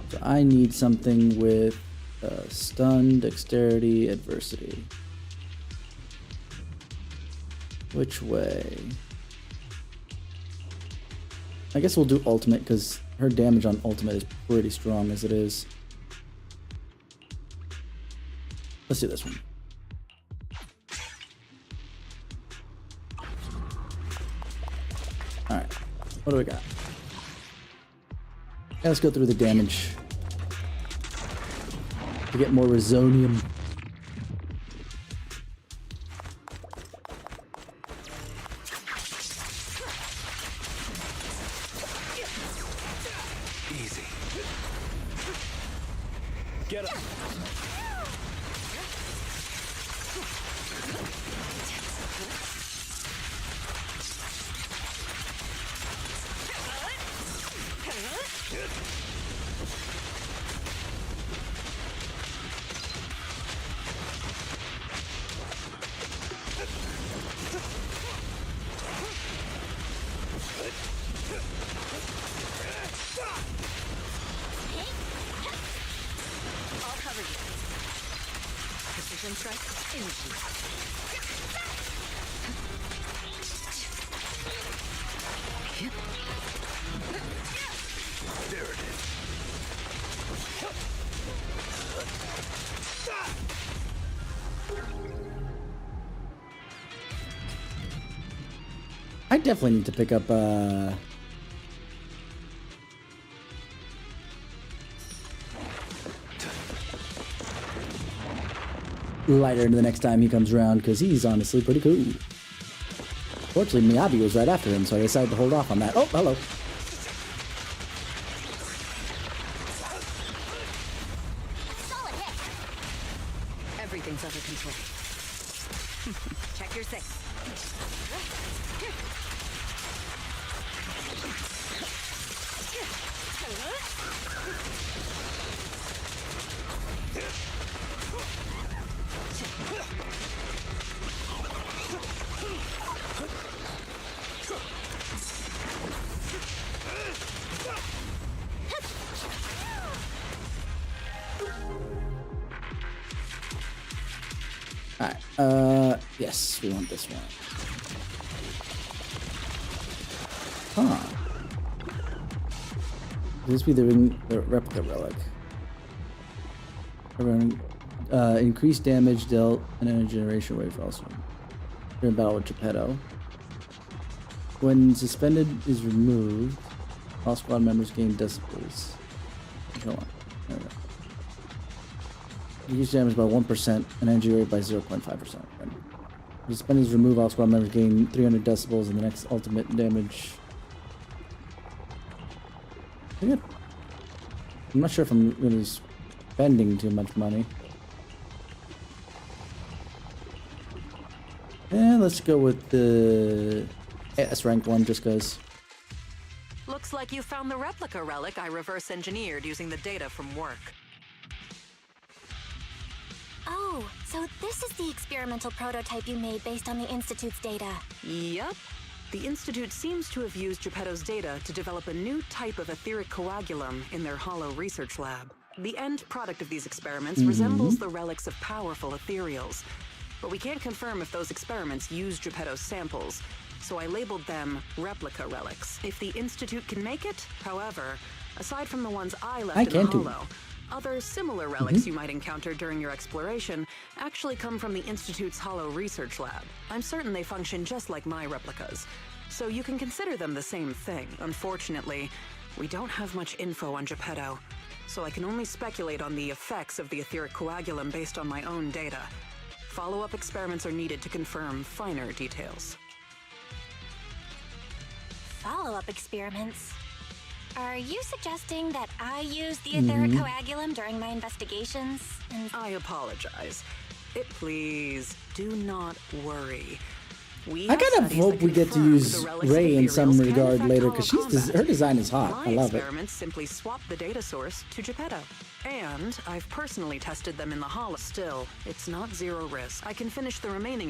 So I need something with stun, dexterity, adversity. Which way? I guess we'll do ultimate because her damage on ultimate is pretty strong as it is. Let's do this one. Alright, what do we got? Yeah, let's go through the damage to get more Resonium. Easy. Get up. Precision strike, There it is. I definitely need to pick up Lighter the next time he comes around, because he's honestly pretty cool. Fortunately, Miyabi was right after him, so I decided to hold off on that. Oh, hello. Everything's under control. Check your six. Alright, yes, we want this one. Huh. Will this be the replica relic? Increased damage dealt and energy generation wave also. During battle with Geppetto. When suspended is removed, all squad members gain decibels. Go on. There we go. Reduce damage by 1% and energy rate by 0.5%. When suspended is removed, all squad members gain 300 decibels and the next ultimate damage. Pretty good. I'm not sure if I'm really spending too much money. And let's go with the S rank one just because. Looks like you found the replica relic I reverse engineered using the data from work. Oh, so this is the experimental prototype you made based on the Institute's data. Yup. The Institute seems to have used Geppetto's data to develop a new type of etheric coagulum in their hollow research lab. The end product of these experiments resembles the relics of powerful ethereals, but we can't confirm if those experiments used Geppetto's samples, so I labeled them replica relics. If the Institute can make it, however, aside from the ones I left in the hollow, other similar relics you might encounter during your exploration actually come from the Institute's hollow research lab. I'm certain they function just like my replicas, so you can consider them the same thing. Unfortunately, we don't have much info on Geppetto, so I can only speculate on the effects of the etheric coagulum based on my own data. Follow-up experiments are needed to confirm finer details. Follow-up experiments? Are you suggesting that I use the etheric coagulum during my investigations? I apologize. Please, do not worry. I kind of hope we get to use Ray in some regard later, because her design is hot. I love it. My experiments simply swap the data source to Geppetto. And I've personally tested them in the hollow. Still, it's not zero risk. I can finish the remaining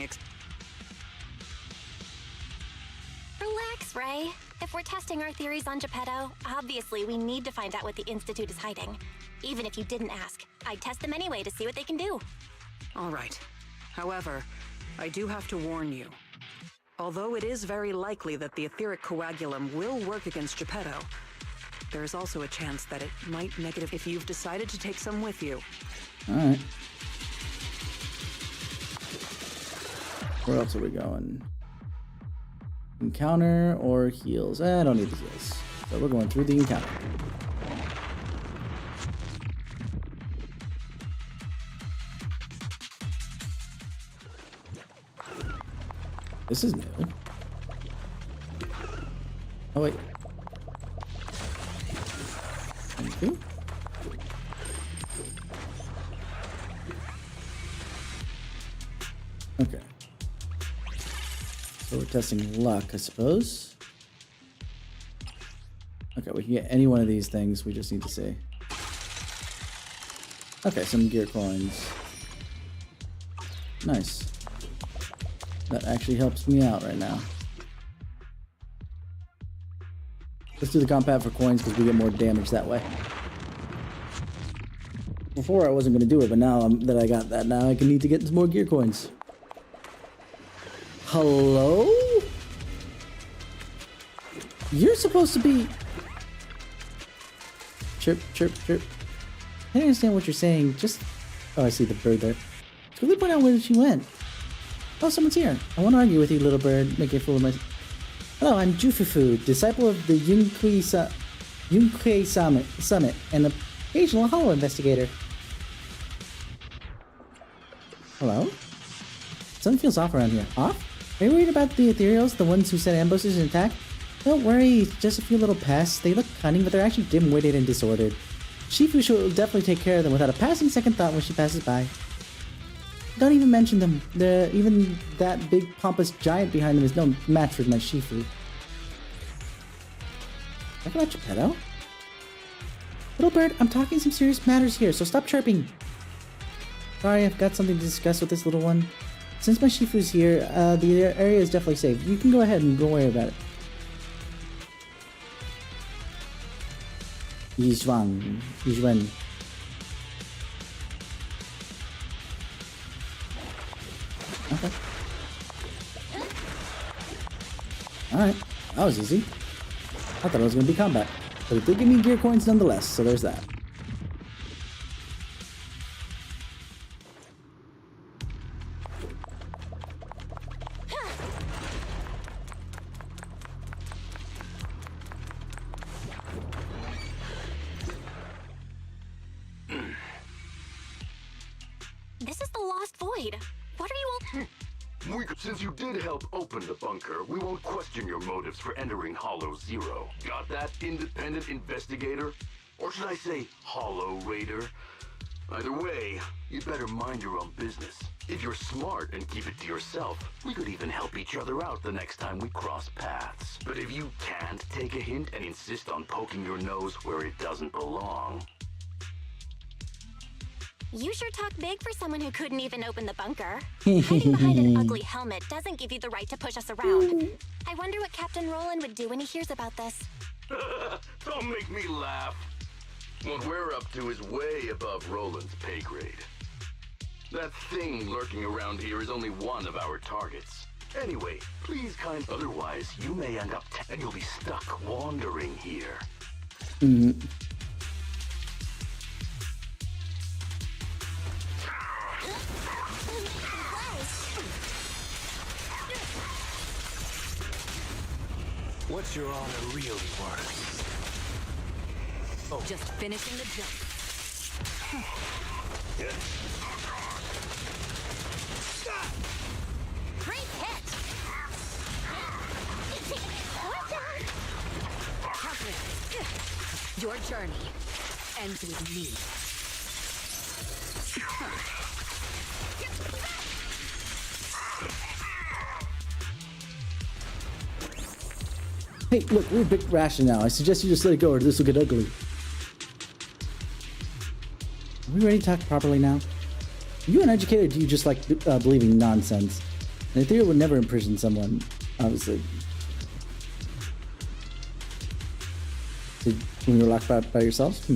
Relax, Ray. If we're testing our theories on Geppetto, obviously we need to find out what the Institute is hiding. Even if you didn't ask, I'd test them anyway to see what they can do. All right. However, I do have to warn you. Although it is very likely that the etheric coagulum will work against Geppetto, there is also a chance that it might negative if you've decided to take some with you. Alright. Where else are we going? Encounter or heals? I don't need the heals. So we're going through the encounter. This is new. Oh wait. Thank you. Okay. So we're testing luck, I suppose. Okay, we can get any one of these things. We just need to see. Okay, some gear coins. Nice. That actually helps me out right now. Let's do the combat for coins because we get more damage that way. Before I wasn't going to do it, but now that I got that, now I can need to get some more gear coins. Hello? You're supposed to be... Chirp, chirp, chirp. I don't understand what you're saying. Just... Oh, I see the bird there. It's really point out where she went. Oh, someone's here. I won't argue with you, little bird. Making a fool of myself. Hello, I'm Jufufu, disciple of the Yunkei Summit, and an occasional hollow investigator. Hello? Something feels off around here. Off? Are you worried about the ethereals, the ones who set ambushes and attack? Don't worry, just a few little pests. They look cunning, but they're actually dim-witted and disordered. Shifu will definitely take care of them without a passing second thought when she passes by. Don't even mention them. Even that big pompous giant behind them is no match for my Shifu. Talk about Geppetto? Little bird, I'm talking some serious matters here, so stop chirping. Sorry, I've got something to discuss with this little one. Since my Shifu's here, the area is definitely safe. You can go ahead and don't worry about it. Yizhuan. Okay. Alright, that was easy. I thought it was going to be combat. But it did give me gear coins nonetheless, so there's that. This is the Lost Void. What are you all... Since you did help open the bunker, we won't question your motives for entering Hollow Zero. Got that, independent investigator? Or should I say, Hollow Raider? Either way, you better mind your own business. If you're smart and keep it to yourself, we could even help each other out the next time we cross paths. But if you can't take a hint and insist on poking your nose where it doesn't belong... You sure talk big for someone who couldn't even open the bunker. Hiding behind an ugly helmet doesn't give you the right to push us around. I wonder what Captain Roland would do when he hears about this. Don't make me laugh. What we're up to is way above Roland's pay grade. That thing lurking around here is only one of our targets. Anyway, please otherwise you may end up and you'll be stuck wandering here. What's your honor really worth? Oh. Just finishing the jump. Great hit! Your journey ends with me. Hey, look, we're a bit rash now. I suggest you just let it go or this will get ugly. Are we ready to talk properly now? Are you uneducated or do you just like believing nonsense? And I think it would never imprison someone, obviously. So, when you were locked out by yourselves?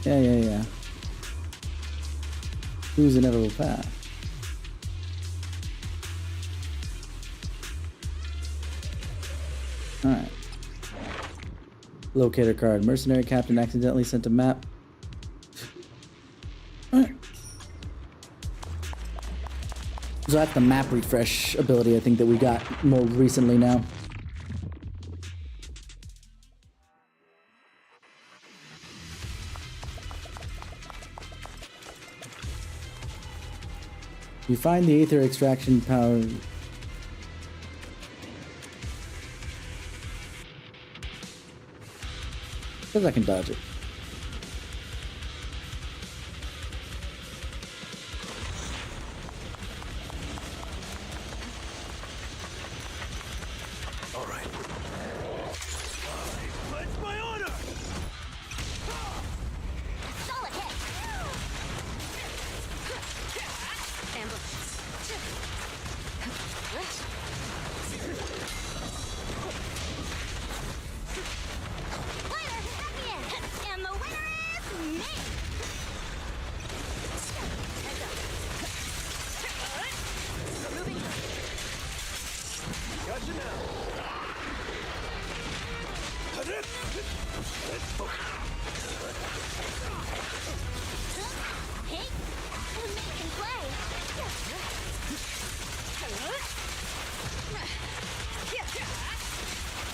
Yeah. Who's inevitable path? Alright. Locator card. Mercenary captain accidentally sent a map. Alright. So that's the map refresh ability I think that we got more recently now. You find the Aether extraction power. Because I can dodge it. All right. What's my order? Solid hit! And the winner is me! Gotcha now. Hey, amazing play!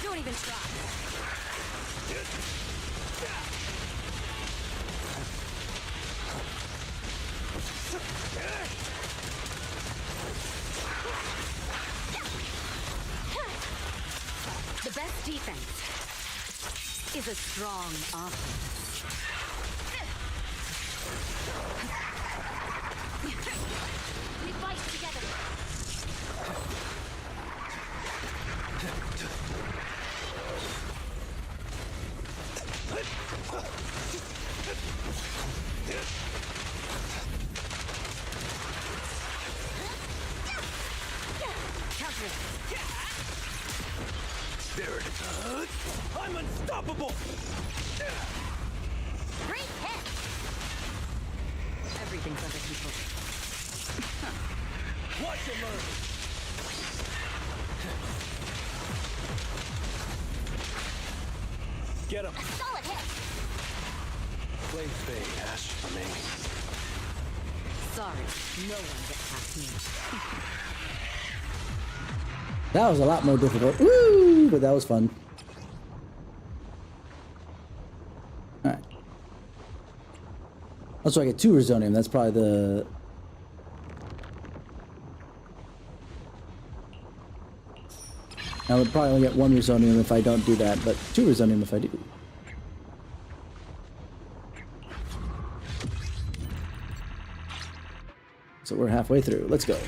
Don't even try. The best defense is a strong offense. We fight together. Counter it. There it is. I'm unstoppable. Great hit! Everything's under control. Watch and learn. Get him. Solid hit! Flame fade, ash remaining. Sorry, no one gets past me. That was a lot more difficult. Woo! But that was fun. Alright. Also, I get 2 Resonium. That's probably the... I would probably only get 1 Resonium if I don't do that, but 2 Resonium if I do. So we're halfway through. Let's go.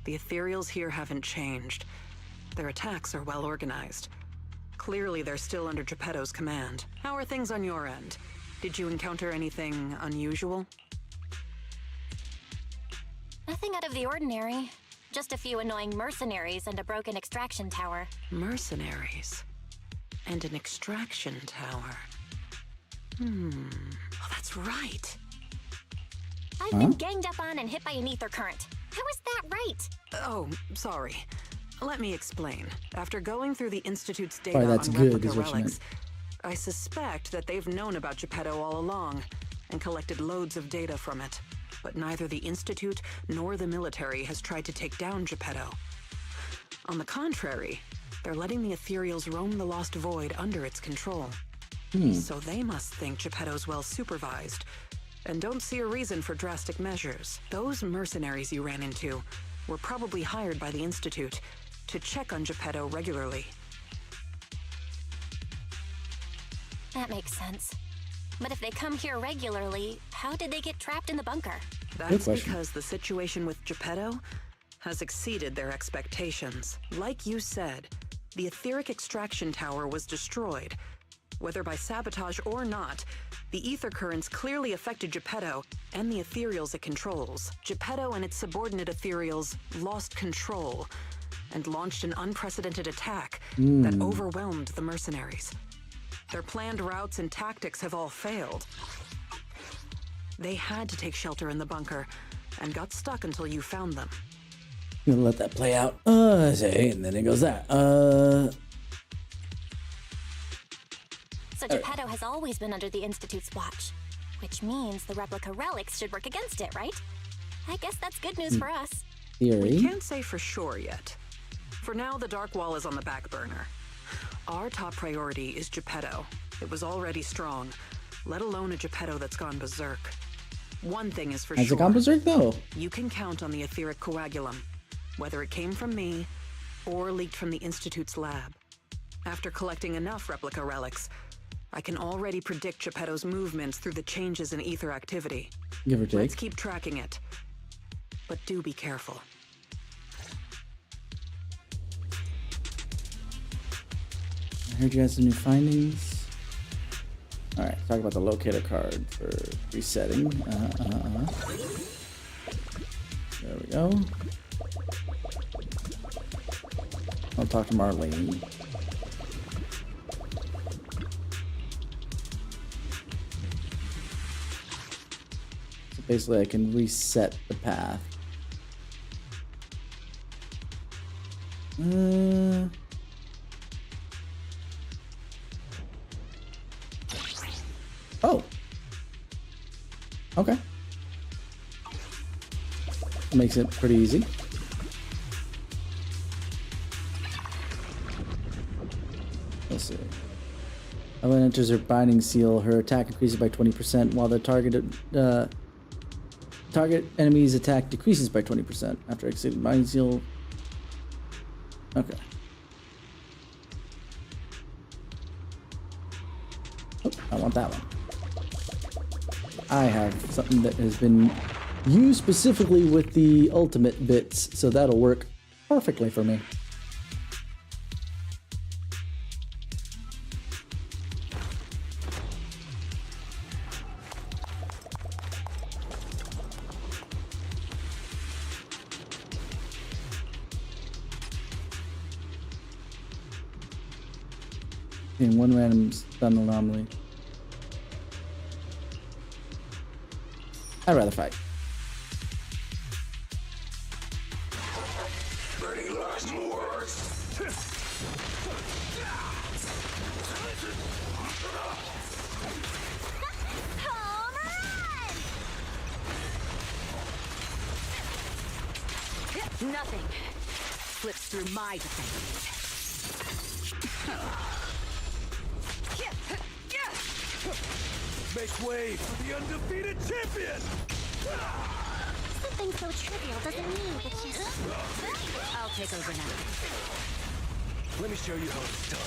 The ethereals here haven't changed. Their attacks are well organized. Clearly, they're still under Geppetto's command. How are things on your end? Did you encounter anything unusual? Nothing out of the ordinary. Just a few annoying mercenaries and a broken extraction tower. Mercenaries. And an extraction tower. Oh, that's right. I've been ganged up on and hit by an ether current. How is that right? Oh, sorry. Let me explain. After going through the Institute's Oh, data that's on good, replica is what you relics, I suspect that they've known about Geppetto all along and collected loads of data from it. But neither the Institute nor the military has tried to take down Geppetto. On the contrary, they're letting the ethereals roam the Lost Void under its control. So they must think Geppetto's well supervised and don't see a reason for drastic measures. Those mercenaries you ran into were probably hired by the Institute to check on Geppetto regularly. That makes sense. But if they come here regularly, how did they get trapped in the bunker? That's because the situation with Geppetto has exceeded their expectations. Like you said, the etheric extraction tower was destroyed. Whether by sabotage or not, the ether currents clearly affected Geppetto and the ethereals it controls. Geppetto and its subordinate ethereals lost control and launched an unprecedented attack that overwhelmed the mercenaries. Their planned routes and tactics have all failed. They had to take shelter in the bunker and got stuck until you found them. I'm gonna let that play out. And then it goes that. So Geppetto has always been under the Institute's watch, which means the replica relics should work against it, right? I guess that's good news for us. Theory. We can't say for sure yet. For now, the Dark Wall is on the back burner. Our top priority is Geppetto. It was already strong, let alone a Geppetto that's gone berserk. One thing is for sure. Has it gone berserk though? You can count on the etheric coagulum, whether it came from me or leaked from the Institute's lab. After collecting enough replica relics, I can already predict Geppetto's movements through the changes in ether activity. Give or take. Let's keep tracking it. But do be careful. I heard you had some new findings. Alright, talk about the locator card for resetting. There we go. I'll talk to Marlene. So basically I can reset the path. Oh. Okay. Makes it pretty easy. Let's see. When enters her binding seal, her attack increases by 20%, while the target enemy's attack decreases by 20% after exiting binding seal. Okay. Oh, I want that one. I have something that has been used specifically with the ultimate bits, so that'll work perfectly for me. In one random stun anomaly. I'd rather fight. Any last words? Nothing slips through my defense. Make way for the undefeated champion! Something so trivial doesn't mean it's just... I'll take over now. Let me show you how it's done.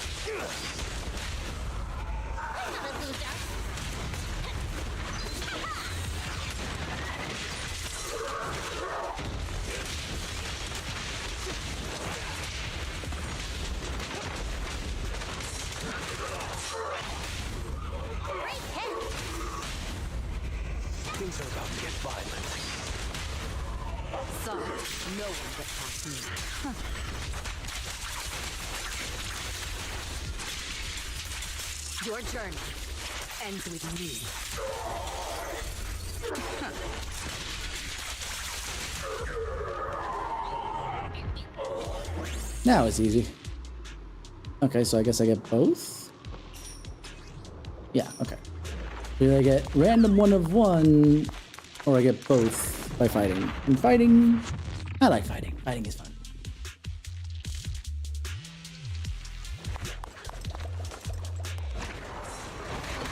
No one gets past me. Your journey ends with me. Now it's easy. Okay, so I guess I get both? Yeah, okay. Either I get random 1 of 1, or I get both by fighting. And fighting... I like fighting. Fighting is fun.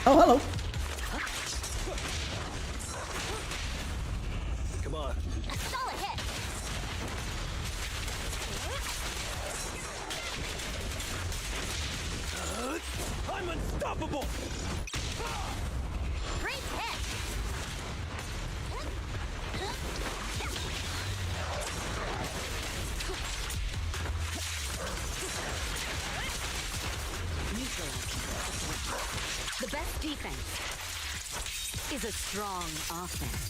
Oh, hello! Come on. Solid hit. I'm unstoppable! Great hit. The best defense is a strong offense.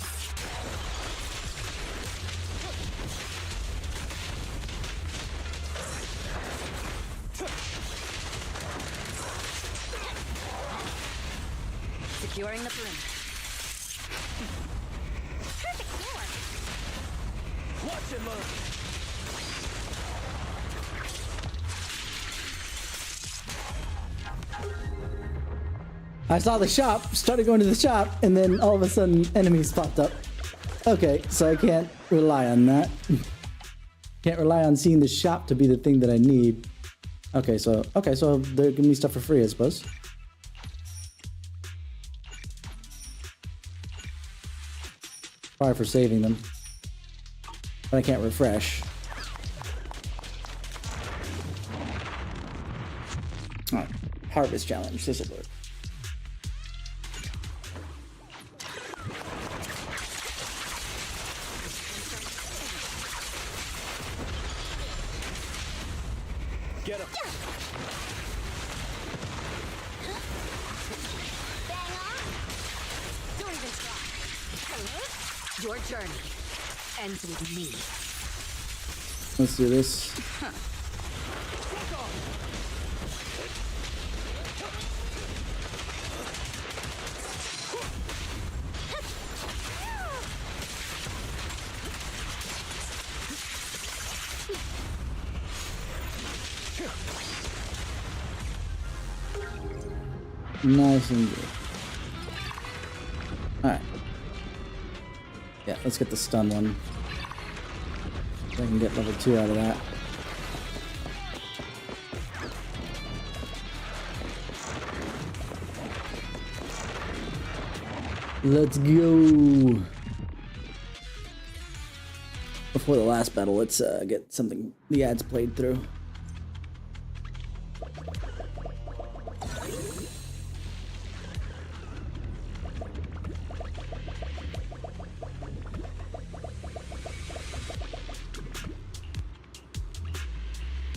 Securing the perimeter. Perfect teamwork. Watch and learn. I saw the shop, started going to the shop, and then all of a sudden enemies popped up. Okay, so I can't rely on that. Can't rely on seeing the shop to be the thing that I need. Okay, so they're giving me stuff for free, I suppose. Sorry for saving them. But I can't refresh. Alright, harvest challenge, this will work. Get him. Bang on. Don't even try. Your journey ends with me. Let's do this. Nice and good. Alright. Yeah, let's get the stun one. So I can get level 2 out of that. Let's go. Before the last battle, let's get something the ads played through.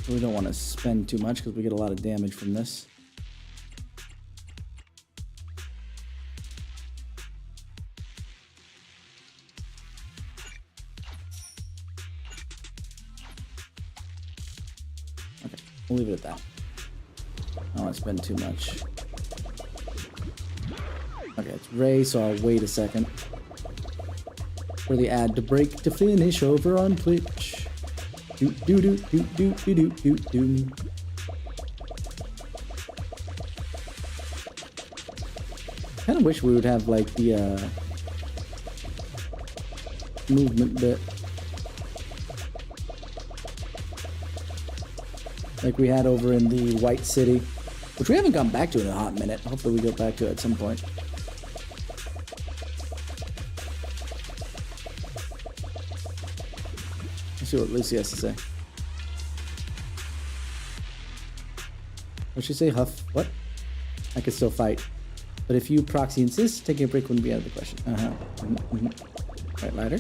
We don't want to spend too much because we get a lot of damage from this. Okay, we'll leave it at that. I don't want to spend too much. Okay, it's Ray, so I'll wait a second for the ad to break to finish over on Twitch. Do do do do do do do do. Kind of wish we would have like the movement bit, like we had over in the White City, which we haven't gone back to in a hot minute. Hopefully we go back to it at some point. Let's see what Lucy has to say. What'd she say? Huff? What? I could still fight. But if you proxy insist, taking a break wouldn't be out of the question. Alright, Lighter.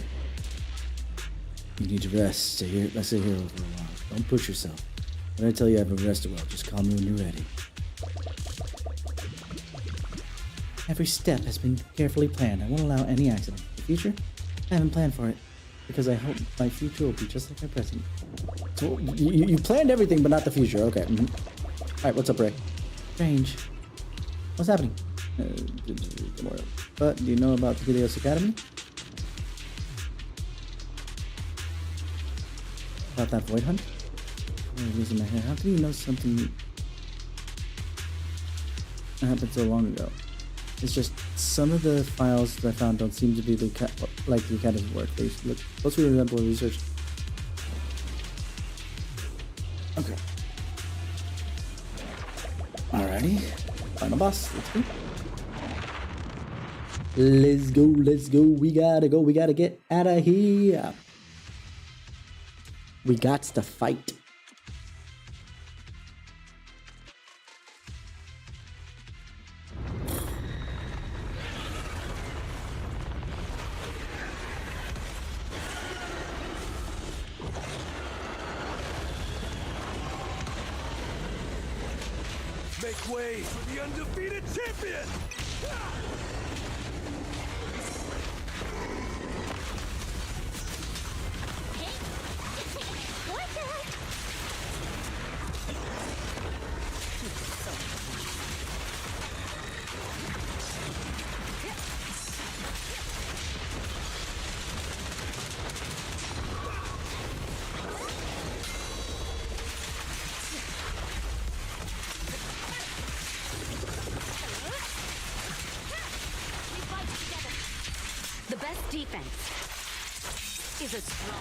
You need to rest. Let's stay here for a while. Don't push yourself. When I tell you I haven't rested well, just call me when you're ready. Every step has been carefully planned. I won't allow any accident. In the future, I haven't planned for it. because I hope my future will be just like my present. So you planned everything, but not the future. Okay. Alright, what's up, Ray? Strange. What's happening? But do you know about Helios Academy? About that void hunt? I'm losing my hair. How can you know something that happened so long ago? It's just some of the files that I found don't seem to be like the Academy's work. They look closely resemble research. Okay. Alrighty. Final boss. Let's go. Let's go. We gotta go. We gotta get out of here. We got to fight. Make way for the undefeated champion! The best defense is a strong.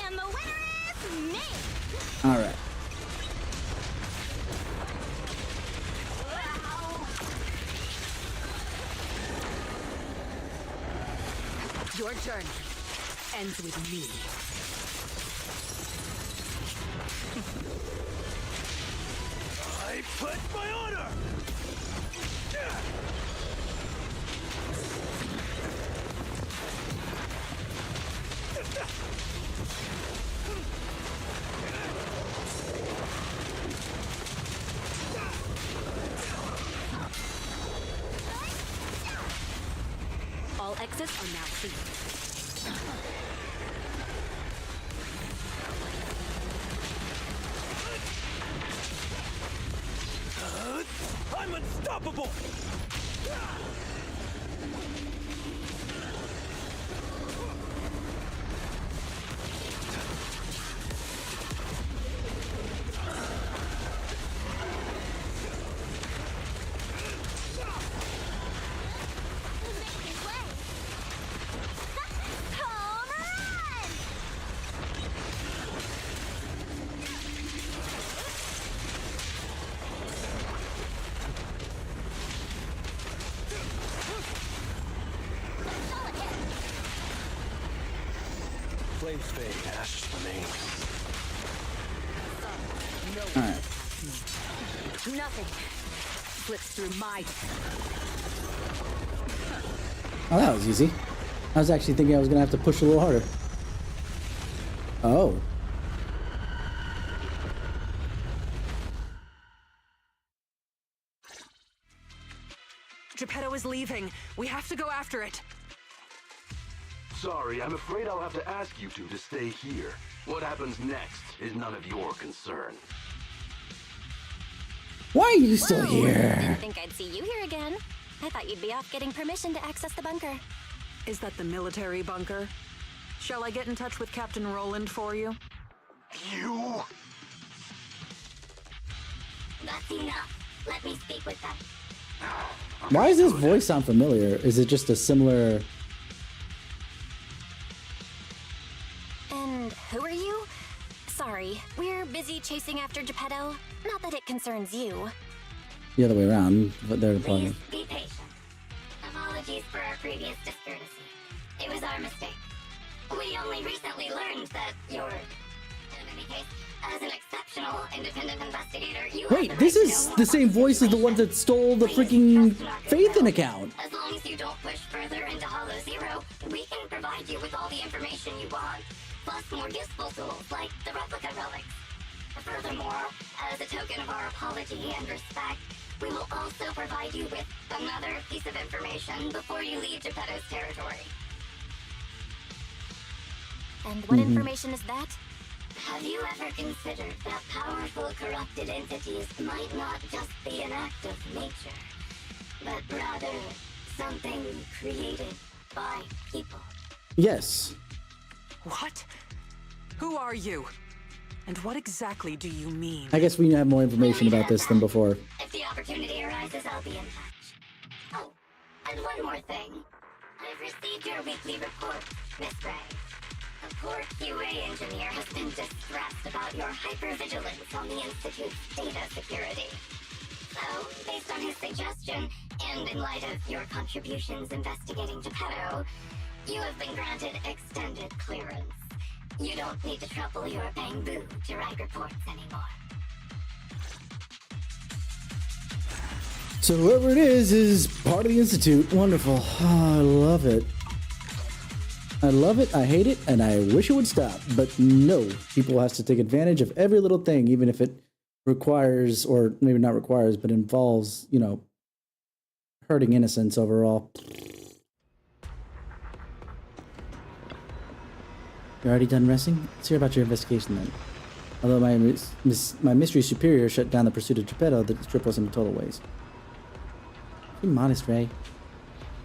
And the winner is me! Alright. Your journey ends with me. I pledge my honor! All exits are now clear. I'm unstoppable! Flames fade, ashes remain. Alright. Nothing slips through my. Oh, that was easy. I was actually thinking I was gonna have to push a little harder. Oh. Geppetto is leaving. We have to go after it. Sorry, I'm afraid I'll have to ask you two to stay here. What happens next is none of your concern. Why are you still here? Didn't think I'd see you here again. I thought you'd be off getting permission to access the bunker. Is that the military bunker? Shall I get in touch with Captain Roland for you? You? That's enough. Let me speak with them. Why does this voice sound familiar? Is it just a similar... And who are you? Sorry, we're busy chasing after Geppetto. Not that it concerns you. The other way around, but they're talking. Be patient. Apologies for our previous discourtesy. It was our mistake. We only recently learned that you're... In any case, as an exceptional independent investigator, you Wait, this is the same voice as the one that stole the freaking Phaethon account. As long as you don't push further into Hollow Zero, we can provide you with all the information you want. Plus more useful tools like the replica relics. Furthermore, as a token of our apology and respect, we will also provide you with another piece of information before you leave Geppetto's territory. And what information is that? Have you ever considered that powerful corrupted entities might not just be an act of nature, but rather something created by people? Yes. What? Who are you? And what exactly do you mean? I guess we have more information about this than before. If the opportunity arises, I'll be in touch. Oh, and one more thing. I've received your weekly report, Miss Gray. A poor QA engineer has been distressed about your hypervigilance on the Institute's data security. So, based on his suggestion, and in light of your contributions investigating Geppetto, you have been granted extended clearance. You don't need to trouble your bamboo to write reports anymore. So whoever it is part of the Institute. Wonderful. Oh, I love it. I love it, I hate it, and I wish it would stop. But no, people have to take advantage of every little thing, even if it requires, or maybe not requires, but involves, you know, hurting innocence overall. You're already done resting? Let's hear about your investigation then. Although my mystery superior shut down the pursuit of Geppetto, the trip was in total waste. Be modest, Ray.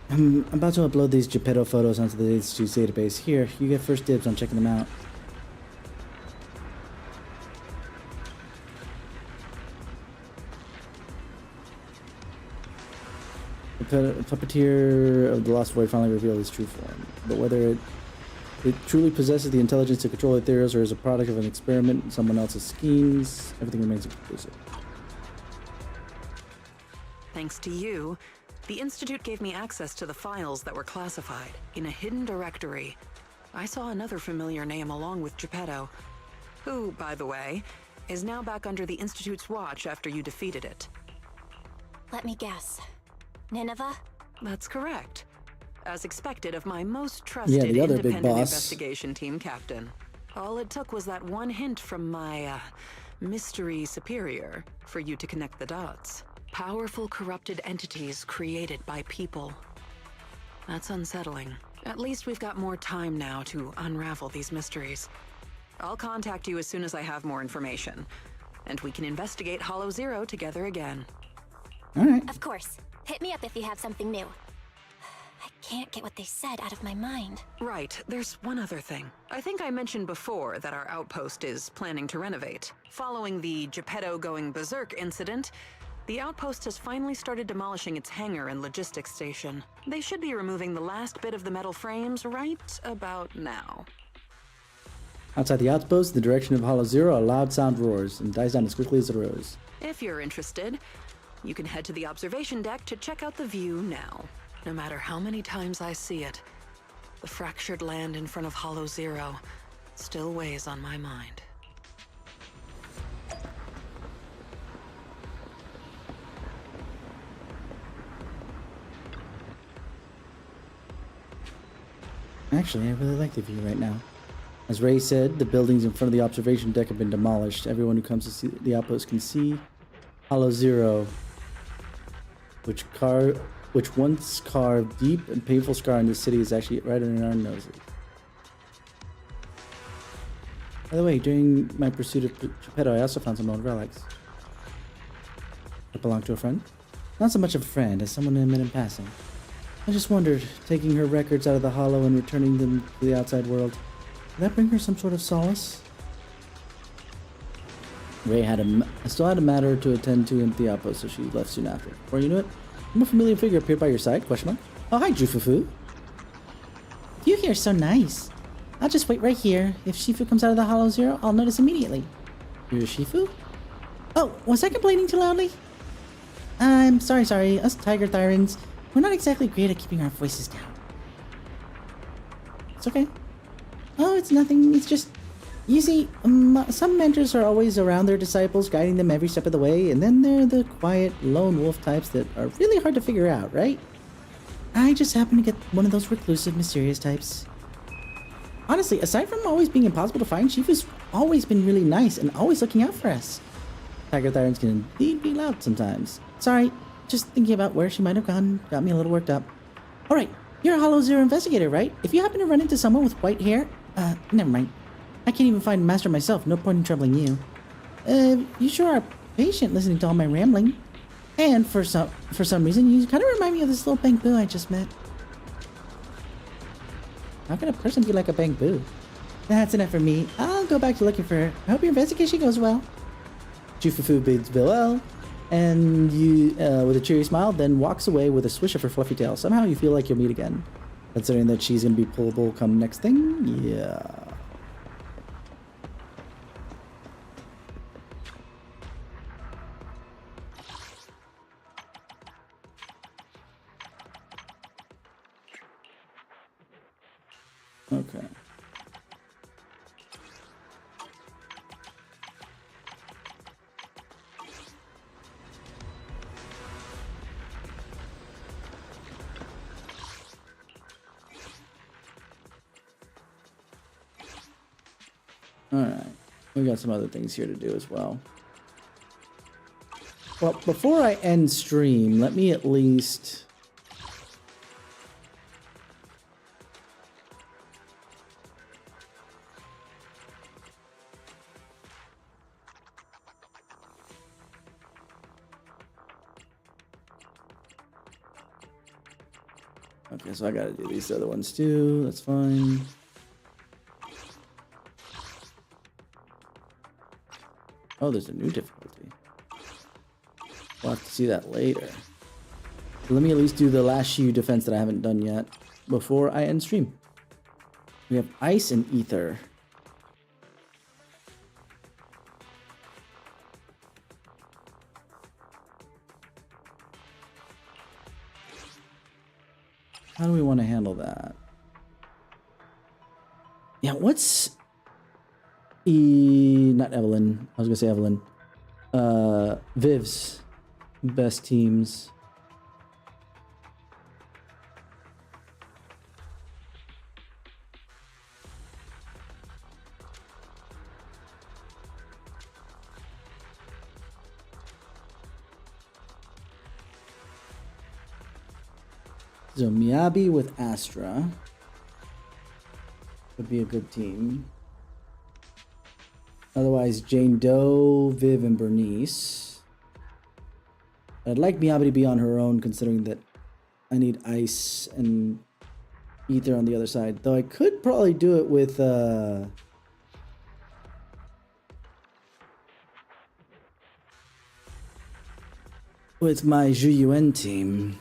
I'm about to upload these Geppetto photos onto the Institute's database. Here, you get first dibs on checking them out. The puppeteer of the Lost Void finally revealed his true form. But whether it truly possesses the intelligence to control Ethereals or is a product of an experiment and someone else's schemes, everything remains inconclusive. Thanks to you, the Institute gave me access to the files that were classified in a hidden directory. I saw another familiar name along with Geppetto, who, by the way, is now back under the Institute's watch after you defeated it. Let me guess. Nineveh? That's correct. As expected of my most trusted the other big independent boss. investigation team captain. All it took was that one hint from my, mystery superior for you to connect the dots. Powerful corrupted entities created by people. That's unsettling. At least we've got more time now to unravel these mysteries. I'll contact you as soon as I have more information, and we can investigate Hollow Zero together again. All right. Of course. Hit me up if you have something new. I can't get what they said out of my mind. Right, there's one other thing. I think I mentioned before that our outpost is planning to renovate. Following the Geppetto going berserk incident, the outpost has finally started demolishing its hangar and logistics station. They should be removing the last bit of the metal frames right about now. Outside the outpost, the direction of Hollow Zero, a loud sound roars and dies down as quickly as it arose. If you're interested, you can head to the observation deck to check out the view now. No matter how many times I see it, the fractured land in front of Hollow Zero still weighs on my mind. Actually, I really like the view right now. As Ray said, the buildings in front of the observation deck have been demolished. Everyone who comes to see the outpost can see Hollow Zero, which once carved deep and painful scar in this city is actually right under our noses. By the way, during my pursuit of Geppetto, I also found some old relics. That belonged to a friend? Not so much of a friend as someone I met in passing. I just wondered, taking her records out of the hollow and returning them to the outside world, would that bring her some sort of solace? Ray still had a matter to attend to in the outpost, so she left soon after. Before you knew it, a more familiar figure appeared by your side, ? Oh, hi, Jufufu. You here are so nice. I'll just wait right here. If Shifu comes out of the Hollow Zero, I'll notice immediately. You're Shifu? Oh, was I complaining too loudly? I'm sorry. Us Tiger Thyrans, we're not exactly great at keeping our voices down. It's okay. Oh, it's nothing. It's just... You see, some mentors are always around their disciples, guiding them every step of the way, and then there are the quiet, lone wolf types that are really hard to figure out, right? I just happen to get one of those reclusive, mysterious types. Honestly, aside from always being impossible to find, Shifu's always been really nice and always looking out for us. Tiger Tyrants can indeed be loud sometimes. Sorry, just thinking about where she might have gone got me a little worked up. Alright, you're a Hollow Zero investigator, right? If you happen to run into someone with white hair, never mind. I can't even find Master myself, no point in troubling you. You sure are patient listening to all my rambling. And for some reason, you kind of remind me of this little bamboo I just met. How can a person be like a bamboo? That's enough for me. I'll go back to looking for her. I hope your investigation goes well. Jufufu bids farewell, and you, with a cheery smile, then walks away with a swish of her fluffy tail. Somehow you feel like you'll meet again. Considering that she's going to be pullable come next thing? Yeah. Okay. Alright, we got some other things here to do as well. Well, before I end stream, let me at least... Okay, so I gotta do these other ones too, that's fine. Oh, there's a new difficulty. We'll have to see that later. So let me at least do the last Shu defense that I haven't done yet before I end stream. We have Ice and Ether. How do we want to handle that? Yeah, what's... not Evelyn. I was gonna say Evelyn. Viv's best teams. So Miyabi with Astra would be a good team. Otherwise, Jane Doe, Viv, and Bernice. I'd like Miyabi to be on her own, considering that I need Ice and Ether on the other side. Though I could probably do it with my Zhu Yuan team.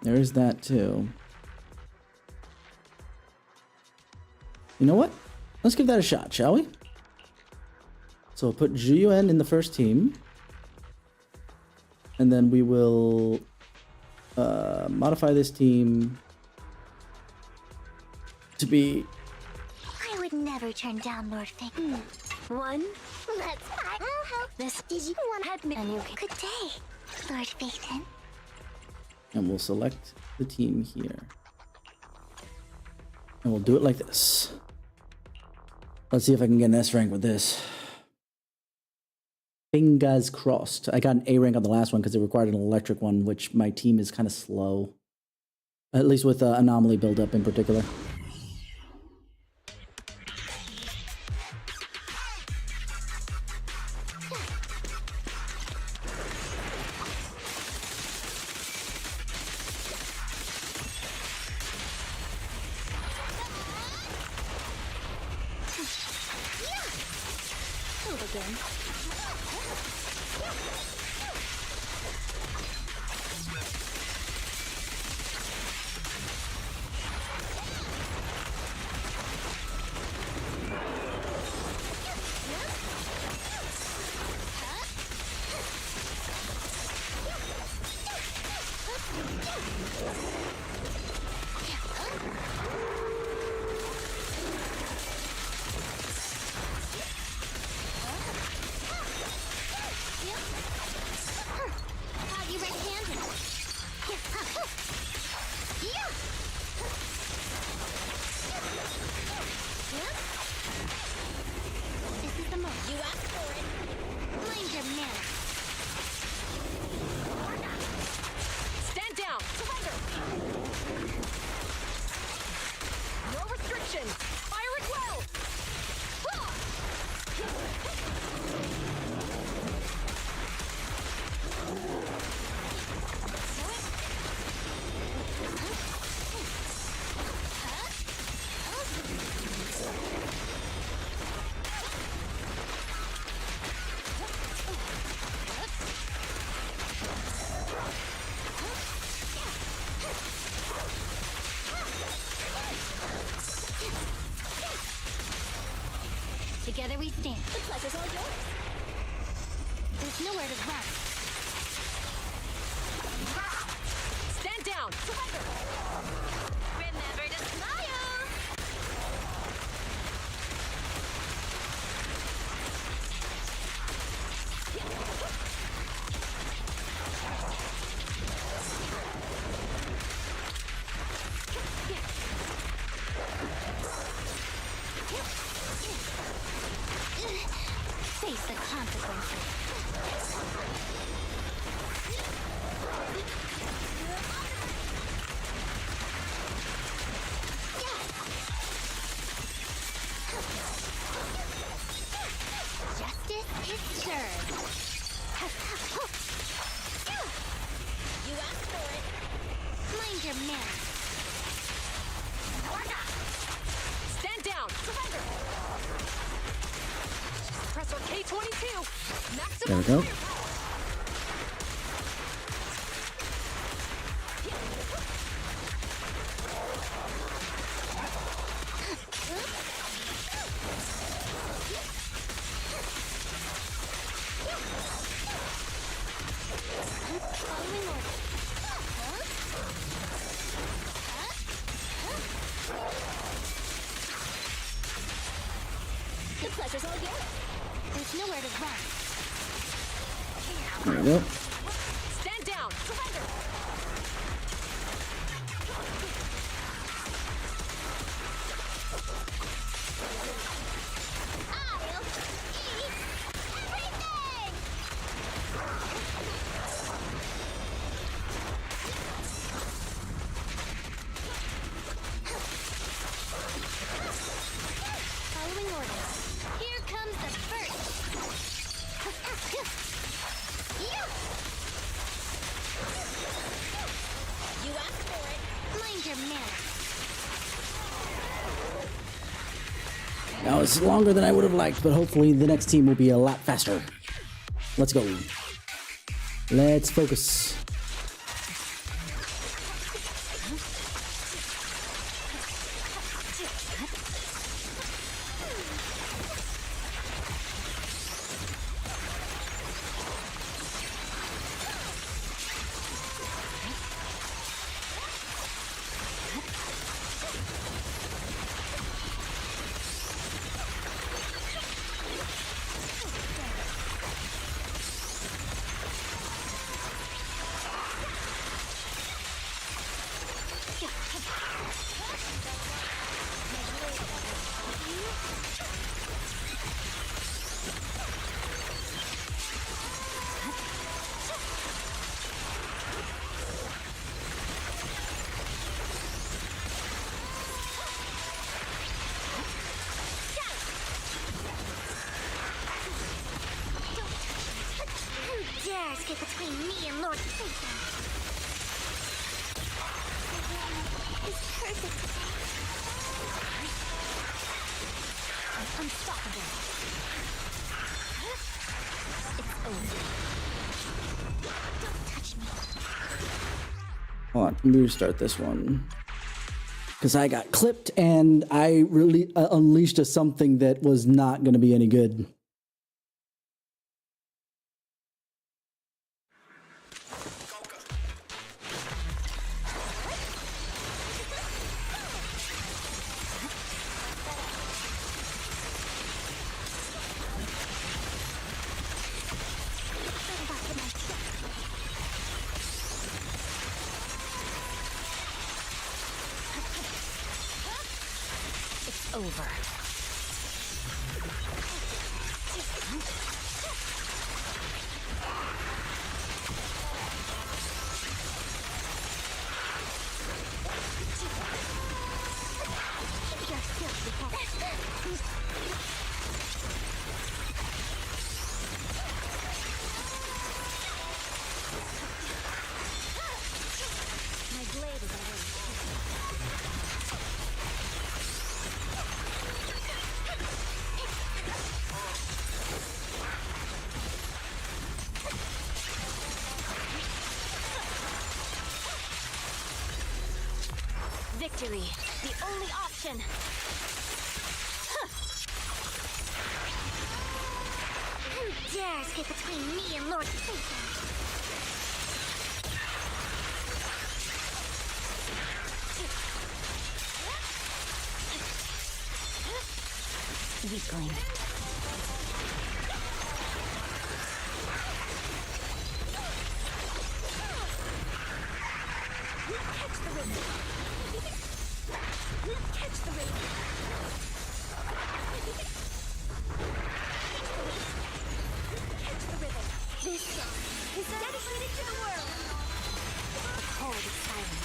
There is that too. You know what? Let's give that a shot, shall we? So we'll put Zhu Yuan in the first team. And then we will modify this team to be... I would never turn down Lord Fake. One? Let's fight. I'll help. This. Did you want to admit a new good day, Lord Phaeton? And we'll select the team here. And we'll do it like this. Let's see if I can get an S rank with this. Fingers crossed. I got an A rank on the last one because it required an electric one, which my team is kind of slow. At least with anomaly buildup in particular. Together we stand. The pleasure's all yours. There's nowhere to run. Stand down! Surrender! Remember to smile! Face the consequences. Justice is served. You asked for it. Mind your manners. Stand down! Surrender! Pressor K-22! Maximum There we go. Following orders. The pleasure's all yours. There's nowhere to run. There we go. Stand down! Surrender! I'll eat everything! Following orders. Here comes the first. You asked for it. Mind your manners. Now it's longer than I would have liked, but hopefully the next team will be a lot faster. Let's go. Let's focus. Who dares get between me and Lord Satan? It's perfect. I'm unstoppable. It's over. Don't touch me. Hold on, let me restart this one. Because I got clipped and I really unleashed a something that was not going to be any good. It's over. My blade is victory, the only option. dares get between me and Lord Satan? Weakling. Catch the rhythm. Catch the rhythm. Catch the rhythm. This song is dedicated to the world. The cold is silent.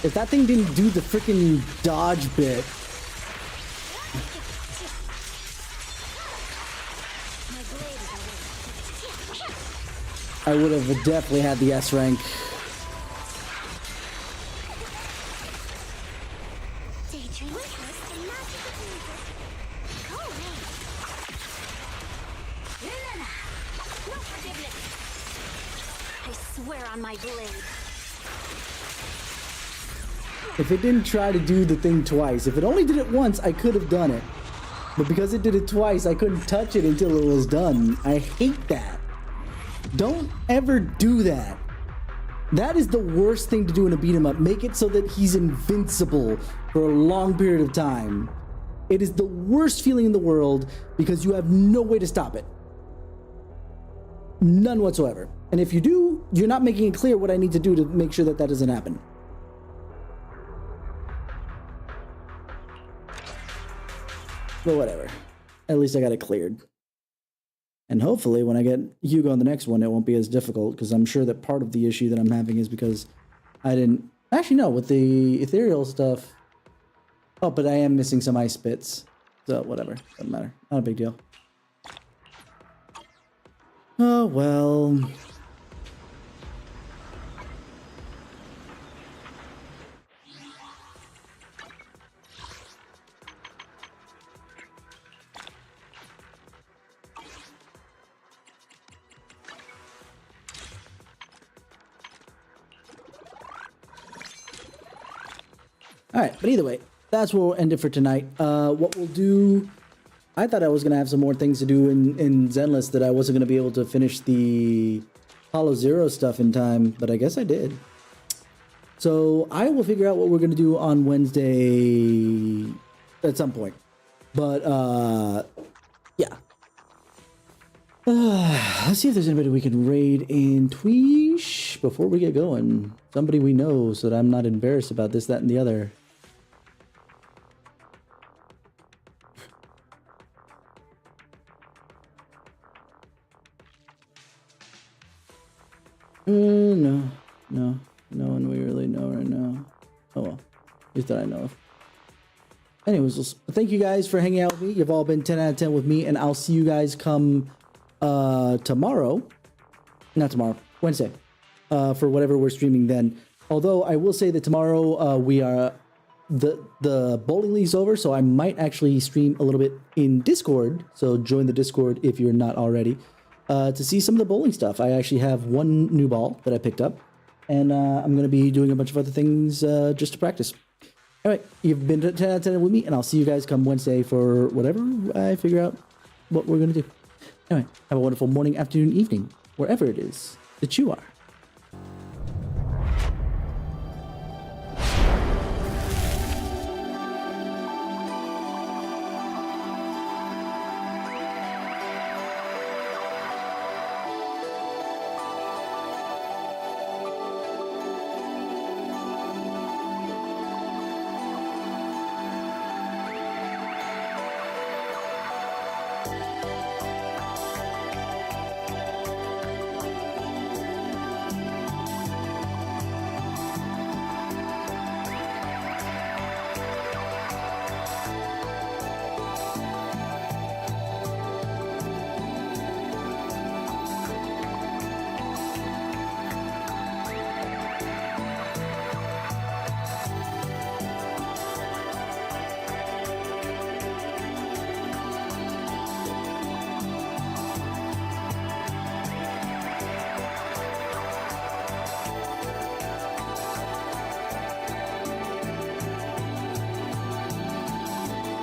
If that thing didn't do the freaking dodge bit. I would have definitely had the S rank. I swear on my blade. If it didn't try to do the thing twice, if it only did it once, I could have done it. But because it did it twice, I couldn't touch it until it was done. I hate that. Don't ever do that. That is the worst thing to do in a beat 'em up. Make it so that he's invincible for a long period of time. It is the worst feeling in the world because you have no way to stop it. None whatsoever. And if you do, you're not making it clear what I need to do to make sure that that doesn't happen. But whatever. At least I got it cleared. And hopefully when I get Hugo on the next one, it won't be as difficult, because I'm sure that part of the issue that I'm having is because I didn't... Actually, no, with the ethereal stuff... Oh, but I am missing some ice bits. So, whatever. Doesn't matter. Not a big deal. Oh, well... All right, but either way, that's where we'll end it for tonight. What we'll do... I thought I was going to have some more things to do in Zenless, that I wasn't going to be able to finish the Hollow Zero stuff in time, but I guess I did. So I will figure out what we're going to do on Wednesday at some point. But, yeah. Let's see if there's anybody we can raid in Tweesh before we get going. Somebody we know so that I'm not embarrassed about this, that, and the other. No one we really know right now. Oh well, at least that I know of. Anyways, thank you guys for hanging out with me. You've all been 10 out of 10 with me, and I'll see you guys come tomorrow. Not tomorrow, Wednesday, for whatever we're streaming then. Although I will say that tomorrow we are the bowling league's over, so I might actually stream a little bit in Discord. So join the Discord if you're not already. To see some of the bowling stuff. I actually have one new ball that I picked up, and I'm going to be doing a bunch of other things just to practice. All right, you've been 10 out of 10 with me, and I'll see you guys come Wednesday for whatever I figure out what we're going to do. Anyway, have a wonderful morning, afternoon, evening, wherever it is that you are.